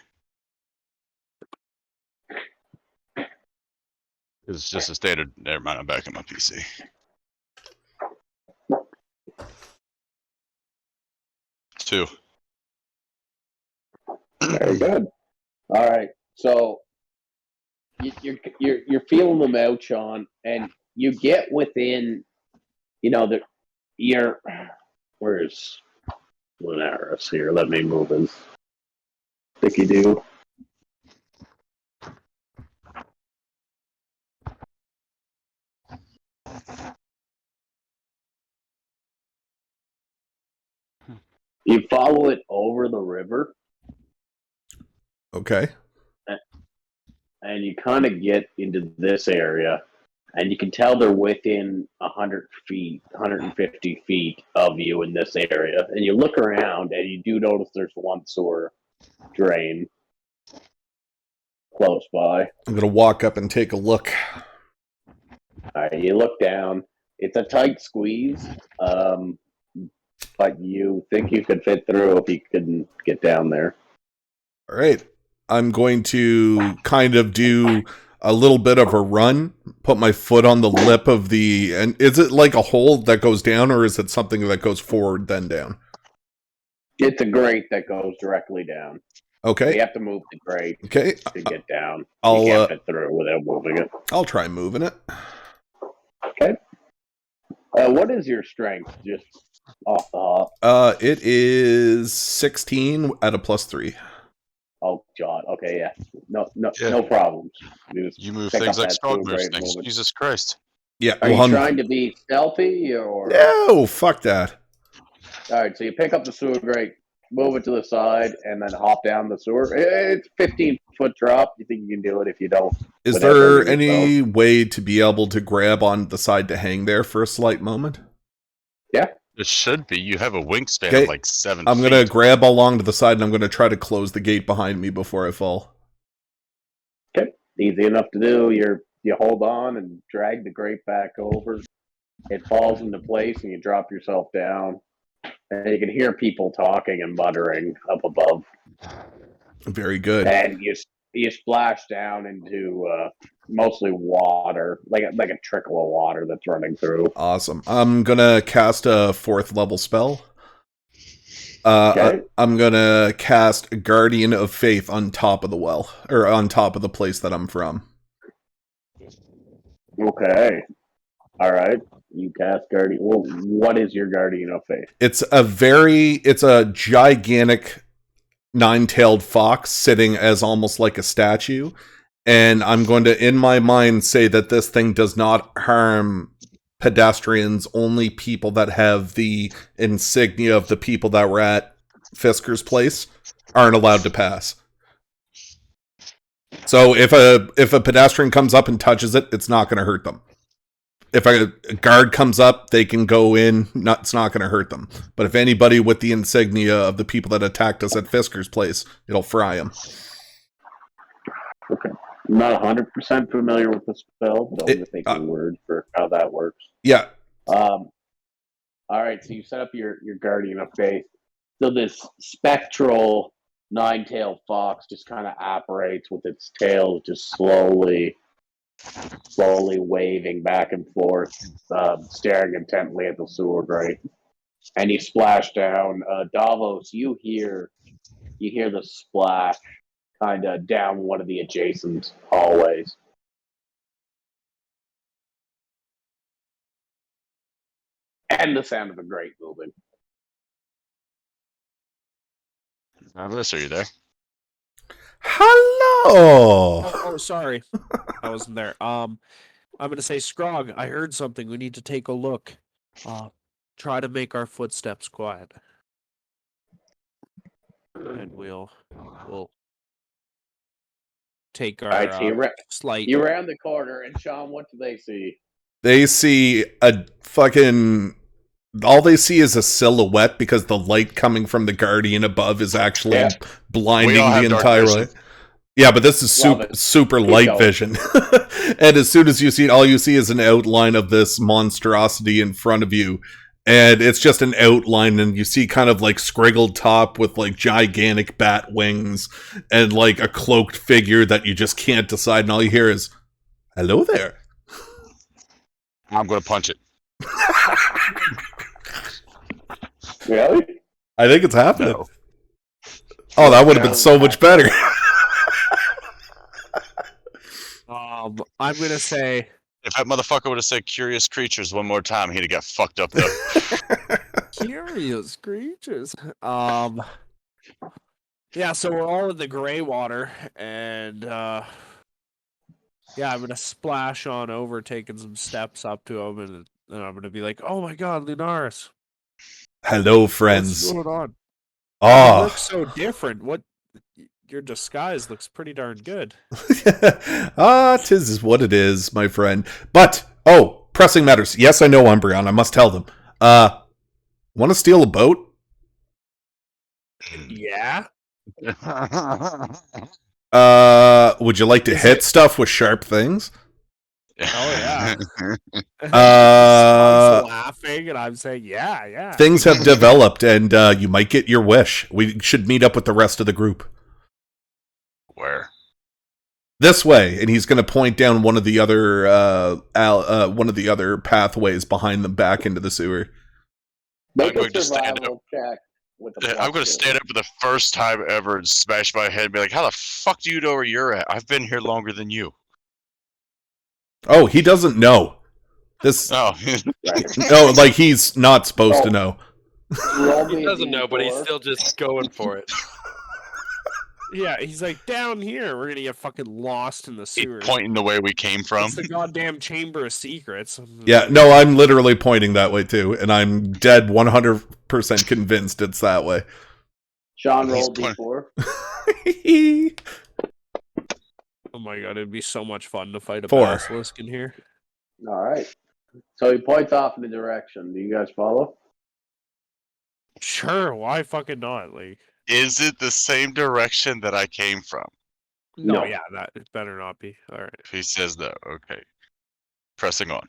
Speaker 8: It's just a standard. Never mind. I'm back at my PC. Two.
Speaker 6: Very good. All right, so you're feeling them out, Sean, and you get within, you're where's Linares here? Let me move his sticky do. You follow it over the river,
Speaker 1: Okay.
Speaker 6: and you kind of get into this area, and you can tell they're within 100 feet, 150 feet of you in this area. And you look around, and you do notice there's one sewer drain close by.
Speaker 1: I'm going to walk up and take a look.
Speaker 6: All right, you look down. It's a tight squeeze, but you think you could fit through if you couldn't get down there.
Speaker 1: All right. I'm going to kind of do a little bit of a run, put my foot on the lip of the... And is it like a hole that goes down, or is it something that goes forward then down?
Speaker 6: It's a grate that goes directly down.
Speaker 1: Okay.
Speaker 6: You have to move the grate
Speaker 1: Okay.
Speaker 6: to get down.
Speaker 1: I'll
Speaker 6: You can't fit through without moving it.
Speaker 1: I'll try moving it.
Speaker 6: Okay. What is your strength? Just off the hop.
Speaker 1: It is 16 at a +3.
Speaker 6: Oh God. Okay. Yeah. No.
Speaker 8: Yeah.
Speaker 6: No problems.
Speaker 8: You move
Speaker 6: pick
Speaker 8: things
Speaker 6: up
Speaker 8: like
Speaker 6: that
Speaker 8: Strong
Speaker 6: sewer
Speaker 8: moves
Speaker 6: grate and
Speaker 8: things.
Speaker 6: move it.
Speaker 8: Jesus Christ.
Speaker 1: Yeah.
Speaker 6: Are you trying to be stealthy or?
Speaker 1: No, fuck that.
Speaker 6: All right. So you pick up the sewer grate, move it to the side, and then hop down the sewer. It's 15-foot drop. You think you can do it if you don't?
Speaker 1: Is there any way to be able to grab on the side to hang there for a slight moment?
Speaker 6: Yeah.
Speaker 8: It should be. You have a wingspan
Speaker 1: Okay.
Speaker 8: of like 7
Speaker 1: I'm
Speaker 8: feet.
Speaker 1: going to grab along to the side and I'm going to try to close the gate behind me before I fall.
Speaker 6: Okay. Easy enough to do. You hold on and drag the grate back over. It falls into place and you drop yourself down. And you can hear people talking and muttering up above.
Speaker 1: Very good.
Speaker 6: And you splash down into mostly water, like a trickle of water that's running through.
Speaker 1: Awesome. I'm going to cast a 4th level spell.
Speaker 6: Okay.
Speaker 1: I'm going to cast Guardian of Faith on top of the well, or on top of the place that I'm from.
Speaker 6: Okay. All right. You cast Guardian. Well, what is your Guardian of Faith?
Speaker 1: It's a gigantic 9-tailed fox sitting as almost like a statue. And I'm going to, in my mind, say that this thing does not harm pedestrians. Only people that have the insignia of the people that were at Fisker's place aren't allowed to pass. So if a pedestrian comes up and touches it, it's not going to hurt them. If a guard comes up, they can go in. It's not going to hurt them. But if anybody with the insignia of the people that attacked us at Fisker's place, it'll fry them.
Speaker 6: Okay. I'm not 100% familiar with the spell, but I'll just take your word for how that works.
Speaker 1: Yeah.
Speaker 6: All right, so you set up your Guardian of Faith. So this spectral 9-tailed fox just kind of apparates with its tail just slowly waving back and forth, staring intently at the sewer grate. And you splash down. Davos, you hear the splash kind of down one of the adjacent hallways. And the sound of a grate moving.
Speaker 8: Bliss, are you there?
Speaker 1: Hello!
Speaker 2: Oh, sorry. I wasn't there. I'm going to say, Scrog, I heard something. We need to take a look. Try to make our footsteps quiet. And we'll take our
Speaker 6: All right, so
Speaker 2: slight...
Speaker 6: You round the corner, and Sean, what do they see?
Speaker 1: They see a fucking... All they see is a silhouette because the light coming from the Guardian above is actually blinding the entire way. Yeah, but this is super light vision. And as soon as you see it, all you see is an outline of this monstrosity in front of you. And it's just an outline, and you see kind of like scriggled top with like gigantic bat wings and like a cloaked figure that you just can't decide. And all you hear is, "Hello there."
Speaker 8: I'm going to punch it.
Speaker 6: Really?
Speaker 1: I think it's happening.
Speaker 8: No.
Speaker 1: Oh, that would have been so much better.
Speaker 2: I'm going to say...
Speaker 8: If that motherfucker would have said curious creatures one more time, he'd have got fucked up though.
Speaker 2: Curious creatures. Yeah, so we're all in the gray water, and I'm gonna splash on over, taking some steps up to him, and I'm gonna be like, "Oh my God, Lunaris!
Speaker 1: Hello, friends.
Speaker 2: What's going on?
Speaker 1: Oh,
Speaker 2: You look so different. What? Your disguise looks pretty darn good."
Speaker 1: 'Tis what it is, my friend. But, pressing matters. Yes, I know Umbreon. I must tell them. Want to steal a boat?
Speaker 2: Yeah.
Speaker 1: Would you like to hit stuff with sharp things?
Speaker 2: Oh yeah. Someone's laughing, and I'm saying, yeah.
Speaker 1: Things have developed, and you might get your wish. We should meet up with the rest of the group.
Speaker 8: Where?
Speaker 1: This way, and he's going to point down one of the other pathways behind them back into the sewer.
Speaker 6: Make
Speaker 8: I'm going
Speaker 6: a
Speaker 8: to stand
Speaker 6: survival check. with the
Speaker 8: I'm gonna stand up for the first time ever and smash my head and be like, "How the fuck do you know where you're at? I've been here longer than you."
Speaker 1: Oh, he doesn't know. This
Speaker 8: Oh,
Speaker 1: no, like he's not supposed to know.
Speaker 7: He doesn't know, but he's still just going for it.
Speaker 2: Yeah, he's like, down here, we're gonna get fucking lost in the
Speaker 8: he's
Speaker 2: sewers.
Speaker 8: pointing the way we came from.
Speaker 2: It's the goddamn Chamber of Secrets.
Speaker 1: Yeah, no, I'm literally pointing that way too, and I'm dead 100% convinced it's that way.
Speaker 6: Sean
Speaker 8: He's
Speaker 6: rolled D4.
Speaker 2: Oh my god, it'd be so much fun to fight a
Speaker 1: 4.
Speaker 2: basilisk in here.
Speaker 6: All right. So he points off in the direction. Do you guys follow?
Speaker 2: Sure, why fucking not? Like,
Speaker 8: Is it the same direction that I came from?
Speaker 2: no,
Speaker 6: No.
Speaker 2: yeah, that it better not be. All right.
Speaker 8: If he says no, okay. Pressing on.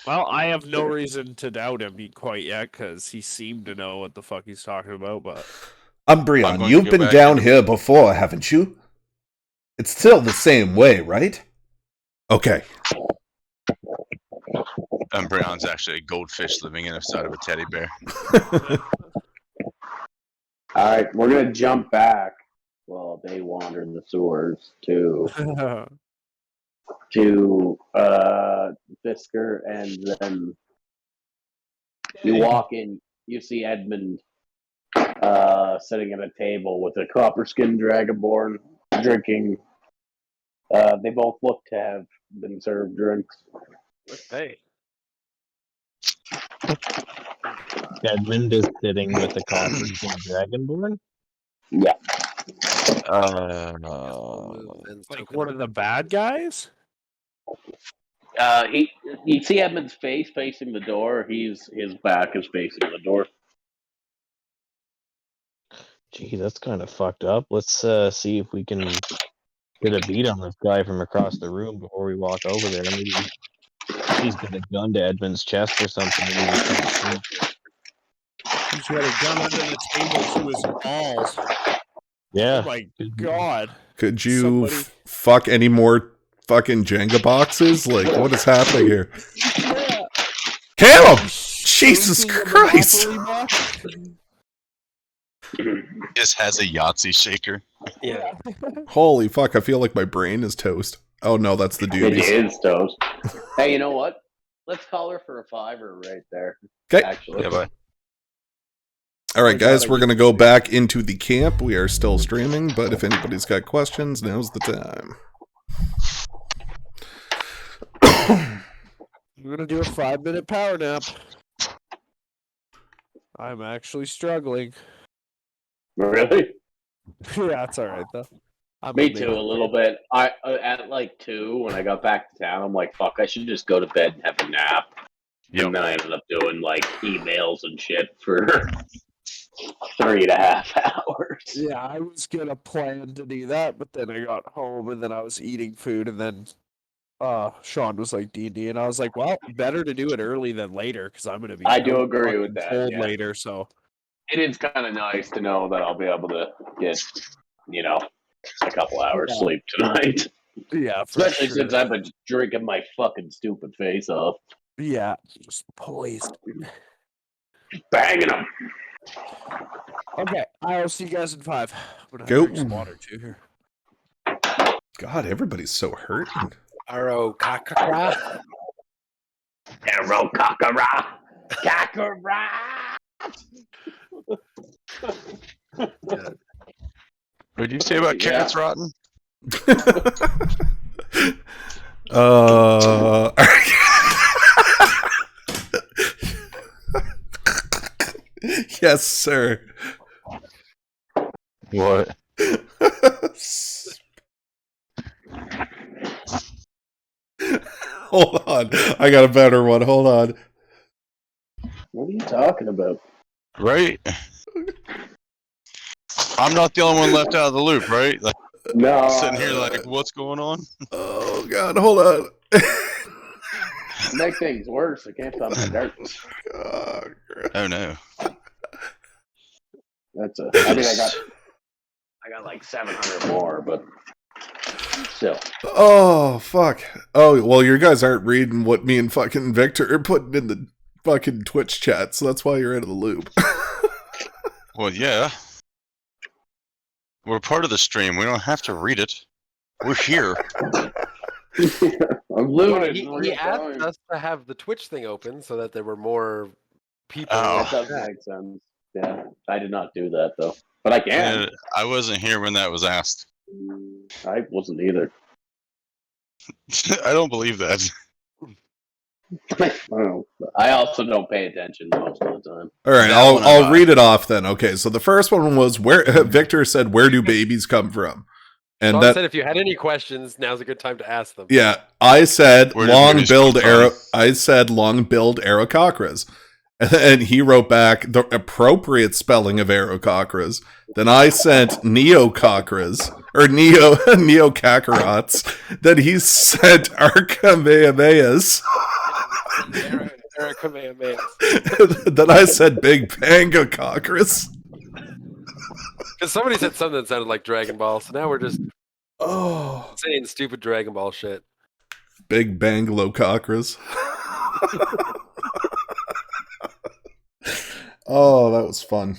Speaker 2: Well, I have no reason to doubt him quite yet because he seemed to know what the fuck he's talking about. But
Speaker 8: I'm
Speaker 1: Umbreon,
Speaker 8: going
Speaker 1: you've
Speaker 8: to go
Speaker 1: been
Speaker 8: back
Speaker 1: down
Speaker 8: in.
Speaker 1: here before, haven't you? It's still the same way, right? Okay.
Speaker 8: Umbreon's actually a goldfish living inside of a teddy bear.
Speaker 6: All right, we're gonna jump back. Well, they wander in the sewers to Fisker, and then you walk in. You see Edmund sitting at a table with a copper skinned dragonborn drinking. They both look to have been served drinks.
Speaker 7: Hey.
Speaker 4: Edmund is sitting with the copper-skinned dragonborn.
Speaker 6: Yeah.
Speaker 2: like one of the bad guys.
Speaker 6: You see Edmund's face facing the door. His back is facing the door.
Speaker 4: Gee, that's kind of fucked up. Let's see if we can get a beat on this guy from across the room before we walk over there. Maybe he's got a gun to Edmund's chest or something.
Speaker 2: He's got a gun under the table to his balls.
Speaker 4: Yeah.
Speaker 2: Oh my god.
Speaker 1: Could you fuck any more fucking Jenga boxes? Like, what is happening here?
Speaker 2: Yeah.
Speaker 1: Kill him! Jesus Christ!
Speaker 8: Just has a Yahtzee shaker.
Speaker 7: Yeah.
Speaker 1: Holy fuck, I feel like my brain is toast. Oh no, that's the
Speaker 6: It
Speaker 1: doobies.
Speaker 6: is toast. Hey, you know what? Let's call her for a $5 right there.
Speaker 1: Okay.
Speaker 6: Actually.
Speaker 8: Yeah, bye.
Speaker 1: Alright guys, we're gonna go back into the camp. We are still streaming, but if anybody's got questions, now's the time.
Speaker 2: We're gonna do a 5-minute power nap. I'm actually struggling.
Speaker 6: Really?
Speaker 2: Yeah, it's alright though.
Speaker 6: Me too, a little bit. I at like 2 when I got back to town, I'm like, fuck, I should just go to bed and have a nap.
Speaker 8: Yep.
Speaker 6: And then I ended up doing like emails and shit for 3.5 hours.
Speaker 2: Yeah, I was gonna plan to do that, but then I got home and then I was eating food and then Sean was like D&D and I was like, well, better to do it early than later because I'm gonna be
Speaker 6: I do
Speaker 2: out
Speaker 6: agree with
Speaker 2: fucking
Speaker 6: that,
Speaker 2: cold
Speaker 6: yeah.
Speaker 2: later, so
Speaker 6: It is kind of nice to know that I'll be able to get, a couple hours sleep tonight.
Speaker 2: yeah, for
Speaker 6: Especially
Speaker 2: sure.
Speaker 6: since I've been drinking my fucking stupid face off.
Speaker 2: Yeah, just poised.
Speaker 6: Banging them.
Speaker 2: Okay, I'll see you guys in 5. I'm gonna
Speaker 1: Go.
Speaker 2: drink some water too here.
Speaker 1: God, everybody's so hurting.
Speaker 7: Aro kakakra.
Speaker 6: Arrow cockera. Cockera.
Speaker 8: What did you say about carrots rotten?
Speaker 1: Yes, sir.
Speaker 8: What?
Speaker 1: Hold on. I got a better one. Hold on.
Speaker 6: What are you talking about?
Speaker 8: Right? I'm not the only one left out of the loop, right? Like,
Speaker 6: No.
Speaker 8: sitting here like, what's going on?
Speaker 1: Oh, God. Hold on.
Speaker 6: Make things worse. I can't find my darts.
Speaker 1: Oh, crap.
Speaker 8: Oh no.
Speaker 6: That's I got like 700 more, but still.
Speaker 1: Oh, fuck. Oh, well, you guys aren't reading what me and fucking Victor are putting in the fucking Twitch chat, so that's why you're out of the loop.
Speaker 8: Well, yeah. We're part of the stream. We don't have to read it. We're here.
Speaker 6: I'm
Speaker 7: Well,
Speaker 6: looting.
Speaker 7: he asked us to have the Twitch thing open so that there were more people.
Speaker 8: Oh.
Speaker 6: That does make sense. Yeah, I did not do that though, but I can.
Speaker 8: And I wasn't here when that was asked.
Speaker 6: I wasn't either.
Speaker 8: I don't believe that.
Speaker 6: I also don't pay attention most of the time.
Speaker 1: All right,
Speaker 8: That one I
Speaker 1: I'll
Speaker 8: buy.
Speaker 1: read it off then. Okay, so the first one was where Victor said, "Where do babies come from?" And
Speaker 7: Sean
Speaker 1: that
Speaker 7: said if you had any questions, now's a good time to ask them.
Speaker 1: yeah, I said
Speaker 8: Where do babies
Speaker 1: long-billed
Speaker 8: come from?
Speaker 1: arrow. I said long-billed arrowcockras, and he wrote back the appropriate spelling of arrowcockras. Then I sent neocockras or neocacarots. Then he sent archamaemeas. Then I said big pangacockras.
Speaker 7: Because somebody said something that sounded like Dragon Ball, so now we're just
Speaker 1: Oh,
Speaker 7: saying stupid Dragon Ball shit.
Speaker 1: big banglococras. Oh, that was fun.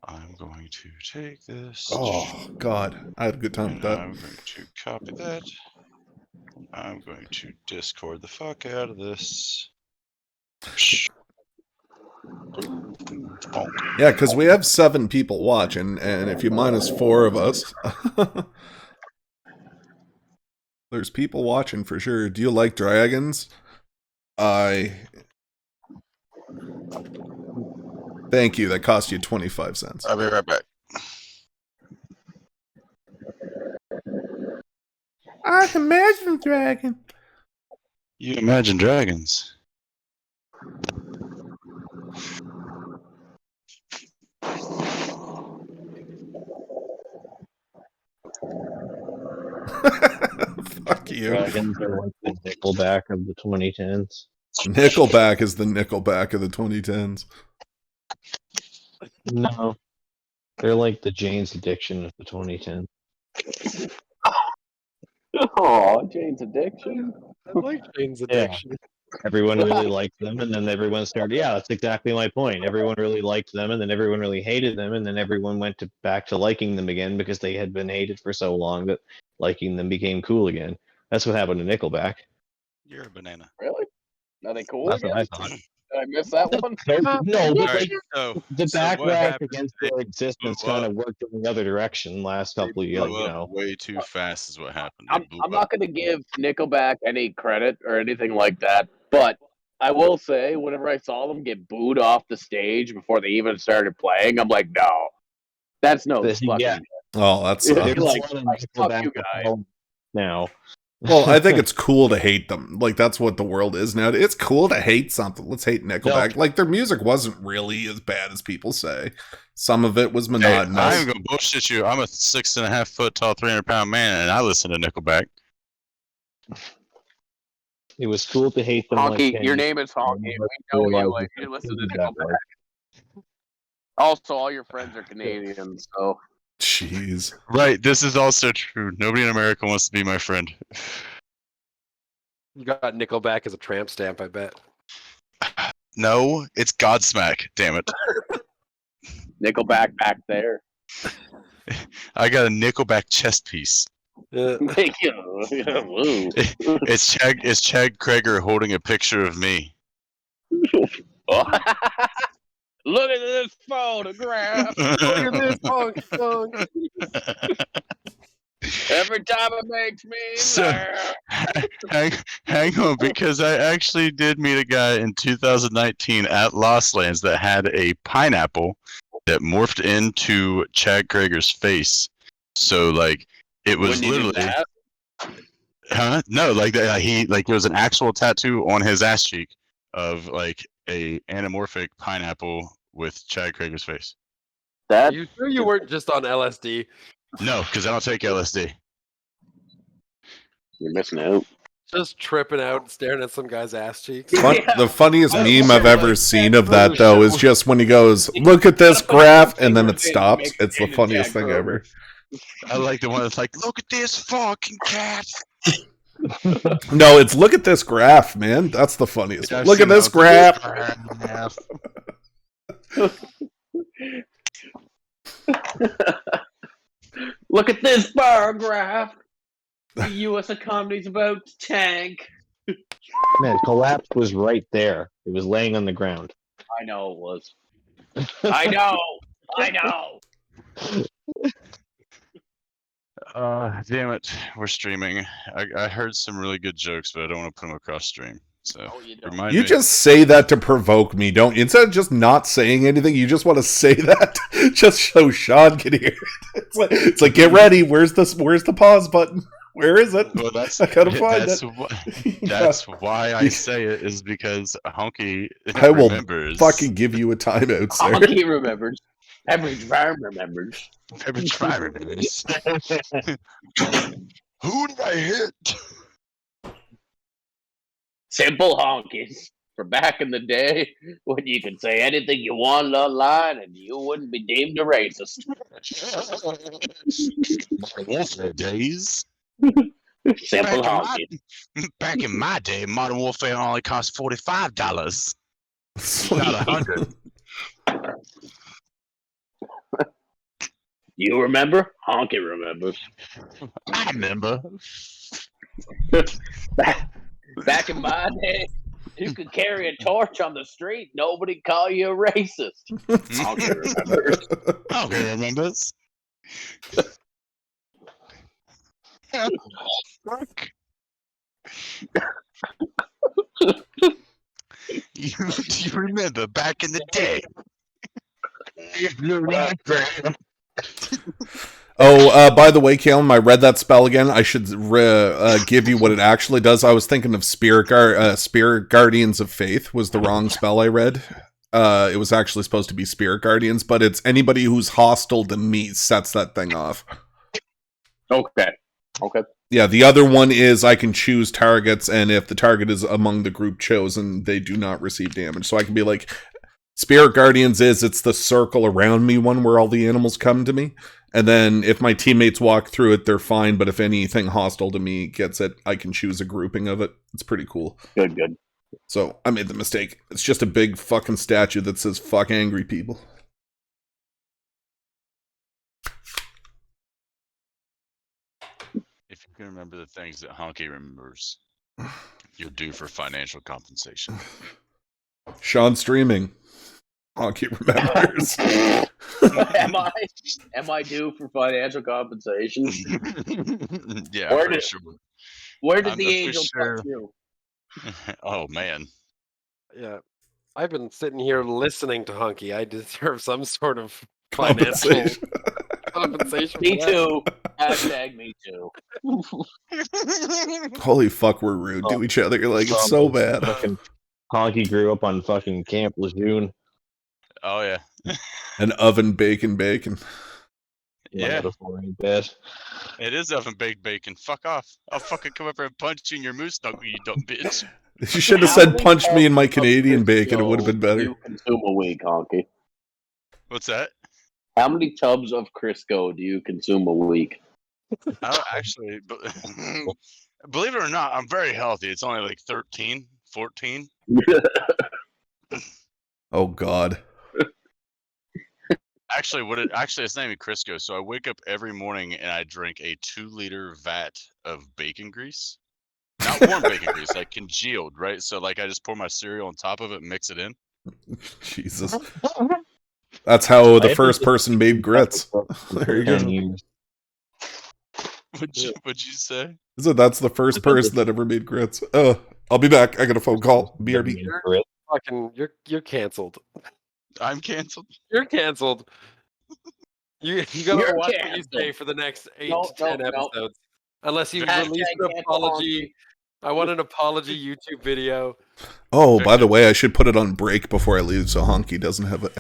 Speaker 8: I'm going to take this.
Speaker 1: Oh God, I had a good time with
Speaker 8: And
Speaker 1: that.
Speaker 8: I'm going to copy that. I'm going to Discord the fuck out of this. Bonk.
Speaker 1: Yeah, because we have 7 people watching, and if you minus 4 of us, there's people watching for sure. Do you like dragons? Thank you. That cost you 25 cents.
Speaker 8: I'll be right back.
Speaker 1: I can imagine dragon.
Speaker 8: You imagine dragons.
Speaker 1: Fuck you.
Speaker 4: Dragons are like the Nickelback of the 2010s.
Speaker 1: Nickelback is the Nickelback of the 2010s.
Speaker 4: No, they're like the Jane's Addiction of the 2010s.
Speaker 6: Oh, Jane's Addiction.
Speaker 7: I like Jane's
Speaker 4: Yeah.
Speaker 7: Addiction.
Speaker 4: Everyone really liked them, and then everyone started. Yeah, that's exactly my point. Everyone really liked them, and then everyone really hated them, and then everyone went back to liking them again because they had been hated for so long that liking them became cool again. That's what happened to Nickelback.
Speaker 8: You're a banana.
Speaker 6: Really? Are they cool
Speaker 4: That's
Speaker 6: again?
Speaker 4: what I thought.
Speaker 6: Did I miss that one?
Speaker 4: No, but
Speaker 8: Alright,
Speaker 4: like,
Speaker 8: so
Speaker 4: the
Speaker 8: so what
Speaker 4: backlash
Speaker 8: happened
Speaker 4: against
Speaker 8: is
Speaker 4: their existence
Speaker 8: blew
Speaker 4: kind
Speaker 8: up.
Speaker 4: of worked in the other direction last couple of
Speaker 8: They
Speaker 4: years.
Speaker 8: blew
Speaker 4: You
Speaker 8: up
Speaker 4: know,
Speaker 8: way too fast is what happened. They
Speaker 6: I'm
Speaker 8: blew
Speaker 6: not
Speaker 8: up.
Speaker 6: going to give Nickelback any credit or anything like that, but I will say, whenever I saw them get booed off the stage before they even started playing, I'm like, no, that's no
Speaker 4: This-
Speaker 6: fucking.
Speaker 4: yeah.
Speaker 1: Oh, that's
Speaker 6: Yeah.
Speaker 4: there's
Speaker 6: like,
Speaker 4: a lot of
Speaker 6: like, fuck
Speaker 4: Nickelback
Speaker 6: you guys.
Speaker 4: hell now.
Speaker 1: well, I think it's cool to hate them. Like, that's what the world is now. It's cool to hate something. Let's hate Nickelback. Like, their music wasn't really as bad as people say. Some of it was
Speaker 8: Hey,
Speaker 1: monotonous.
Speaker 8: I'm gonna bullshit you. I'm a 6.5 foot tall, 300-pound man, and I listen to Nickelback.
Speaker 4: It was cool to hate them.
Speaker 6: Honky,
Speaker 4: 10
Speaker 6: your
Speaker 4: years
Speaker 6: name is
Speaker 4: ago.
Speaker 6: Honky. We know you like you listen to Nickelback. Also, all your friends are Canadian, so
Speaker 1: Jeez.
Speaker 8: Right, this is also true. Nobody in America wants to be my friend.
Speaker 7: You got Nickelback as a tramp stamp, I bet.
Speaker 8: No, it's Godsmack, damn it.
Speaker 6: Nickelback back there.
Speaker 8: I got a Nickelback chest piece.
Speaker 7: Yeah.
Speaker 6: Woo.
Speaker 8: It's Chad Kroeger holding a picture of me.
Speaker 6: Look at this photograph.
Speaker 7: Look at this punk song.
Speaker 6: Every time it makes me
Speaker 8: So-
Speaker 6: laugh.
Speaker 8: hang on, because I actually did meet a guy in 2019 at Lost Lands that had a pineapple that morphed into Chad Kroeger's face. So like it was
Speaker 6: When you do
Speaker 8: literally,
Speaker 6: that,
Speaker 8: no, like that there was an actual tattoo on his ass cheek of like a anamorphic pineapple with Chad Kroeger's face.
Speaker 6: that
Speaker 7: You sure you weren't just on LSD?
Speaker 8: No, because I don't take LSD.
Speaker 6: you're missing out.
Speaker 7: Just tripping out and staring at some guy's ass cheeks?
Speaker 1: The funniest
Speaker 6: I
Speaker 1: meme
Speaker 6: love
Speaker 1: I've ever
Speaker 6: like
Speaker 1: seen
Speaker 6: that
Speaker 1: of that,
Speaker 6: bullshit.
Speaker 1: though, is just when he goes, "Look at this graph," and then it stops. It's the funniest thing ever.
Speaker 8: I like the one that's like, look at this fucking cat.
Speaker 1: No, it's look at this graph, man. That's the funniest.
Speaker 8: Yeah,
Speaker 1: one.
Speaker 8: I've
Speaker 1: Look at
Speaker 8: seen
Speaker 1: this
Speaker 8: that.
Speaker 1: graph.
Speaker 6: Look at this bar graph. The U.S. economy's about to tank.
Speaker 4: Man, collapse was right there. It was laying on the ground.
Speaker 6: I know it was. I know. I know.
Speaker 8: Damn it, we're streaming. I heard some really good jokes, but I don't want to put them across stream. So
Speaker 6: Oh, you don't.
Speaker 8: remind
Speaker 1: You
Speaker 8: me.
Speaker 1: just say that to provoke me, don't you? Instead of just not saying anything, you just want to say that just so Sean can hear it. It's like get ready. Where's the pause button? Where is it?
Speaker 8: Well, that's
Speaker 1: I gotta find
Speaker 8: that's
Speaker 1: it.
Speaker 8: that's why I say it is because Honky
Speaker 1: I will
Speaker 8: remembers.
Speaker 1: fucking give you a timeout, sir.
Speaker 6: Honky remembers. Every farm remembers.
Speaker 8: Every try remembers. Who did I hit?
Speaker 6: Simple honkies. For back in the day when you could say anything you wanted online and you wouldn't be deemed a racist.
Speaker 8: Warfare days.
Speaker 6: Simple honkies.
Speaker 8: Back in my day, Modern Warfare only cost $45, not $100.
Speaker 6: You remember? Honky remembers.
Speaker 8: I remember.
Speaker 6: Back in my day, you could carry a torch on the street. Nobody call you a racist. Honky remembers.
Speaker 8: Okay, remembers. Fuck. You remember back in the day?
Speaker 1: Oh, by the way, Calum, I read that spell again. I should give you what it actually does. I was thinking of Spirit Guardians of Faith was the wrong spell I read. It was actually supposed to be Spirit Guardians, but it's anybody who's hostile to me sets that thing off.
Speaker 6: Okay.
Speaker 1: Yeah, the other one is I can choose targets, and if the target is among the group chosen, they do not receive damage. So I can be like, Spirit Guardians it's the circle around me one where all the animals come to me. And then if my teammates walk through it, they're fine. But if anything hostile to me gets it, I can choose a grouping of it. It's pretty cool.
Speaker 6: Good.
Speaker 1: So I made the mistake. It's just a big fucking statue that says fuck angry people.
Speaker 8: If you can remember the things that Honky remembers, you're due for financial compensation.
Speaker 1: Sean streaming. Honky remembers.
Speaker 6: Am I due for financial compensation?
Speaker 8: Yeah,
Speaker 6: Where
Speaker 8: for
Speaker 6: did-
Speaker 8: sure.
Speaker 6: Where did
Speaker 8: I'm
Speaker 6: the
Speaker 8: for
Speaker 6: angel
Speaker 8: sure.
Speaker 6: touch you?
Speaker 8: Oh man.
Speaker 7: Yeah. I've been sitting here listening to Hunky. I deserve some sort of financial
Speaker 1: Compensation.
Speaker 7: compensation.
Speaker 6: Me
Speaker 7: for that.
Speaker 6: too. Hashtag me too.
Speaker 1: Holy fuck, we're rude to each other. Like, it's so bad.
Speaker 4: Fucking Honky grew up on fucking Camp Lejeune.
Speaker 8: Oh yeah.
Speaker 1: An oven bacon.
Speaker 8: Yeah.
Speaker 4: Metaphor ain't bad.
Speaker 8: It is oven baked bacon. Fuck off. I'll fucking come over and punch you in your moose knuckle, you dumb bitch.
Speaker 1: You should have
Speaker 6: How
Speaker 1: said
Speaker 6: many
Speaker 1: punch me in my
Speaker 6: tubs of
Speaker 1: Canadian bacon. It would have been
Speaker 6: Crisco
Speaker 1: better.
Speaker 6: do you consume a week, Honky?
Speaker 8: What's that?
Speaker 6: How many tubs of Crisco do you consume a week?
Speaker 8: Oh, actually, believe it or not, I'm very healthy. It's only like 13, 14.
Speaker 1: Oh God.
Speaker 8: Actually, it's not even Crisco. So I wake up every morning and I drink a 2-liter vat of bacon grease. Not warm bacon grease, like congealed, right? So like I just pour my cereal on top of it and mix it in.
Speaker 1: Jesus. That's how the first person made grits. There you
Speaker 4: 10
Speaker 1: go.
Speaker 4: years.
Speaker 8: What'd you say?
Speaker 1: So that's the first person that ever made grits. I'll be back. I got a phone call. BRB.
Speaker 7: Fucking, you're canceled.
Speaker 8: I'm canceled.
Speaker 7: You're canceled. You gotta
Speaker 6: You're
Speaker 7: watch what you
Speaker 6: canceled.
Speaker 7: say for the next 8
Speaker 6: No,
Speaker 7: to 10
Speaker 6: no, no.
Speaker 7: episodes. Unless you
Speaker 6: Hashtag
Speaker 7: release an
Speaker 6: cancel
Speaker 7: apology. I want an apology YouTube video.
Speaker 1: Oh, by the way, I should put it on break before I leave so Honky doesn't have it.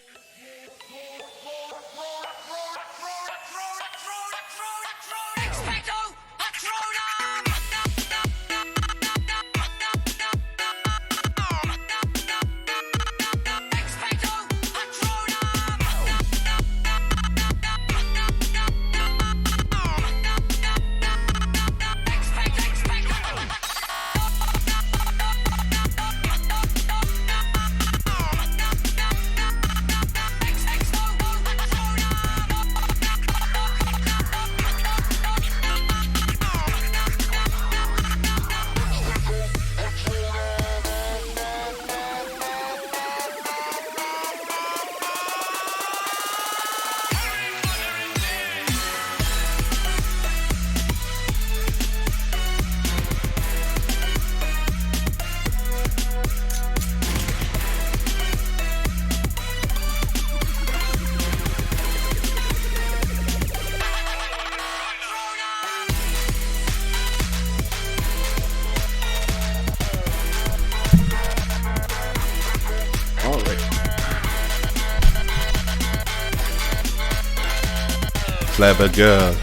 Speaker 1: Flabbergasted.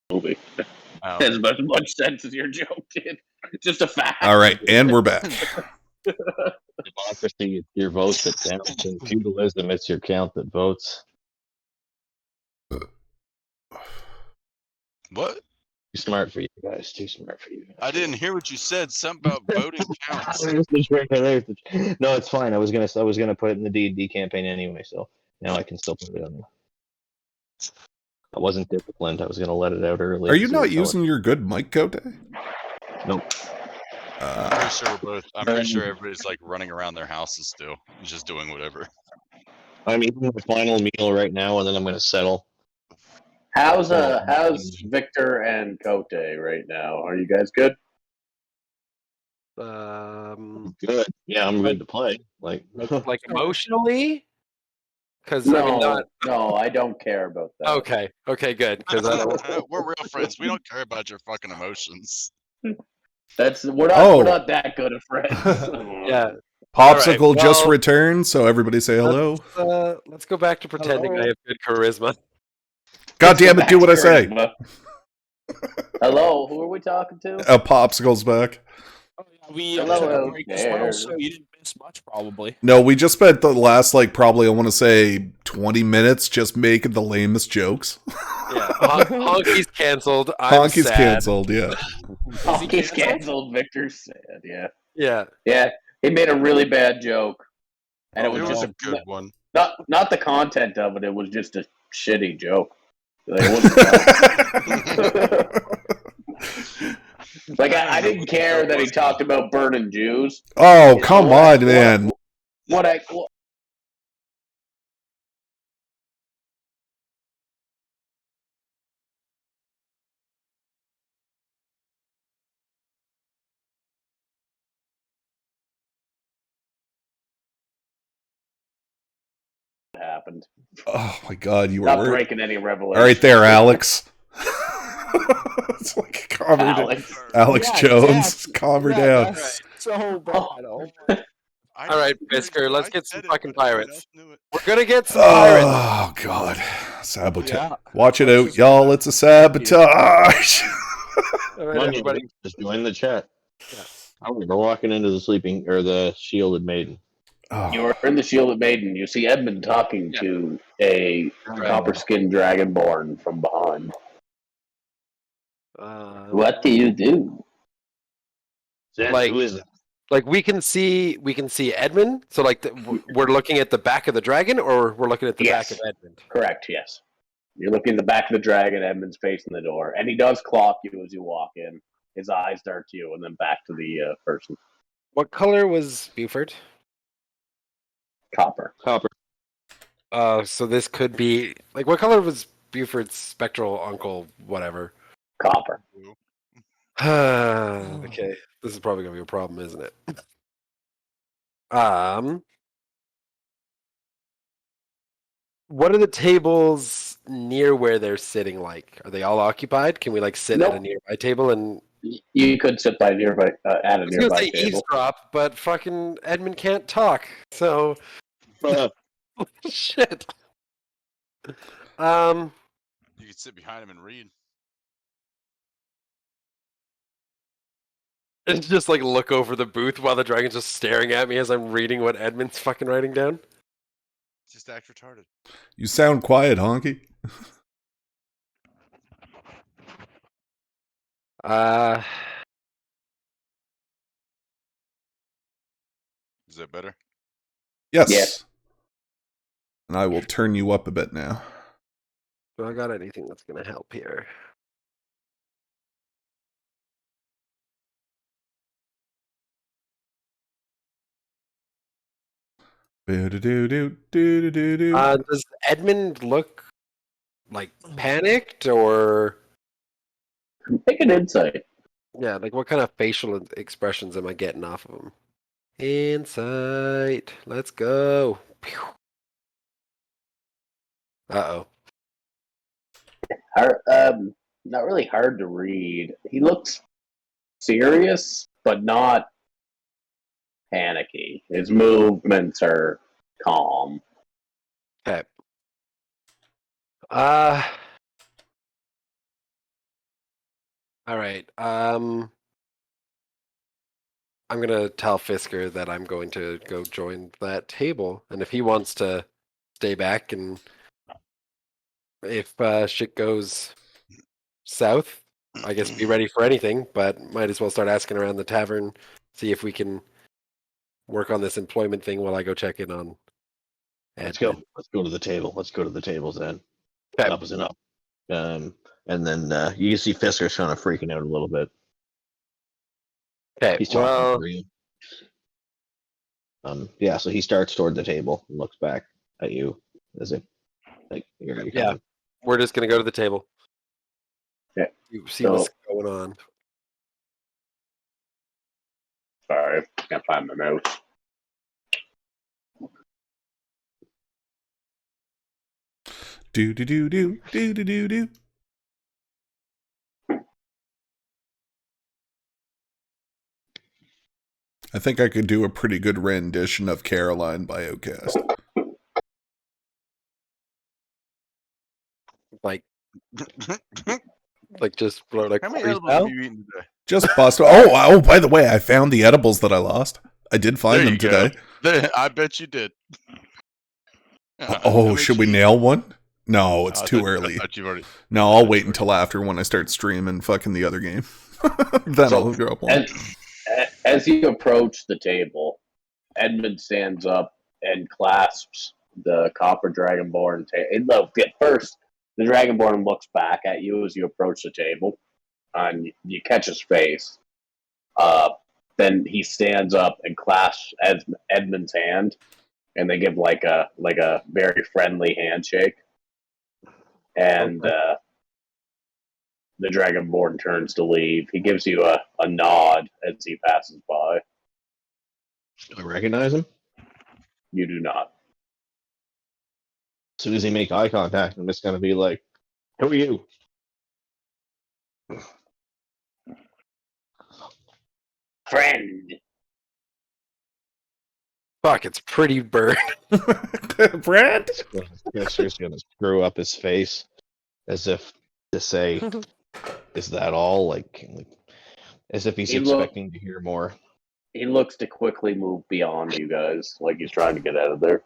Speaker 6: Movie.
Speaker 8: Oh.
Speaker 6: As much sense as your joke did. Just a fact.
Speaker 1: All right, and we're back.
Speaker 4: Democracy, it's your vote that counts. In feudalism, it's your count that votes.
Speaker 8: What?
Speaker 4: Too smart for you guys. Too smart for you.
Speaker 8: I didn't hear what you said. Something about voting counts.
Speaker 4: No, it's fine. I was gonna put it in the D&D campaign anyway, so now I can still put it on there. I wasn't disciplined. I was gonna let it out early.
Speaker 1: Are you not using your good mic, Cote?
Speaker 4: Nope.
Speaker 8: I'm pretty sure we're both. I'm pretty sure everybody's like running around their houses still, just doing whatever.
Speaker 4: I'm eating my final meal right now, and then I'm gonna settle.
Speaker 6: How's Victor and Cote right now? Are you guys good?
Speaker 4: Good. Yeah, I'm good to play. Like
Speaker 7: emotionally? Because I mean,
Speaker 6: no, I don't care about that.
Speaker 7: Okay, good. Because I don't.
Speaker 8: We're real friends. We don't care about your fucking emotions.
Speaker 6: We're not that good of friends.
Speaker 7: Yeah.
Speaker 1: Popsicle just returned, so everybody say hello.
Speaker 7: Let's go back to pretending I have good charisma.
Speaker 1: God damn it, do what I say.
Speaker 6: Hello, who are we talking to?
Speaker 1: Popsicle's back.
Speaker 2: We took a break as well, so you didn't miss much, probably.
Speaker 1: No, we just spent the last, probably, I want to say, 20 minutes just making the lamest jokes.
Speaker 7: Yeah, Honky's canceled. Honky's
Speaker 1: canceled, yeah.
Speaker 6: Honky's canceled. Victor's sad, yeah.
Speaker 7: Yeah.
Speaker 6: Yeah, he made a really bad joke. And it was just
Speaker 8: a good one.
Speaker 6: Not the content of it, it was just a shitty joke. Like, I didn't care that he talked about burning Jews.
Speaker 1: Oh, come on, man.
Speaker 6: Happened.
Speaker 1: Oh my God, you were
Speaker 6: not breaking any revelation.
Speaker 1: All right, there, Alex. It's like calm her down. Alex Jones, exactly. Calm her down.
Speaker 2: So bad. All
Speaker 7: right, Fisker, let's get some fucking pirates. We're gonna get some pirates.
Speaker 1: Oh God, sabotage! Yeah. Watch it out, y'all. It's a sabotage.
Speaker 7: All right, everybody,
Speaker 4: just join the chat. Yeah. We're walking into the shielded maiden.
Speaker 6: Oh. You're in the shielded maiden. You see Edmund talking to a copper-skinned dragonborn from behind. What do you do?
Speaker 4: Who is it?
Speaker 7: Like we can see Edmund. So we're looking at the back of the dragon, or we're looking at the back of Edmund.
Speaker 6: Correct. Yes. You're looking at the back of the dragon. Edmund's facing the door, and he does clock you as you walk in. His eyes dart to you, and then back to the person.
Speaker 7: What color was Buford?
Speaker 6: Copper.
Speaker 7: So this could be what color was Buford's spectral uncle? Whatever.
Speaker 6: Copper.
Speaker 7: Okay, this is probably gonna be a problem, isn't it? What are the tables near where they're sitting like? Are they all occupied? Can we sit at a nearby table and?
Speaker 6: You could sit by nearby at a nearby table.
Speaker 7: Eavesdrop, but fucking Edmund can't talk, so. Shit.
Speaker 8: You could sit behind him and read.
Speaker 7: And just look over the booth while the dragon's just staring at me as I'm reading what Edmund's fucking writing down.
Speaker 8: Just act retarded.
Speaker 1: You sound quiet, Honky.
Speaker 8: Is that better?
Speaker 1: Yes. Yeah. And I will turn you up a bit now.
Speaker 7: Do I got anything that's going to help here? Does Edmund look panicked or?
Speaker 6: Make an insight.
Speaker 7: Yeah, what kind of facial expressions am I getting off of him? Insight. Let's go. Uh-oh.
Speaker 6: Not really hard to read. He looks serious, but not panicky. His movements are calm.
Speaker 7: Okay. All right. I'm gonna tell Fisker that I'm going to go join that table, and if he wants to stay back, and if shit goes south, I guess be ready for anything. But might as well start asking around the tavern, see if we can work on this employment thing while I go check in on.
Speaker 4: Let's
Speaker 7: Edmund.
Speaker 4: go. Let's go to the table. Let's go to the tables then.
Speaker 7: Okay.
Speaker 4: Up is enough. And then you can see Fisker's kind of freaking out a little bit.
Speaker 7: Okay.
Speaker 4: He's talking
Speaker 7: Well,
Speaker 4: for you. Yeah, so he starts toward the table and looks back at you as if like you're
Speaker 7: yeah,
Speaker 4: coming.
Speaker 7: we're just gonna go to the table.
Speaker 6: Okay.
Speaker 7: You see what's going on.
Speaker 6: Sorry, can't find my mouse.
Speaker 1: Do do do do do do do do. I think I could do a pretty good rendition of Caroline by Outcast.
Speaker 7: Like just like
Speaker 8: How many
Speaker 7: freestyle?
Speaker 8: edibles have you eaten today?
Speaker 1: Just bust. Oh, by the way, I found the edibles that I lost. I did find
Speaker 8: There
Speaker 1: them
Speaker 8: you go.
Speaker 1: today.
Speaker 8: I bet you did.
Speaker 1: Oh, should we nail one? No, it's too
Speaker 8: I
Speaker 1: early.
Speaker 8: thought you've already.
Speaker 1: No, I'll wait until after when I start streaming fucking the other game. Then I'll drop one.
Speaker 6: As you approach the table, Edmund stands up and clasps the copper dragonborn. At first, the dragonborn looks back at you as you approach the table, and you catch his face. Then he stands up and clasps Edmund's hand, and they give like a very friendly handshake. And the dragonborn turns to leave. He gives you a nod as he passes by.
Speaker 4: Do I recognize him?
Speaker 6: You do not.
Speaker 4: As soon as he make eye contact, I'm just gonna be like, "Who are you?"
Speaker 6: Friend.
Speaker 7: Fuck, it's pretty bird.
Speaker 1: Brad?
Speaker 4: Fisker's gonna screw up his face as if to say, "Is that all?" Like as if he's expecting to hear more.
Speaker 6: He looks to quickly move beyond you guys, like he's trying to get out of there.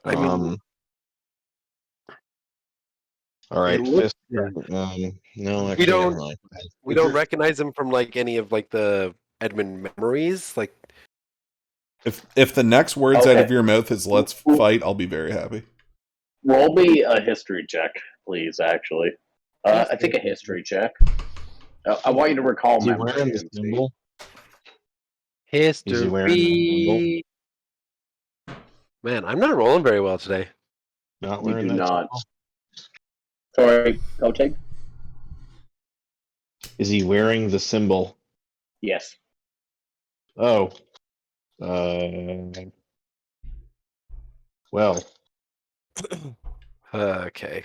Speaker 7: I mean,
Speaker 4: all right,
Speaker 7: look-
Speaker 4: Fisker. No, actually,
Speaker 7: We don't-
Speaker 4: never mind.
Speaker 7: we don't recognize him from like any of like the Edmund memories. Like,
Speaker 1: If the next words out
Speaker 6: Okay.
Speaker 1: of your mouth is "let's fight," I'll be very happy.
Speaker 6: Roll me a history check, please. Actually, I think a history check. I want you to recall
Speaker 4: Is he
Speaker 6: memory.
Speaker 4: wearing the
Speaker 6: and see.
Speaker 4: symbol?
Speaker 7: history.
Speaker 4: Is he wearing the
Speaker 7: Man, I'm not rolling very well today.
Speaker 4: Not
Speaker 6: You
Speaker 4: wearing
Speaker 6: do
Speaker 4: that
Speaker 6: not.
Speaker 4: symbol?
Speaker 6: Sorry, Kotig?
Speaker 4: Is he wearing the symbol?
Speaker 6: Yes.
Speaker 4: Oh. Well,
Speaker 7: Okay.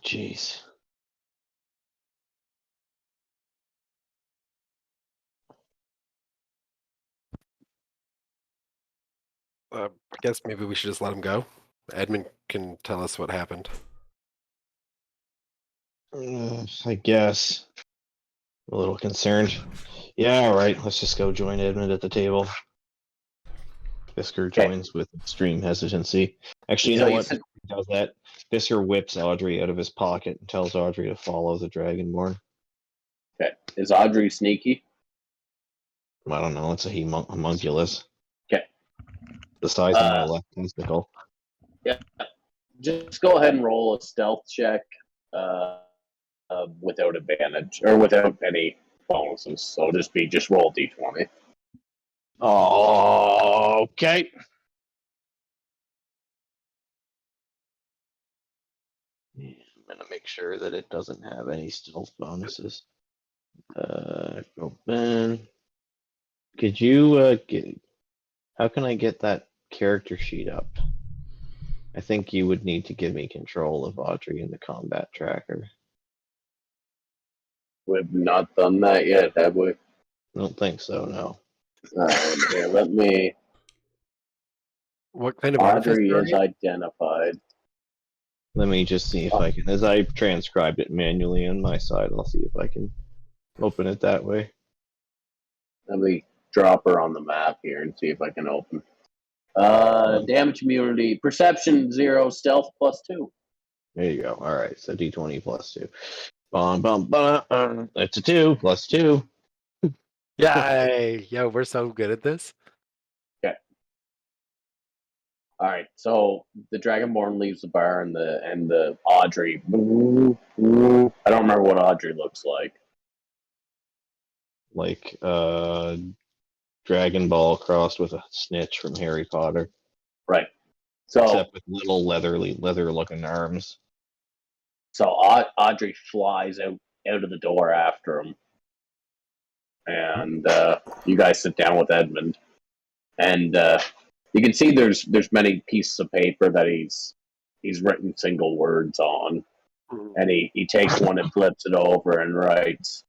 Speaker 4: jeez.
Speaker 7: I guess maybe we should just let him go. Edmund can tell us what happened.
Speaker 4: I guess. A little concerned. Yeah, all right. Let's just go join Edmund at the table. Fisker joins with extreme hesitancy. Actually, you know what? He does that. Fisker whips Audrey out of his pocket and tells Audrey to follow the Dragonborn.
Speaker 6: Okay. Is Audrey sneaky?
Speaker 4: I don't know. It's a homunculus.
Speaker 6: Okay.
Speaker 4: The size of my left testicle.
Speaker 6: Yeah. Just go ahead and roll a stealth check without advantage or without any bonuses. So just roll d20.
Speaker 4: Oh, okay. I'm gonna make sure that it doesn't have any stealth bonuses. Open. Could you get? How can I get that character sheet up? I think you would need to give me control of Audrey in the combat tracker.
Speaker 6: We've not done that yet, have we?
Speaker 4: I don't think so. No.
Speaker 6: Here, let me.
Speaker 7: What kind of artifice
Speaker 6: Audrey
Speaker 7: are
Speaker 6: is
Speaker 7: you?
Speaker 6: identified.
Speaker 4: Let me just see if I can. As I transcribed it manually on my side, I'll see if I can open it that way.
Speaker 6: Let me drop her on the map here and see if I can open. Damage immunity, perception 0, stealth +2.
Speaker 4: There you go. All right, so D20 +2. That's a 2 +2.
Speaker 7: Yay! Yo, we're so good at this.
Speaker 6: All right, so the Dragonborn leaves the bar, and the Audrey. I don't remember what Audrey looks like.
Speaker 4: Like Dragon Ball crossed with a snitch from Harry Potter,
Speaker 6: Right. So
Speaker 4: except with little leather-looking arms.
Speaker 6: So Audrey flies out of the door after him, and you guys sit down with Edmund, and you can see there's many pieces of paper that he's written single words on, and he takes one and flips it over and writes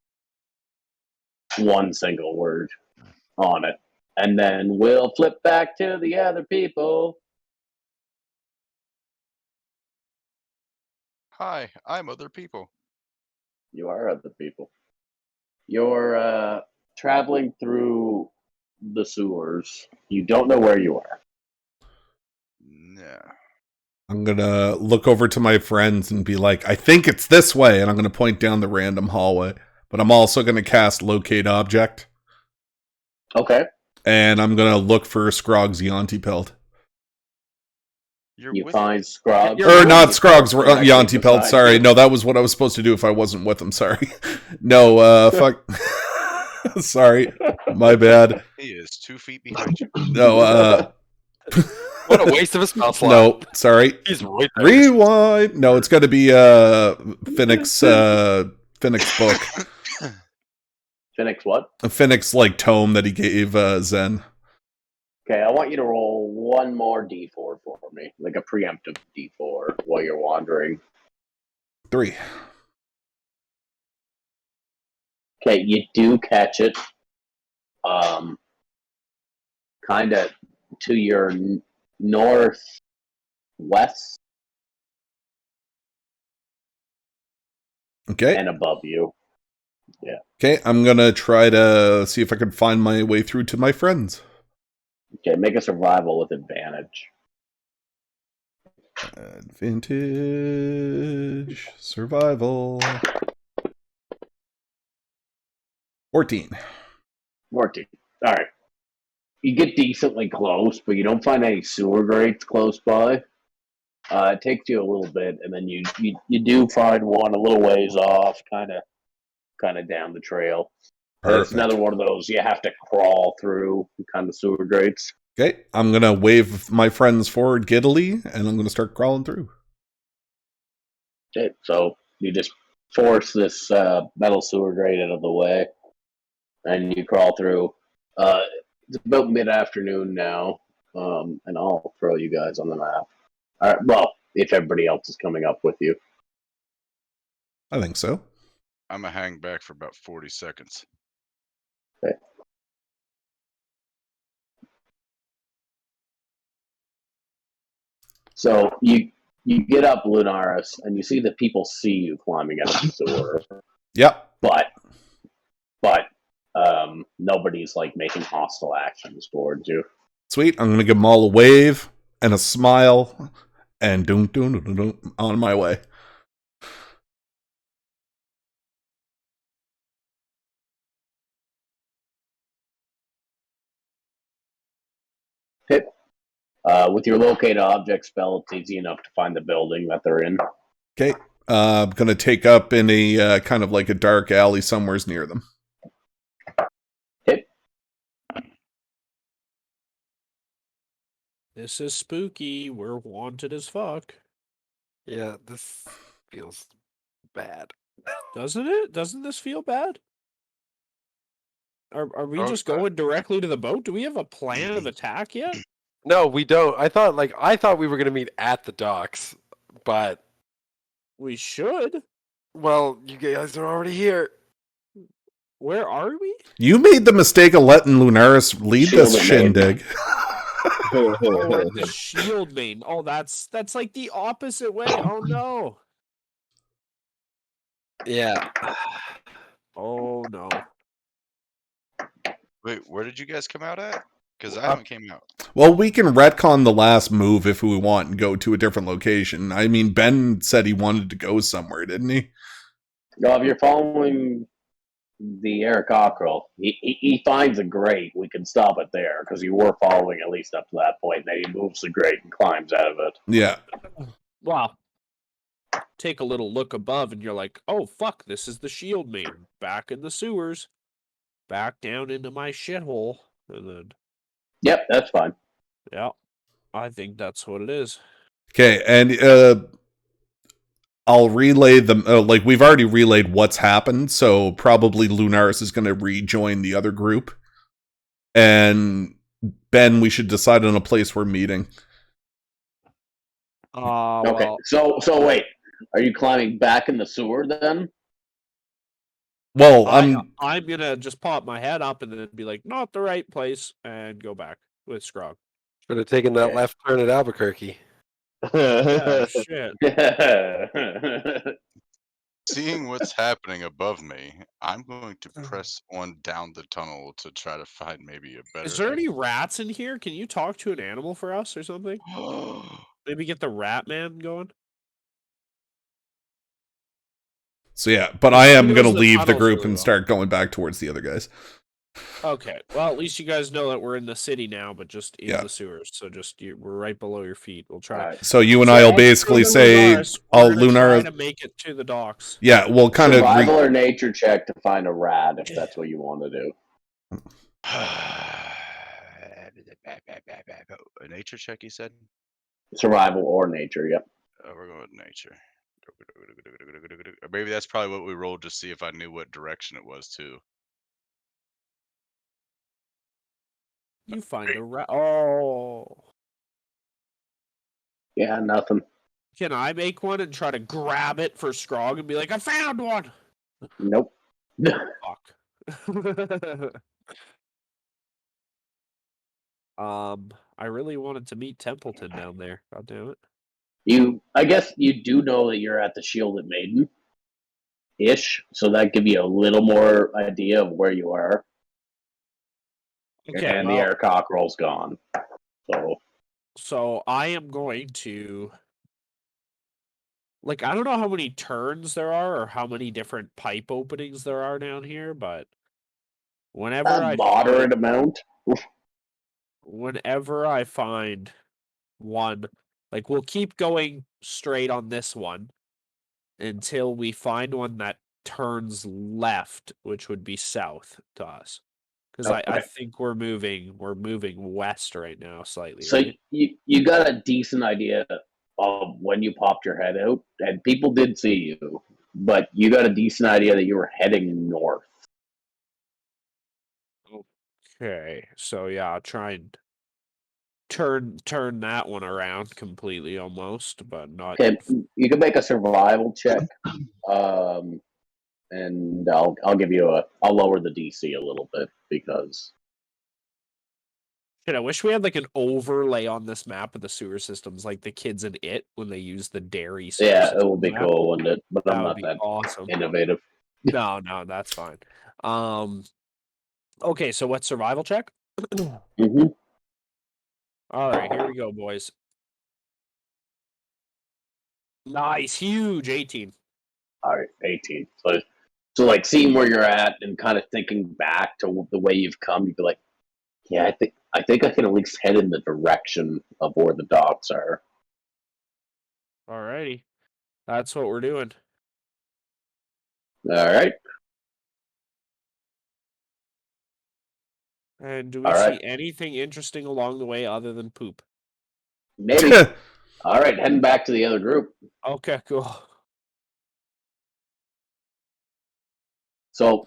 Speaker 6: one single word on it, and then we'll flip back to the other people.
Speaker 8: Hi, I'm other people.
Speaker 6: You are other people. You're traveling through the sewers. You don't know where you are.
Speaker 8: No.
Speaker 1: I'm gonna look over to my friends and be like, I think it's this way, and I'm gonna point down the random hallway. But I'm also gonna cast Locate Object,
Speaker 6: Okay.
Speaker 1: and I'm gonna look for Scrog's Yantipelt.
Speaker 8: You're
Speaker 6: You
Speaker 8: with
Speaker 6: find Scrog.
Speaker 1: Or not Scrog's Yantipelt, sorry. No, that was what I was supposed to do if I wasn't with him, sorry. No, fuck. Sorry. My bad.
Speaker 8: He is 2 feet behind you.
Speaker 1: No,
Speaker 7: What a waste of a spell slot.
Speaker 1: no, sorry.
Speaker 7: He's right there.
Speaker 1: Rewind. No, it's gotta be Phoenix book.
Speaker 6: Phoenix what?
Speaker 1: A Phoenix like tome that he gave Zen.
Speaker 6: Okay, I want you to roll one more d4 for me, like a preemptive d4 while you're wandering.
Speaker 1: 3.
Speaker 6: Okay, you do catch it. Kind of to your northwest
Speaker 1: Okay.
Speaker 6: and above you.
Speaker 1: Okay, I'm gonna try to see if I can find my way through to my friends.
Speaker 6: Okay, make a survival with advantage.
Speaker 1: Advantage. Survival. 14.
Speaker 6: 14. All right. You get decently close, but you don't find any sewer grates close by. It takes you a little bit, and then you do find one a little ways off, kind of down the trail. And it's
Speaker 1: Perfect.
Speaker 6: another one of those you have to crawl through kind of sewer grates.
Speaker 1: Okay, I'm gonna wave my friends forward giddily, and I'm gonna start crawling through.
Speaker 6: Okay, so you just force this metal sewer grate out of the way, and you crawl through. It's about mid-afternoon now, and I'll throw you guys on the map. All right, well, if everybody else is coming up with you.
Speaker 1: I think so.
Speaker 8: I'm going to hang back for about 40 seconds.
Speaker 6: Okay. So you get up Lunaris, and you see that people see you climbing out of the sewer.
Speaker 1: Yep.
Speaker 6: But nobody's like making hostile actions towards you.
Speaker 1: Sweet. I'm gonna give them all a wave and a smile, and doom doom doom doom on my way.
Speaker 6: Okay. With your locate object spell, it's easy enough to find the building that they're in.
Speaker 1: Okay. I'm gonna take up in a kind of like a dark alley somewheres near them.
Speaker 6: Okay.
Speaker 2: This is spooky. We're wanted as fuck.
Speaker 7: Yeah, this feels bad.
Speaker 2: Doesn't it? Doesn't this feel bad? Are we
Speaker 8: Oh,
Speaker 2: just going directly to the boat? Do we have a plan of attack yet?
Speaker 7: No, we don't. I thought we were gonna meet at the docks, but
Speaker 2: We should.
Speaker 7: well, you guys are already here.
Speaker 2: Where are we?
Speaker 1: You made the mistake of letting Lunaris lead this
Speaker 6: Shield main.
Speaker 1: shindig.
Speaker 2: Oh, we're at the shield main. Oh, that's like the opposite way. Oh no.
Speaker 7: Yeah.
Speaker 2: Oh no.
Speaker 8: Wait, where did you guys come out at? Because I haven't came out.
Speaker 1: Well, we can retcon the last move if we want and go to a different location. I mean, Ben said he wanted to go somewhere, didn't he?
Speaker 6: No, if you're following the Eric Cockrell, he finds a grate. We can stop it there because you were following at least up to that point. Then he moves the grate and climbs out of it.
Speaker 1: Yeah.
Speaker 2: Wow. Take a little look above and you're like, oh fuck, this is the shield main. Back in the sewers. Back down into my shithole. And then
Speaker 6: Yep, that's fine.
Speaker 2: yeah. I think that's what it is.
Speaker 1: Okay, and I'll relay them. Like, we've already relayed what's happened, so probably Lunaris is going to rejoin the other group. And Ben, we should decide on a place we're meeting.
Speaker 6: Okay,
Speaker 2: Well,
Speaker 6: so wait, are you climbing back in the sewer then?
Speaker 1: Well,
Speaker 2: I'm gonna just pop my head up and then be like, not the right place, and go back with Scrog.
Speaker 7: Should have taken that
Speaker 6: Okay.
Speaker 7: left turn at Albuquerque.
Speaker 2: Yeah, shit.
Speaker 8: Seeing what's happening above me, I'm going to press on down the tunnel to try to find maybe a better.
Speaker 2: Is there any rats in here? Can you talk to an animal for us or something? Maybe get the rat man going?
Speaker 1: so yeah, but I am
Speaker 2: Who
Speaker 1: going to
Speaker 2: knows the
Speaker 1: leave the
Speaker 2: tunnels
Speaker 1: group
Speaker 2: really
Speaker 1: and
Speaker 2: well?
Speaker 1: start going back towards the other guys.
Speaker 2: Okay. Well, at least you guys know that we're in the city now, but just in
Speaker 1: Yeah.
Speaker 2: the sewers. So we're right below your feet. We'll try.
Speaker 6: Alright.
Speaker 1: So you and
Speaker 2: So
Speaker 1: I will
Speaker 2: as
Speaker 1: basically
Speaker 2: for
Speaker 1: say,
Speaker 2: Lunaris,
Speaker 1: "Oh,
Speaker 2: we're gonna try
Speaker 1: Lunaris."
Speaker 2: to make it to the docks.
Speaker 1: Yeah, we'll kind of.
Speaker 6: Survival or nature check to find a rat if that's what you want to do.
Speaker 8: A nature check, you said?
Speaker 6: Survival or nature, yep.
Speaker 8: We're going with nature. Maybe that's probably what we rolled to see if I knew what direction it was too.
Speaker 2: You find a rat. Oh.
Speaker 6: Yeah, nothing.
Speaker 2: Can I make one and try to grab it for Scrog and be like, I found one?
Speaker 6: Nope.
Speaker 2: Fuck. I really wanted to meet Templeton down there. God damn it.
Speaker 6: I guess you do know that you're at the Shielded Maiden ish, so that give you a little more idea of where you are.
Speaker 2: Okay,
Speaker 6: And the Air Cockerel's gone.
Speaker 2: So I am going to, like, I don't know how many turns there are or how many different pipe openings there are down here, but whenever
Speaker 6: a moderate amount.
Speaker 2: whenever I find one, like, we'll keep going straight on this one until we find one that turns left, which would be south to us. Because I
Speaker 6: Okay.
Speaker 2: think we're moving west right now slightly.
Speaker 6: So
Speaker 2: right?
Speaker 6: you got a decent idea of when you popped your head out, and people did see you, but you got a decent idea that you were heading north.
Speaker 2: Okay, so yeah, I'll try and turn that one around completely almost, but not.
Speaker 6: Okay, you can make a survival check, and I'll give you I'll lower the DC a little bit because
Speaker 2: Shit, I wish we had like an overlay on this map of the sewer systems, like the kids in It when they use the dairy. Sewer
Speaker 6: yeah, it
Speaker 2: system
Speaker 6: would be
Speaker 2: map.
Speaker 6: cool, wouldn't it? But
Speaker 2: That
Speaker 6: I'm
Speaker 2: would
Speaker 6: not
Speaker 2: be
Speaker 6: that
Speaker 2: awesome.
Speaker 6: innovative.
Speaker 2: No, that's fine. Okay, so what's survival check?
Speaker 6: Mm-hmm.
Speaker 2: All right, here we go, boys. Nice, huge 18.
Speaker 6: All right, 18. So like seeing where you're at and kind of thinking back to the way you've come, you'd be like, yeah, I think I can at least head in the direction of where the docks are.
Speaker 2: Alrighty, that's what we're doing.
Speaker 6: All right.
Speaker 2: And do we
Speaker 6: All
Speaker 2: see
Speaker 6: right.
Speaker 2: anything interesting along the way other than poop?
Speaker 6: Maybe. All right, heading back to the other group.
Speaker 2: Okay, cool.
Speaker 6: So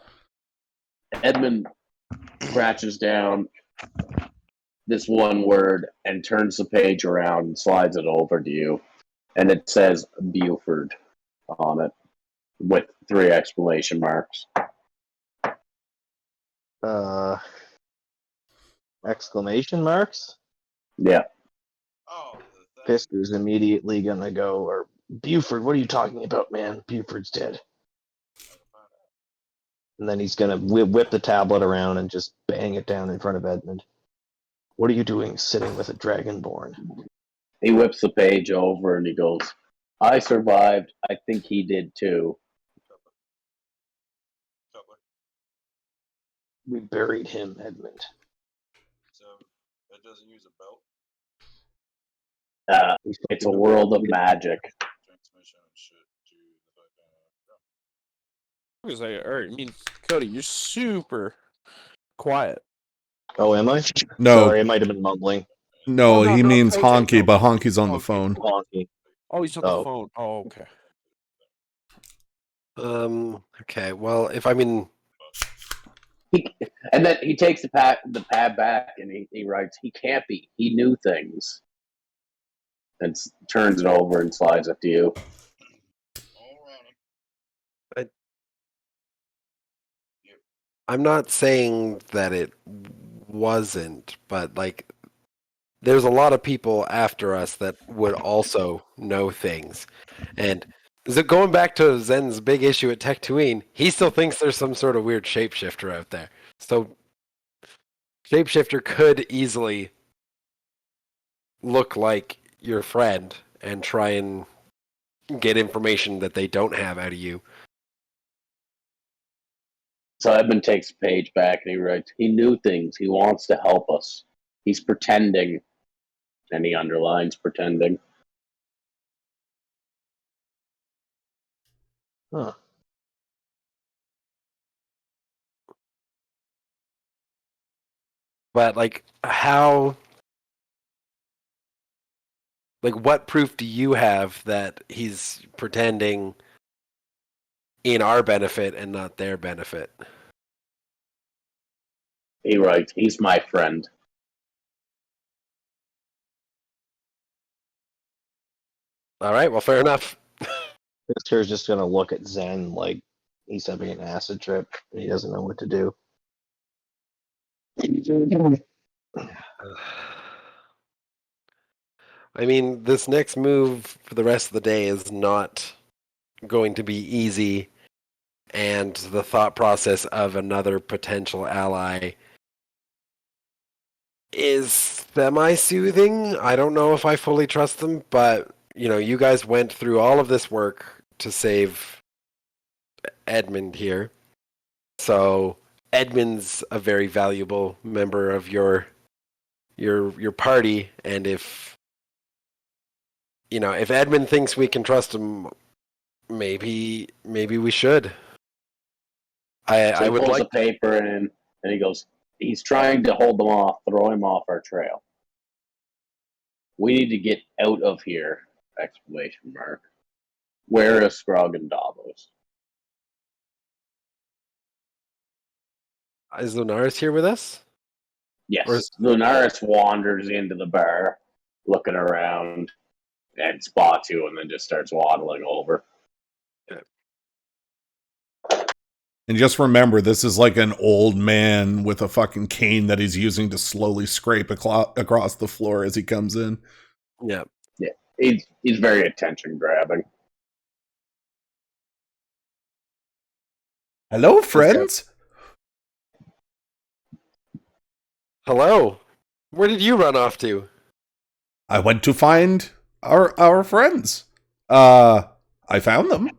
Speaker 6: Edmund scratches down this one word and turns the page around and slides it over to you. And it says Buford on it with 3 exclamation marks.
Speaker 4: Exclamation marks?
Speaker 6: Yeah.
Speaker 4: Fister's immediately gonna go, or Buford, what are you talking about, man? Buford's dead. And then he's gonna whip the tablet around and just bang it down in front of Edmund. What are you doing sitting with a dragonborn?
Speaker 6: He whips the page over and he goes, I survived. I think he did too.
Speaker 4: We buried him, Edmund.
Speaker 8: So it doesn't use a belt.
Speaker 6: It's a world of magic.
Speaker 8: Transmission should do
Speaker 2: I was like, all right, I mean, Cody, you're super quiet.
Speaker 4: Oh, am I?
Speaker 1: No,
Speaker 4: Sorry, I might have been mumbling.
Speaker 1: no,
Speaker 2: Oh, no,
Speaker 1: he
Speaker 2: no,
Speaker 1: means
Speaker 2: okay,
Speaker 1: Honky,
Speaker 2: no.
Speaker 1: but Honky's on the
Speaker 2: Honky.
Speaker 1: phone.
Speaker 4: Honky.
Speaker 2: Oh, he's on the phone. Oh, okay.
Speaker 7: Okay. Well, if I mean,
Speaker 6: And then he takes the pad back and he writes, he can't be. He knew things. And turns it over and slides it to you.
Speaker 7: I'm not saying that it wasn't, but like, there's a lot of people after us that would also know things, and going back to Zen's big issue at Tectuine, he still thinks there's some sort of weird shapeshifter out there. So, shapeshifter could easily look like your friend and try and get information that they don't have out of you.
Speaker 6: So Edmund takes the page back and he writes, he knew things. He wants to help us. He's pretending. And he underlines pretending.
Speaker 4: Huh.
Speaker 7: But like, how? Like, what proof do you have that he's pretending in our benefit and not their benefit?
Speaker 6: He writes, he's my friend.
Speaker 7: All right, well, fair enough.
Speaker 4: Fister's just gonna look at Zen like he's having an acid trip and he doesn't know what to do.
Speaker 7: I mean, this next move for the rest of the day is not going to be easy, and the thought process of another potential ally is semi-soothing. I don't know if I fully trust them, but you guys went through all of this work to save Edmund here. So Edmund's a very valuable member of your party, and if Edmund thinks we can trust him, maybe we should. I would
Speaker 6: pulls
Speaker 7: like
Speaker 6: a paper in and he goes, he's trying to hold them off, throw him off our trail. We need to get out of here! Exclamation mark. Where is Scrog and Davos?
Speaker 7: Is Lunaris here with us?
Speaker 6: Yes. Lunaris wanders into the bar, looking around, and spots you, and then just starts waddling over.
Speaker 1: And just remember, this is like an old man with a fucking cane that he's using to slowly scrape across the floor as he comes in.
Speaker 7: Yeah.
Speaker 6: Yeah. He's very attention grabbing.
Speaker 1: Hello, friends.
Speaker 7: Hello. Where did you run off to?
Speaker 1: I went to find our friends. I found them.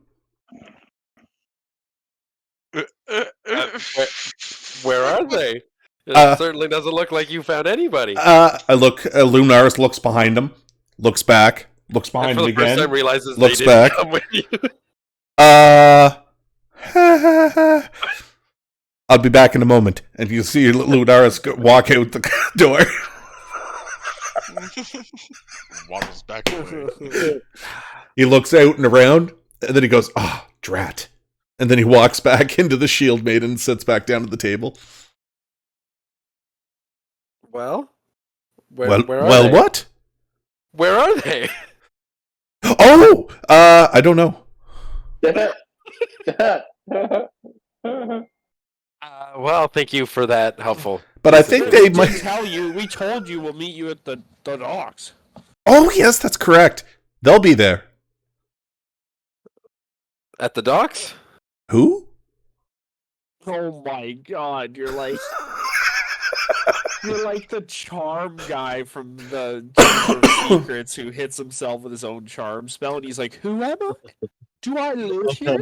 Speaker 7: Where are they? It certainly doesn't look like you found anybody.
Speaker 1: I look. Lunaris looks behind him, looks back, looks behind him again.
Speaker 7: For the first time, realizes
Speaker 1: looks
Speaker 7: they
Speaker 1: back.
Speaker 7: didn't come with you.
Speaker 1: I'll be back in a moment, and you see Lunaris walk out the door.
Speaker 8: Waddles back away.
Speaker 1: He looks out and around, and then he goes, "Ah, oh, drat." And then he walks back into the shield maiden and sits back down at the table.
Speaker 7: Well,
Speaker 1: Where
Speaker 7: are they?
Speaker 1: What?
Speaker 7: Where are they?
Speaker 1: Oh, I don't know.
Speaker 7: Well, thank you for that helpful.
Speaker 1: But I think they
Speaker 2: We did
Speaker 1: might.
Speaker 2: tell you. We told you we'll meet you at the docks.
Speaker 1: Oh yes, that's correct. They'll be there.
Speaker 7: At the docks?
Speaker 1: Who?
Speaker 2: Oh my god, you're like the charm guy from the Chamber of Secrets who hits himself with his own charm spell, and he's like, "Who am I? Do I live here?"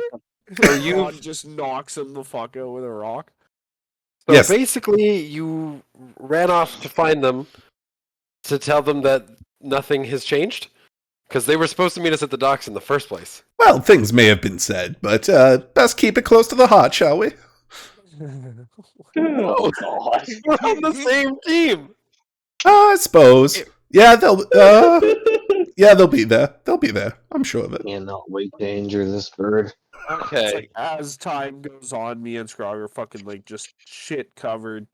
Speaker 7: Are you-
Speaker 2: God just knocks him the fuck out with a rock.
Speaker 7: So
Speaker 1: Yes.
Speaker 7: basically, you ran off to find them to tell them that nothing has changed? Because they were supposed to meet us at the docks in the first place.
Speaker 1: Well, things may have been said, but best keep it close to the heart, shall we?
Speaker 6: Oh God.
Speaker 7: We're on the same team!
Speaker 1: I suppose. Yeah, they'll be there. They'll be there. I'm sure of it.
Speaker 4: Cannot wait to injure this bird.
Speaker 2: It's
Speaker 7: Okay.
Speaker 2: like, as time goes on, me and Scrog are fucking like just shit covered.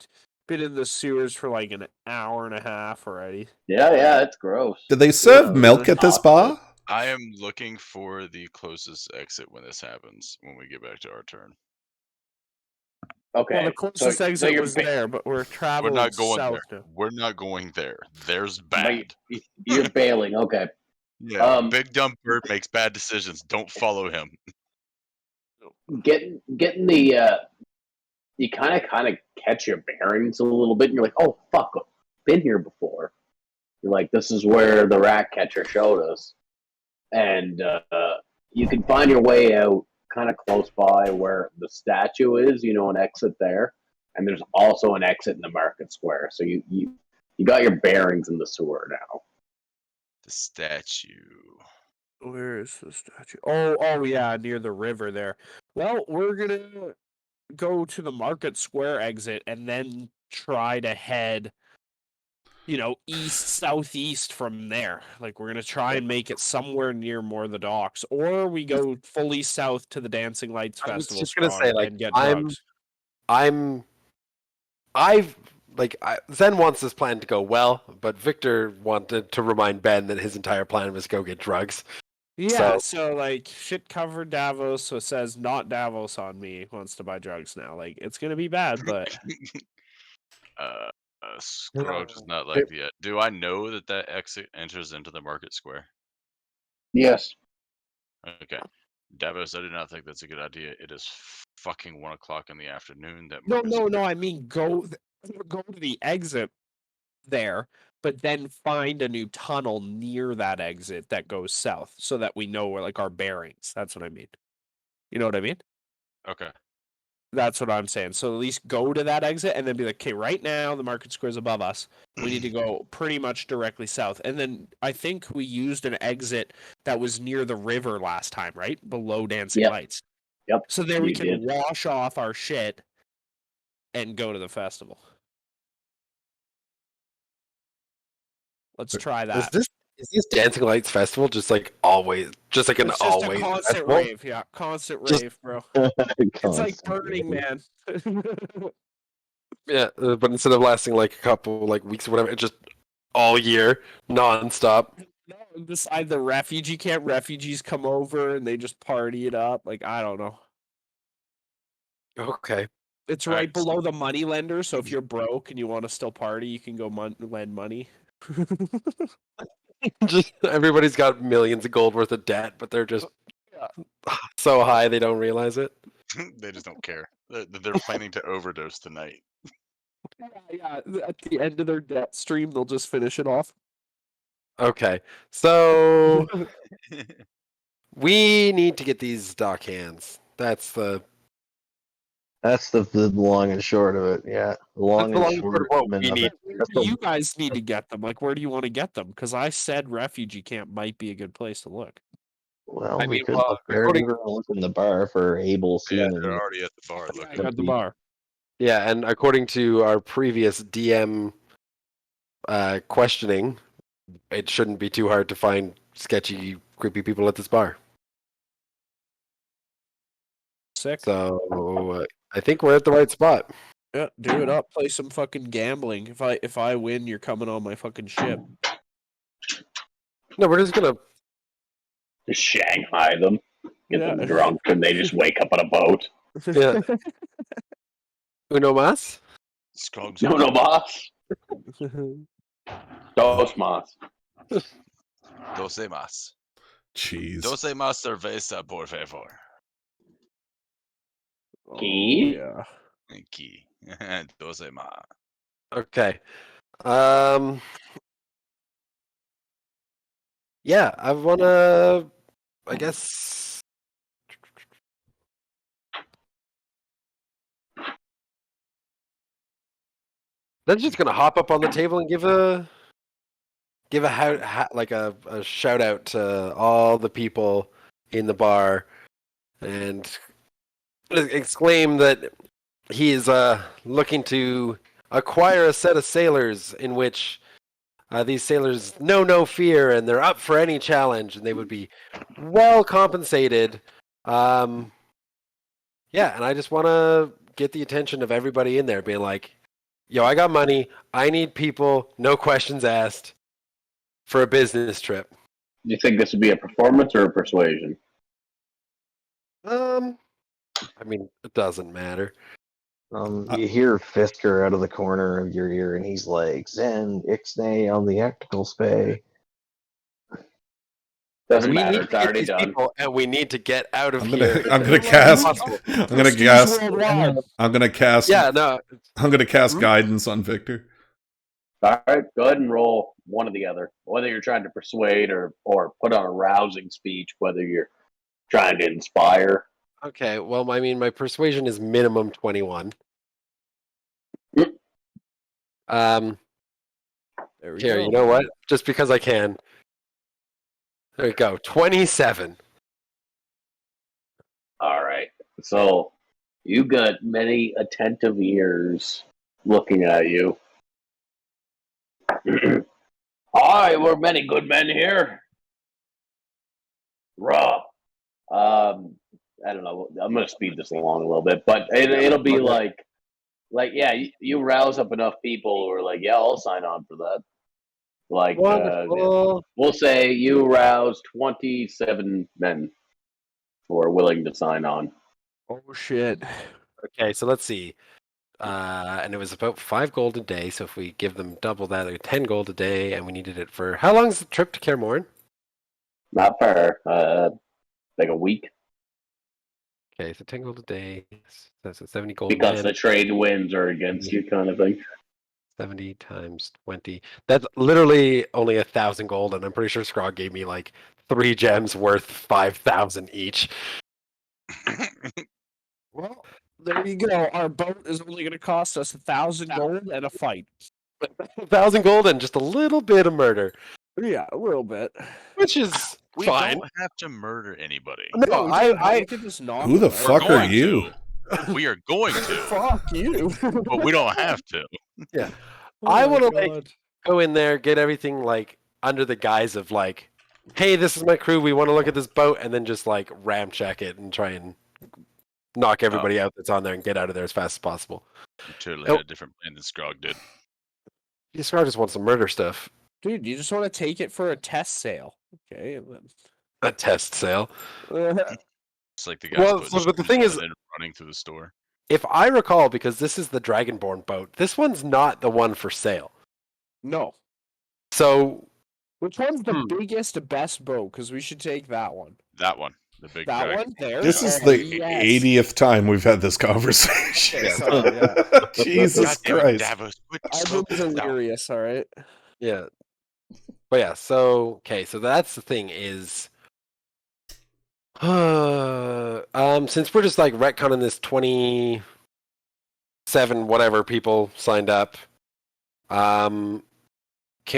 Speaker 2: Been in the sewers for like an hour and a half already.
Speaker 6: Yeah, it's gross.
Speaker 1: Do they serve
Speaker 2: Yeah,
Speaker 1: milk
Speaker 2: really
Speaker 1: at this
Speaker 6: hot.
Speaker 1: bar?
Speaker 8: I am looking for the closest exit when this happens, when we get back to our turn.
Speaker 6: Okay.
Speaker 2: Well, the closest exit
Speaker 6: you're
Speaker 2: was there, but we're
Speaker 8: We're
Speaker 2: traveling
Speaker 8: not going
Speaker 2: south
Speaker 8: there.
Speaker 2: now.
Speaker 8: We're not going there. There's
Speaker 6: but
Speaker 8: bad.
Speaker 6: you're bailing. Okay.
Speaker 8: Yeah, big dumb bird makes bad decisions. Don't follow him.
Speaker 6: Getting the you kind of catch your bearings a little bit, and you're like, oh fuck, I've been here before. You're like, this is where the rat catcher showed us, and you can find your way out kind of close by where the statue is. You know, an exit there, and there's also an exit in the market square. So you got your bearings in the sewer now.
Speaker 8: The statue.
Speaker 2: Where is the statue? Oh yeah, near the river there. Well, we're gonna go to the market square exit and then try to head, east southeast from there. Like we're gonna try and make it somewhere near more of the docks, or we go fully south to the Dancing Lights
Speaker 7: I was
Speaker 2: Festival.
Speaker 7: just gonna
Speaker 2: Scrog,
Speaker 7: say, like,
Speaker 2: and get
Speaker 7: I'm-
Speaker 2: drugs.
Speaker 7: Zen wants this plan to go well, but Victor wanted to remind Ben that his entire plan was go get drugs.
Speaker 2: Yeah, so like shit covered Davos, so it says not Davos on me, wants to buy drugs now. Like it's gonna be bad, but
Speaker 8: Scrog does not like the. Do I know that exit enters into the market square?
Speaker 6: Yes.
Speaker 8: Okay. Davos, I do not think that's a good idea. It is fucking 1 o'clock in the afternoon. That
Speaker 2: no,
Speaker 8: market square-
Speaker 2: I mean go to the exit there, but then find a new tunnel near that exit that goes south, so that we know where like our bearings. That's what I mean. You know what I mean?
Speaker 8: Okay.
Speaker 2: That's what I'm saying. So at least go to that exit and then be like, okay, right now the market square is above us. We need to go pretty much directly south. And then I think we used an exit that was near the river last time, right? Below Dancing
Speaker 6: Yep.
Speaker 2: Lights.
Speaker 6: Yep.
Speaker 2: So there we
Speaker 6: You
Speaker 2: can
Speaker 6: did.
Speaker 2: wash off our shit and go to the festival. Let's try that.
Speaker 7: Is this Dancing Lights Festival just like always, just like an
Speaker 2: It's just
Speaker 7: always
Speaker 2: a constant
Speaker 7: festival?
Speaker 2: rave, yeah. Constant
Speaker 7: Just-
Speaker 2: rave, bro. It's like Burning Man.
Speaker 7: Yeah, but instead of lasting like a couple like weeks or whatever, it's just all year, non-stop.
Speaker 2: No, beside the refugee camp, refugees come over and they just party it up. Like, I don't know.
Speaker 7: Okay.
Speaker 2: It's
Speaker 8: All
Speaker 2: right
Speaker 8: right, so-
Speaker 2: below the money lender, so if you're broke and you want to still party, you can go lend money.
Speaker 7: Just everybody's got millions of gold worth of debt, but they're just so high they don't realize it.
Speaker 8: They just don't care. They're planning to overdose tonight.
Speaker 2: Yeah, at the end of their debt stream, they'll just finish it off.
Speaker 7: Okay, so we need to get these dock hands. That's the
Speaker 4: long and short of it. Yeah, the long
Speaker 7: That's the
Speaker 4: and
Speaker 7: long
Speaker 4: short
Speaker 7: and short of what
Speaker 4: of
Speaker 7: we
Speaker 4: it.
Speaker 7: need.
Speaker 2: Where do you guys need to get them? Like, where do you want to get them? Because I said refugee camp might be a good place to look.
Speaker 4: Well,
Speaker 7: I
Speaker 4: we
Speaker 7: mean,
Speaker 4: could
Speaker 7: well,
Speaker 4: look there.
Speaker 7: according-
Speaker 4: We're gonna look in the bar for Abel
Speaker 8: Yeah,
Speaker 4: seeing.
Speaker 8: they're already at the bar
Speaker 2: I
Speaker 8: looking.
Speaker 2: got the bar.
Speaker 7: Yeah, and according to our previous DM questioning, it shouldn't be too hard to find sketchy, creepy people at this bar.
Speaker 2: Sick.
Speaker 7: So I think we're at the right spot.
Speaker 2: Yeah, do it up. Play some fucking gambling. If I win, you're coming on my fucking ship.
Speaker 7: No, we're just gonna.
Speaker 6: Just Shanghai them, get
Speaker 2: Yeah.
Speaker 6: them drunk, and they just wake up on a boat.
Speaker 7: Yeah. Uno mas?
Speaker 8: Scrogs.
Speaker 6: No, no, boss. Dos mas.
Speaker 8: Doce mas.
Speaker 1: Jeez.
Speaker 8: Doce mas cerveza, por favor.
Speaker 6: Key?
Speaker 2: Yeah.
Speaker 8: Key. Doce mas.
Speaker 7: Okay. Yeah, I wanna. I guess. They're just gonna hop up on the table and give a like a shout out to all the people in the bar, and exclaim that he is looking to acquire a set of sailors in which these sailors know no fear and they're up for any challenge and they would be well compensated. Yeah, and I just want to get the attention of everybody in there, being like, yo, I got money. I need people, no questions asked, for a business trip.
Speaker 6: Do you think this would be a performance or a persuasion?
Speaker 7: I mean, it doesn't matter.
Speaker 4: You hear Fisker out of the corner of your ear, and he's like, "Zen ixnay on the actical spay."
Speaker 6: Doesn't
Speaker 7: We
Speaker 6: matter.
Speaker 7: need
Speaker 6: It's
Speaker 7: to get
Speaker 6: already
Speaker 7: these
Speaker 6: done.
Speaker 7: people, and we need to get out of
Speaker 1: I'm
Speaker 7: here.
Speaker 1: gonna cast.
Speaker 7: Possible.
Speaker 1: I'm gonna cast.
Speaker 2: Worldwide.
Speaker 1: I'm gonna cast.
Speaker 7: Yeah, no.
Speaker 1: I'm gonna cast
Speaker 7: Hmm?
Speaker 1: guidance on Victor.
Speaker 6: All right, go ahead and roll one or the other. Whether you're trying to persuade or put on a rousing speech, whether you're trying to inspire.
Speaker 7: Okay, well, I mean, my persuasion is minimum 21.
Speaker 2: There we
Speaker 7: Here,
Speaker 2: go.
Speaker 7: you know what? Just because I can. There we go. 27.
Speaker 6: All right. So you got many attentive ears looking at you. Hi, we're many good men here. Rob. I don't know. I'm gonna speed this along a little bit, but it'll be like yeah, you rouse up enough people who are like, yeah, I'll sign on for that. Like,
Speaker 7: Wonderful.
Speaker 6: we'll say you rouse 27 men who are willing to sign on.
Speaker 2: Oh shit.
Speaker 7: Okay, so let's see. And it was about 5 gold a day. So if we give them double that, like 10 gold a day, and we needed it for how long is the trip to Cairmorn?
Speaker 6: Not fair. Like a week.
Speaker 7: Okay, so 10 gold a day. That's 70 gold.
Speaker 6: Because the trade winds are against you, kind of thing.
Speaker 7: 70 times 20. That's literally only 1,000 gold, and I'm pretty sure Scrog gave me like 3 gems worth 5,000 each.
Speaker 2: Well, there you go. Our boat is only going to cost us 1,000 gold and a fight.
Speaker 7: 1,000 gold and just a little bit of murder,
Speaker 2: Yeah, a little bit.
Speaker 7: which is
Speaker 8: We
Speaker 7: fine.
Speaker 8: don't have to murder anybody.
Speaker 7: No,
Speaker 2: I could just knock
Speaker 1: Who the
Speaker 2: them out.
Speaker 1: fuck are
Speaker 8: going
Speaker 1: you?
Speaker 8: We are going to,
Speaker 2: Fuck you.
Speaker 8: but we don't have to.
Speaker 7: Yeah.
Speaker 2: Oh
Speaker 7: I
Speaker 2: my
Speaker 7: wanna, like,
Speaker 2: God.
Speaker 7: Go in there, get everything like under the guise of like, hey, this is my crew. We want to look at this boat, and then just like ram check it and try and knock everybody out that's on there and get out of there as fast as possible.
Speaker 8: You totally
Speaker 7: Nope.
Speaker 8: had a different plan than Scrog did.
Speaker 7: You Scrog just wants some murder stuff.
Speaker 2: Dude, you just want to take it for a test sale. Okay. And
Speaker 7: A test sale.
Speaker 2: then...
Speaker 8: It's like the guy
Speaker 7: Well,
Speaker 8: putting
Speaker 7: but the
Speaker 8: shit
Speaker 7: thing
Speaker 8: in
Speaker 7: is-
Speaker 8: and then running through the store.
Speaker 7: If I recall, because this is the Dragonborn boat, this one's not the one for sale.
Speaker 2: no.
Speaker 7: So
Speaker 2: Which one's the
Speaker 7: Hmm.
Speaker 2: biggest, best boat? Because we should take that one.
Speaker 8: That one, the big
Speaker 2: That
Speaker 8: dragon.
Speaker 2: one there.
Speaker 1: This is
Speaker 2: Oh,
Speaker 1: the
Speaker 2: yes.
Speaker 1: 80th time we've had this conversation.
Speaker 2: Okay, sorry, yeah.
Speaker 1: Jesus
Speaker 8: God damn it,
Speaker 1: Christ.
Speaker 8: Davos, quit
Speaker 2: I've
Speaker 8: smoking
Speaker 2: been
Speaker 8: stuff.
Speaker 2: delirious, all right?
Speaker 7: yeah. But yeah, so okay, so that's the thing is since we're just like retconning this 27 whatever people signed up, can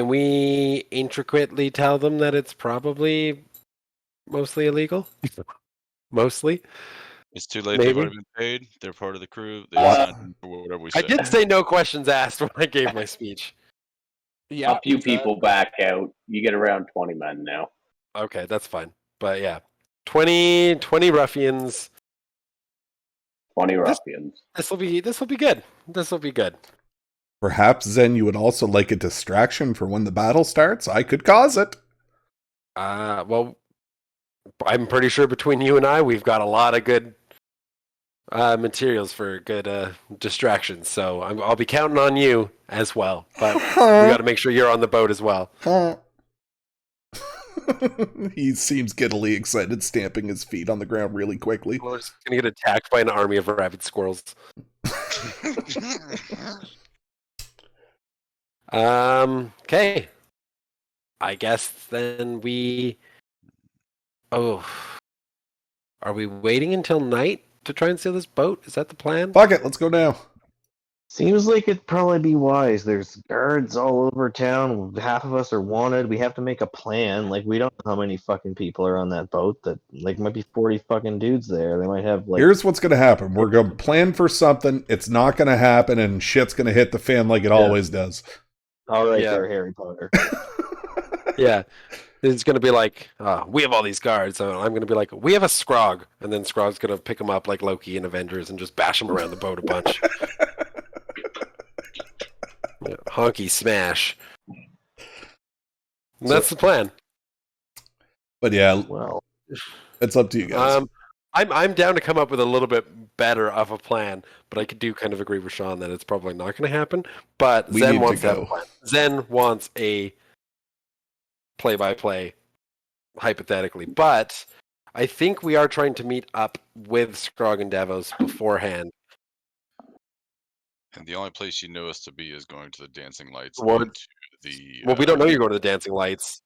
Speaker 7: we intricately tell them that it's probably mostly illegal? Mostly?
Speaker 8: It's too late.
Speaker 7: Maybe.
Speaker 8: They've already been paid. They're part of the crew. They
Speaker 6: Uh,
Speaker 8: signed in for whatever we
Speaker 7: I
Speaker 8: said.
Speaker 7: did say no questions asked when I gave my speech.
Speaker 2: Yeah.
Speaker 6: A few people back out. You get around 20 men now.
Speaker 7: Okay, that's fine. But yeah. 20 ruffians.
Speaker 6: 20 ruffians.
Speaker 7: This will be good. This will be good.
Speaker 1: Perhaps, Zen, you would also like a distraction for when the battle starts? I could cause it.
Speaker 7: Well, I'm pretty sure between you and I, we've got a lot of good materials for good distractions. So I'll be counting on you as well. But we got to make sure you're on the boat as well.
Speaker 1: He seems giddily excited, stamping his feet on the ground really quickly.
Speaker 7: We're just gonna get attacked by an army of rabid squirrels. Okay. I guess then we. Oh, are we waiting until night to try and steal this boat? Is that the plan?
Speaker 1: Fuck it, let's go now.
Speaker 4: Seems like it'd probably be wise. There's guards all over town. Half of us are wanted. We have to make a plan. Like, we don't know how many fucking people are on that boat. That like might be 40 fucking dudes there. They might have like.
Speaker 1: Here's what's gonna happen. We're gonna plan for something. It's not gonna happen, and shit's gonna hit the fan like it always does.
Speaker 4: All right,
Speaker 7: Yeah.
Speaker 4: there, Harry Potter.
Speaker 7: Yeah. It's going to be like, we have all these guards. So I'm going to be like, we have a Scrog. And then Scrog's going to pick him up like Loki in Avengers and just bash him around the boat a bunch. Yeah, honky smash. And that's the plan.
Speaker 1: But yeah,
Speaker 4: Well,
Speaker 1: it's up to you guys.
Speaker 7: I'm down to come up with a little bit better of a plan, but I do kind of agree with Sean that it's probably not going to happen. But
Speaker 1: We
Speaker 7: Zen
Speaker 1: need
Speaker 7: wants
Speaker 1: to
Speaker 7: to have
Speaker 1: go.
Speaker 7: a plan. Zen wants a play-by-play, hypothetically. But I think we are trying to meet up with Scrog and Davos beforehand.
Speaker 8: And the only place you know us to be is going to the dancing lights.
Speaker 7: Well,
Speaker 8: and to the,
Speaker 7: Well, we don't know you're going to the Dancing Lights.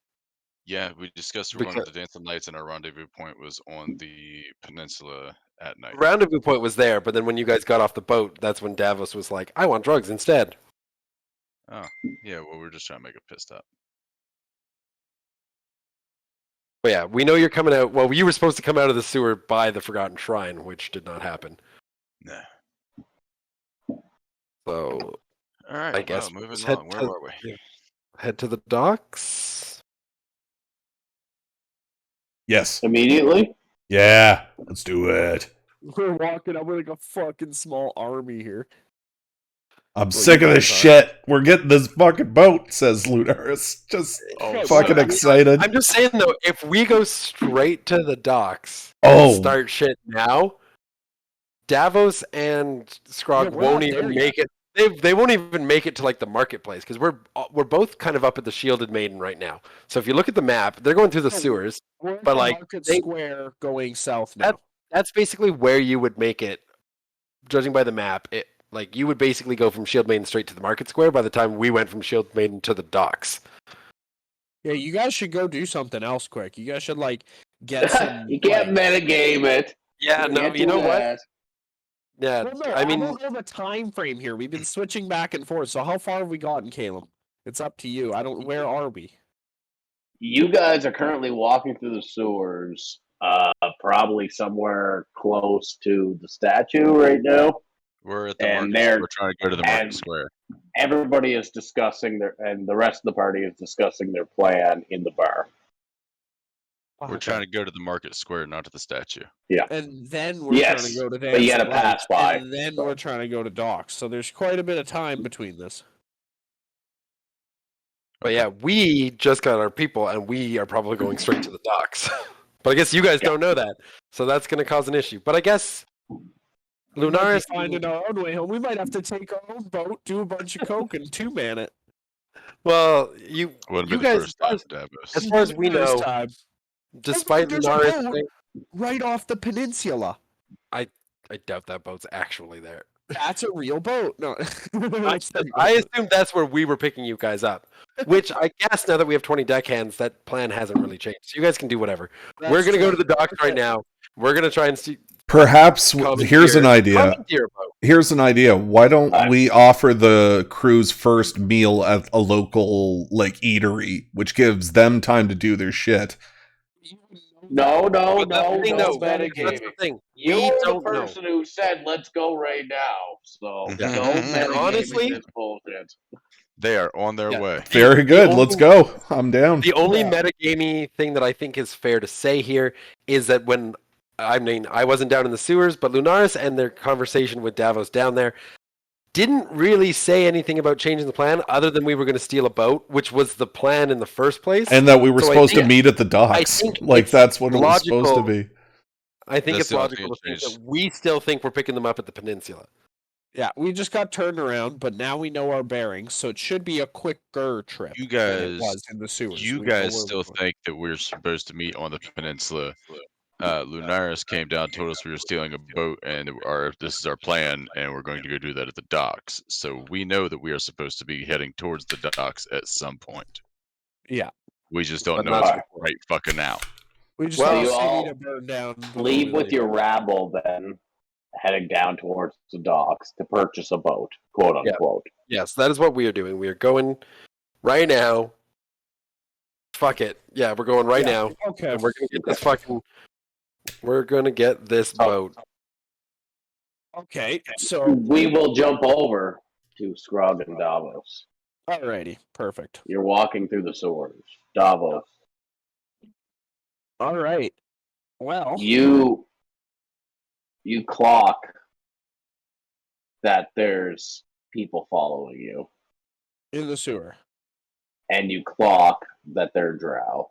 Speaker 8: Yeah, we discussed we're going to the dancing lights, and our rendezvous point was on the peninsula at night.
Speaker 7: Rendezvous point was there, but then when you guys got off the boat, that's when Davos was like, I want drugs instead.
Speaker 8: Oh, yeah. Well, we're just trying to make it pissed up.
Speaker 7: But yeah, we know you're coming out. Well, you were supposed to come out of the sewer by the Forgotten Shrine, which did not happen.
Speaker 8: Nah.
Speaker 7: So
Speaker 8: All right.
Speaker 7: I guess
Speaker 8: moving
Speaker 7: let's
Speaker 8: along. Where were we?
Speaker 7: head to the docks.
Speaker 1: Yes.
Speaker 6: Immediately?
Speaker 1: Yeah. Let's do it.
Speaker 2: We're walking up with like a fucking small army here.
Speaker 1: I'm sick of this shit. We're getting this fucking boat, says Lunaris. Just fucking excited.
Speaker 7: I'm just saying though, if we go straight to the docks
Speaker 1: Oh.
Speaker 7: and start shit now, Davos and Scrog
Speaker 2: Yeah, we're
Speaker 7: won't
Speaker 2: not
Speaker 7: even
Speaker 2: there
Speaker 7: make it. They won't even make it to like the marketplace because we're both kind of up at the Shielded Maiden right now. So if you look at the map, they're going through the sewers.
Speaker 2: We're
Speaker 7: But,
Speaker 2: at
Speaker 7: like,
Speaker 2: Market
Speaker 7: they-
Speaker 2: Square going south now.
Speaker 7: That's basically where you would make it, judging by the map. Like you would basically go from Shield Maiden straight to the Market Square by the time we went from Shield Maiden to the docks.
Speaker 2: Yeah, you guys should go do something else quick. You guys should like get some.
Speaker 6: You can't metagame it.
Speaker 7: Yeah, no,
Speaker 6: can't
Speaker 7: you
Speaker 6: do
Speaker 7: know what?
Speaker 6: that.
Speaker 7: Yeah,
Speaker 2: Well, no,
Speaker 7: I mean,
Speaker 2: don't have a time frame here. We've been switching back and forth. So how far have we gotten, Caleb? It's up to you. Where are we?
Speaker 6: You guys are currently walking through the sewers, probably somewhere close to the statue right now.
Speaker 8: We're at the
Speaker 6: And
Speaker 8: market. We're trying to go to the market
Speaker 6: and-
Speaker 8: square.
Speaker 6: Everybody is discussing and the rest of the party is discussing their plan in the bar.
Speaker 8: We're trying to go to the market square, not to the statue.
Speaker 2: And then we're
Speaker 6: Yes,
Speaker 2: trying to go to
Speaker 6: but you gotta
Speaker 2: Dancing
Speaker 6: pass
Speaker 2: Lights,
Speaker 6: by.
Speaker 2: and then we're trying to go to docks. So there's quite a bit of time between this.
Speaker 7: but yeah, we just got our people, and we are probably going straight to the docks. But I guess you guys don't know that, so that's going to cause an issue. But I guess
Speaker 2: We might be
Speaker 7: Lunaris
Speaker 2: finding our own way home. We might have to take our own boat, do a bunch of coke, and two-man it.
Speaker 7: Well, you
Speaker 8: Wouldn't
Speaker 7: you
Speaker 8: be the
Speaker 7: guys,
Speaker 8: first time, Davos.
Speaker 7: as far as we
Speaker 2: This
Speaker 7: know,
Speaker 2: time,
Speaker 7: despite
Speaker 2: there's a
Speaker 7: Lunaris,
Speaker 2: boat right off the peninsula.
Speaker 7: I doubt that boat's actually there.
Speaker 2: That's a real boat. No,
Speaker 7: I assume that's where we were picking you guys up. Which I guess now that we have 20 deckhands, that plan hasn't really changed. So you guys can do whatever. We're going to go to the docks right now. We're going to try and see.
Speaker 1: Perhaps here's an idea.
Speaker 7: Commandeer a boat.
Speaker 1: Here's an idea. Why don't we offer the crew's first meal at a local like eatery, which gives them time to do their shit?
Speaker 6: No,
Speaker 7: But that's the thing, though.
Speaker 6: metagaming.
Speaker 7: That's the thing.
Speaker 6: You're
Speaker 7: We
Speaker 6: the
Speaker 7: don't know.
Speaker 6: person who said, "Let's go right now." So
Speaker 8: Yeah.
Speaker 6: don't metagaming
Speaker 7: Honestly-
Speaker 6: this bullshit.
Speaker 8: They are on their
Speaker 7: Yeah.
Speaker 8: way.
Speaker 1: Very good.
Speaker 7: The
Speaker 1: Let's
Speaker 7: only-
Speaker 1: go. I'm down.
Speaker 7: The only metagamey thing that I think is fair to say here is that I wasn't down in the sewers, but Lunaris and their conversation with Davos down there didn't really say anything about changing the plan other than we were going to steal a boat, which was the plan in the first place.
Speaker 1: And that we were
Speaker 7: So I
Speaker 1: supposed to
Speaker 7: think-
Speaker 1: meet at the docks.
Speaker 7: think
Speaker 1: Like
Speaker 7: it's
Speaker 1: that's what it was supposed to
Speaker 7: logical-
Speaker 1: be.
Speaker 7: I think
Speaker 8: That's
Speaker 7: it's
Speaker 8: the only thing
Speaker 7: logical to
Speaker 8: that
Speaker 7: think that
Speaker 8: changed.
Speaker 7: we still think we're picking them up at the peninsula.
Speaker 2: Yeah, we just got turned around, but now we know our bearings, so it should be a quicker trip
Speaker 8: You
Speaker 2: than it
Speaker 8: guys,
Speaker 2: was in the sewers.
Speaker 8: you
Speaker 2: We know
Speaker 8: guys
Speaker 2: where
Speaker 8: still
Speaker 2: we're going.
Speaker 8: think that we're supposed to meet on the peninsula. Lunaris came down, told us we were stealing a boat, and this is our plan, and we're going to go do that at the docks. So we know that we are supposed to be heading towards the docks at some point.
Speaker 2: Yeah,
Speaker 8: We just don't
Speaker 7: But
Speaker 8: know
Speaker 7: not
Speaker 8: it's right fucking now.
Speaker 2: we just
Speaker 7: Well,
Speaker 2: want
Speaker 6: you
Speaker 2: the city
Speaker 6: all
Speaker 2: to burn down. before
Speaker 6: leave
Speaker 2: we
Speaker 6: with
Speaker 2: leave.
Speaker 6: your rabble then, heading down towards the docks to purchase a boat, quote
Speaker 7: Yeah.
Speaker 6: unquote.
Speaker 7: yes, that is what we are doing. We are going right now. Fuck it. Yeah, we're going right now.
Speaker 2: Okay.
Speaker 7: And we're gonna get this fucking. We're gonna get this boat.
Speaker 2: Okay, so
Speaker 6: We will jump over to Scrog and Davos.
Speaker 2: alrighty, perfect.
Speaker 6: You're walking through the sewers. Davos.
Speaker 2: All right. Well,
Speaker 6: You clock that there's people following you,
Speaker 2: in the sewer.
Speaker 6: and you clock that they're drow.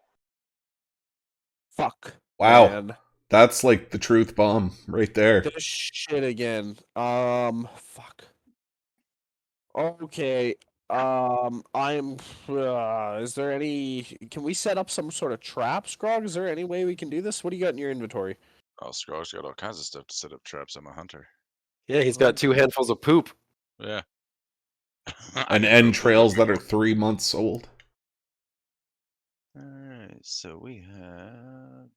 Speaker 2: Fuck.
Speaker 1: Wow.
Speaker 2: Man.
Speaker 1: That's like the truth bomb right there.
Speaker 2: This shit again. Fuck. Okay. I'm. Is there any? Can we set up some sort of trap, Scrog? Is there any way we can do this? What do you got in your inventory?
Speaker 8: Oh, Scrogg's got all kinds of stuff to set up traps. I'm a hunter.
Speaker 7: Yeah, he's got 2 handfuls of poop.
Speaker 8: Yeah.
Speaker 1: And entrails that are 3 months old.
Speaker 8: Alright, so we have.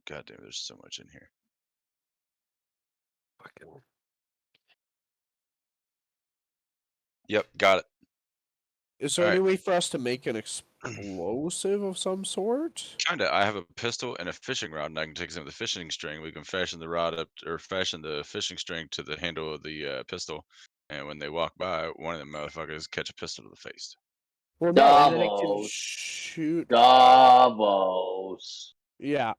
Speaker 8: God damn, there's so much in here.
Speaker 7: Fucking.
Speaker 8: Yep, got it.
Speaker 2: Is there
Speaker 8: All
Speaker 2: any
Speaker 8: right.
Speaker 2: way for us to make an explosive of some sort?
Speaker 8: Kinda. I have a pistol and a fishing rod, and I can take some of the fishing string. We can fashion the rod up, or fashion the fishing string to the handle of the pistol. And when they walk by, one of them motherfuckers catch a pistol to the face.
Speaker 2: Well, no, and then it can
Speaker 6: Davos.
Speaker 2: shoot.
Speaker 6: Davos.
Speaker 2: Yeah.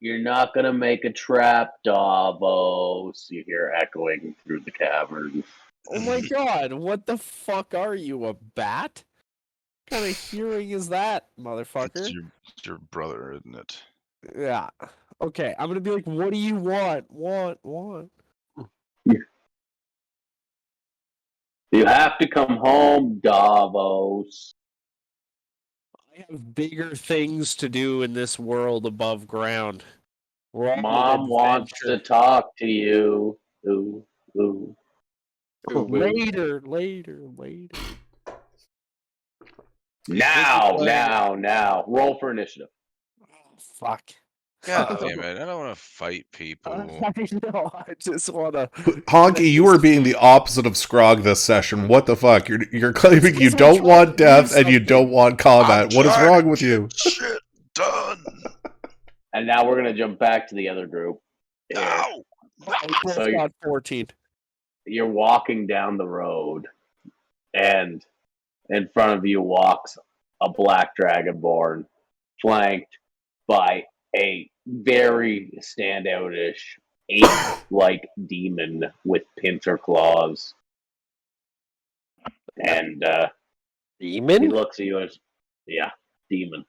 Speaker 6: You're not gonna make a trap, Davos. You hear echoing through the cavern.
Speaker 2: Oh my god, what the fuck are you, a bat? What kind of hearing is that, motherfucker?
Speaker 8: It's your brother, isn't it?
Speaker 2: Yeah. Okay, I'm gonna be like, what do you want? Want?
Speaker 6: You have to come home, Davos.
Speaker 2: I have bigger things to do in this world above ground. We're on an
Speaker 6: Mom wants to
Speaker 2: adventure.
Speaker 6: talk to you. Ooh, ooh.
Speaker 2: Later.
Speaker 6: Now. Roll for initiative.
Speaker 2: Oh, fuck.
Speaker 8: God damn it! I don't want to fight people.
Speaker 2: I know. I just wanna.
Speaker 1: Honky, you are being the opposite of Scrog this session. What the fuck? You're claiming you don't want death and you don't want combat. What is wrong with you?
Speaker 8: Shit done.
Speaker 6: And now we're gonna jump back to the other group.
Speaker 8: Ow!
Speaker 6: So
Speaker 2: got 14.
Speaker 6: You're walking down the road, and in front of you walks a black dragonborn, flanked by a very standoutish ape-like demon with pincer claws. And he
Speaker 7: Demon?
Speaker 6: looks at you as, yeah, demon.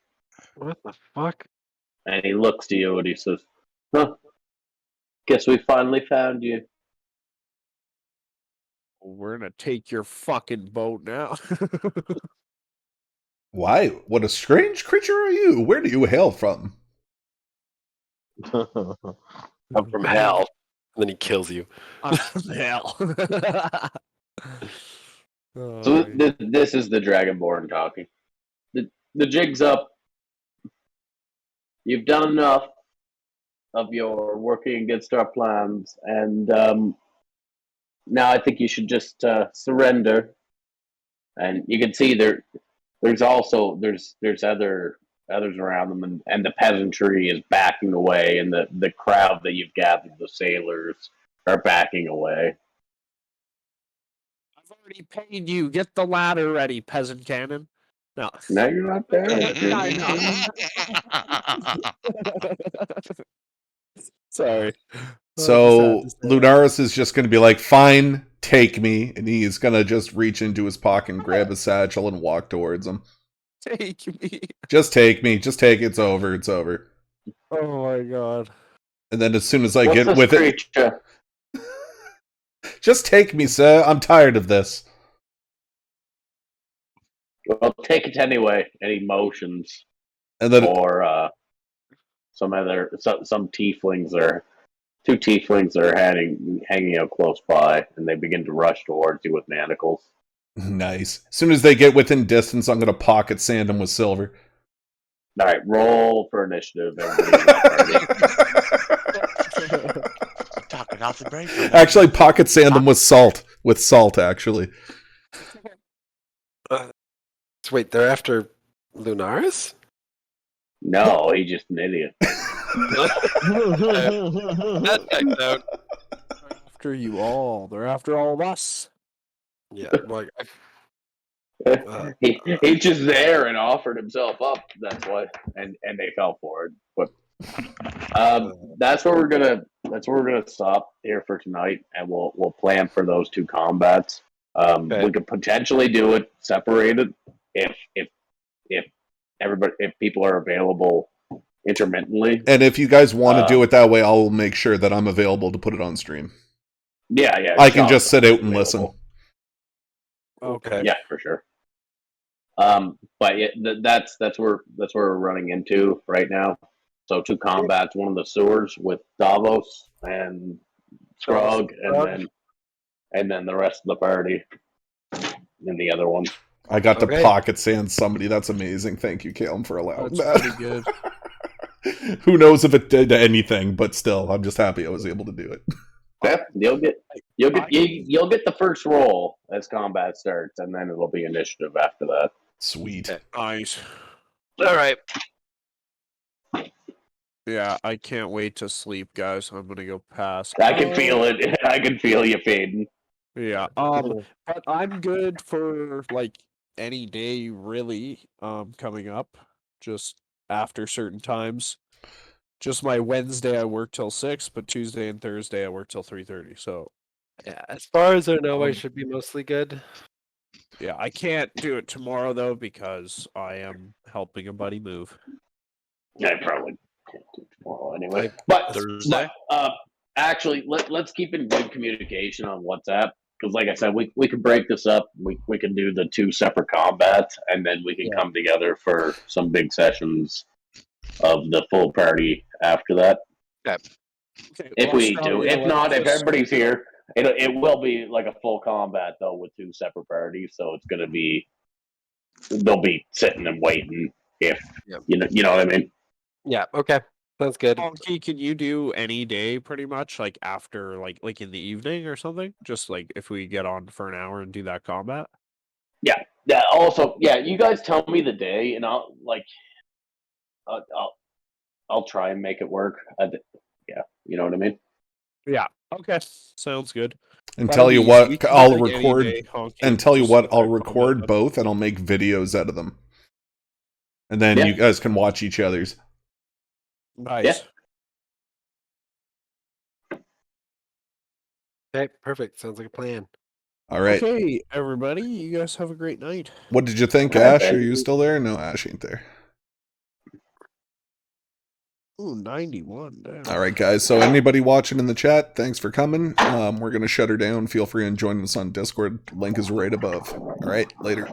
Speaker 7: What the fuck?
Speaker 6: And he looks to you and he says, huh, guess we finally found you.
Speaker 2: We're gonna take your fucking boat now.
Speaker 1: Why? What a strange creature are you? Where do you hail from?
Speaker 7: I'm from hell. And then he kills you.
Speaker 2: I'm from hell.
Speaker 6: So this is the Dragonborn talking. The jig's up. You've done enough of your working against our plans, and now I think you should just surrender. And you can see there's others around them, and the peasantry is backing away, and the crowd that you've gathered, the sailors, are backing away.
Speaker 2: I've already paid you. Get the ladder ready, peasant cannon. No.
Speaker 6: Now you're not there.
Speaker 2: Sorry.
Speaker 1: So Lunaris is just going to be like, fine, take me. And he's going to just reach into his pocket and grab his satchel and walk towards him.
Speaker 2: Take me.
Speaker 1: Just take me. Just take it. It's over. It's over.
Speaker 2: Oh my god.
Speaker 1: And then as soon as I
Speaker 6: What's
Speaker 1: get
Speaker 6: this
Speaker 1: with
Speaker 6: creature?
Speaker 1: it, just take me, sir. I'm tired of this.
Speaker 6: Well, take it anyway. Any motions
Speaker 1: And then
Speaker 6: or some tieflings are two tieflings are hanging out close by, and they begin to rush towards you with manacles.
Speaker 1: nice. As soon as they get within distance, I'm gonna pocket sand them with silver.
Speaker 6: All right, roll for initiative. Everybody in the party.
Speaker 9: Talking off the break.
Speaker 1: Actually, pocket sand them with salt. With salt, actually.
Speaker 7: So wait, they're after Lunaris?
Speaker 6: No, he's just an idiot.
Speaker 7: That checks out.
Speaker 2: After you all. They're after all of us.
Speaker 7: Yeah, like
Speaker 6: He's just there and offered himself up. That's why, and they fell for it. But that's where we're gonna stop here for tonight, and we'll plan for those two combats.
Speaker 7: Okay.
Speaker 6: We could potentially do it separated if people are available intermittently.
Speaker 1: And if you guys want to do it that way, I'll make sure that I'm available to put it on stream.
Speaker 6: Yeah.
Speaker 1: I can just sit out and listen.
Speaker 2: Okay.
Speaker 6: Yeah, for sure. But yeah, that's where we're running into right now. So two combats, one in the sewers with Davos and Scrog, and then the rest of the party in the other one.
Speaker 1: I got to pocket sand somebody. That's amazing. Thank you, Calum, for allowing
Speaker 2: That's
Speaker 1: that.
Speaker 2: pretty good.
Speaker 1: Who knows if it did anything, but still, I'm just happy I was able to do it.
Speaker 6: Yeah, you'll get the first roll as combat starts, and then it'll be initiative after that.
Speaker 1: Sweet.
Speaker 2: Nice.
Speaker 7: all right.
Speaker 2: Yeah, I can't wait to sleep, guys. I'm gonna go pass.
Speaker 6: I can feel it. I can feel you fading.
Speaker 2: Yeah. But I'm good for like any day really. Coming up, just after certain times. Just my Wednesday I work till 6, but Tuesday and Thursday I work till 3:30. So
Speaker 7: Yeah, as far as I know, I should be mostly good.
Speaker 2: yeah, I can't do it tomorrow though because I am helping a buddy move.
Speaker 6: I probably can't do tomorrow anyway. But
Speaker 9: Thursday?
Speaker 6: Actually, let's keep in good communication on WhatsApp, because like I said, we can break this up. We can do the two separate combats, and then we can come together for some big sessions of the full party after that.
Speaker 7: Okay.
Speaker 6: If we need to. If not, if everybody's here, it will be like a full combat though with two separate parties. So it's gonna be, they'll be sitting and waiting if you know what I mean.
Speaker 7: Yeah. Okay. Sounds good.
Speaker 2: Honky, can you do any day pretty much like after like in the evening or something? Just like if we get on for an hour and do that combat?
Speaker 6: Yeah. Yeah. Also, yeah, you guys tell me the day and I'll try and make it work. Yeah, you know what I mean?
Speaker 2: Yeah. Okay. Sounds good.
Speaker 1: And
Speaker 2: That'll
Speaker 1: tell you
Speaker 2: be
Speaker 1: what,
Speaker 2: easy.
Speaker 1: I'll
Speaker 2: Like any
Speaker 1: record.
Speaker 2: day, Honky,
Speaker 1: And tell you
Speaker 2: just
Speaker 1: what, I'll
Speaker 2: like
Speaker 1: record
Speaker 2: combat.
Speaker 1: both, and I'll make videos out of them. And then
Speaker 6: Yeah.
Speaker 1: you guys can watch each other's.
Speaker 2: Nice.
Speaker 6: Yeah.
Speaker 7: Okay. Perfect. Sounds like a plan.
Speaker 1: All right.
Speaker 2: Okay, everybody, you guys have a great night.
Speaker 1: What did you think,
Speaker 6: All right,
Speaker 1: Ash?
Speaker 6: thank
Speaker 1: Are you
Speaker 6: you.
Speaker 1: still there? No, Ash ain't there.
Speaker 2: Ooh, 91. Damn.
Speaker 1: All right, guys. So anybody watching in the chat, thanks for coming. We're going to shut her down. Feel free and join us on Discord. Link is right above. All right, later.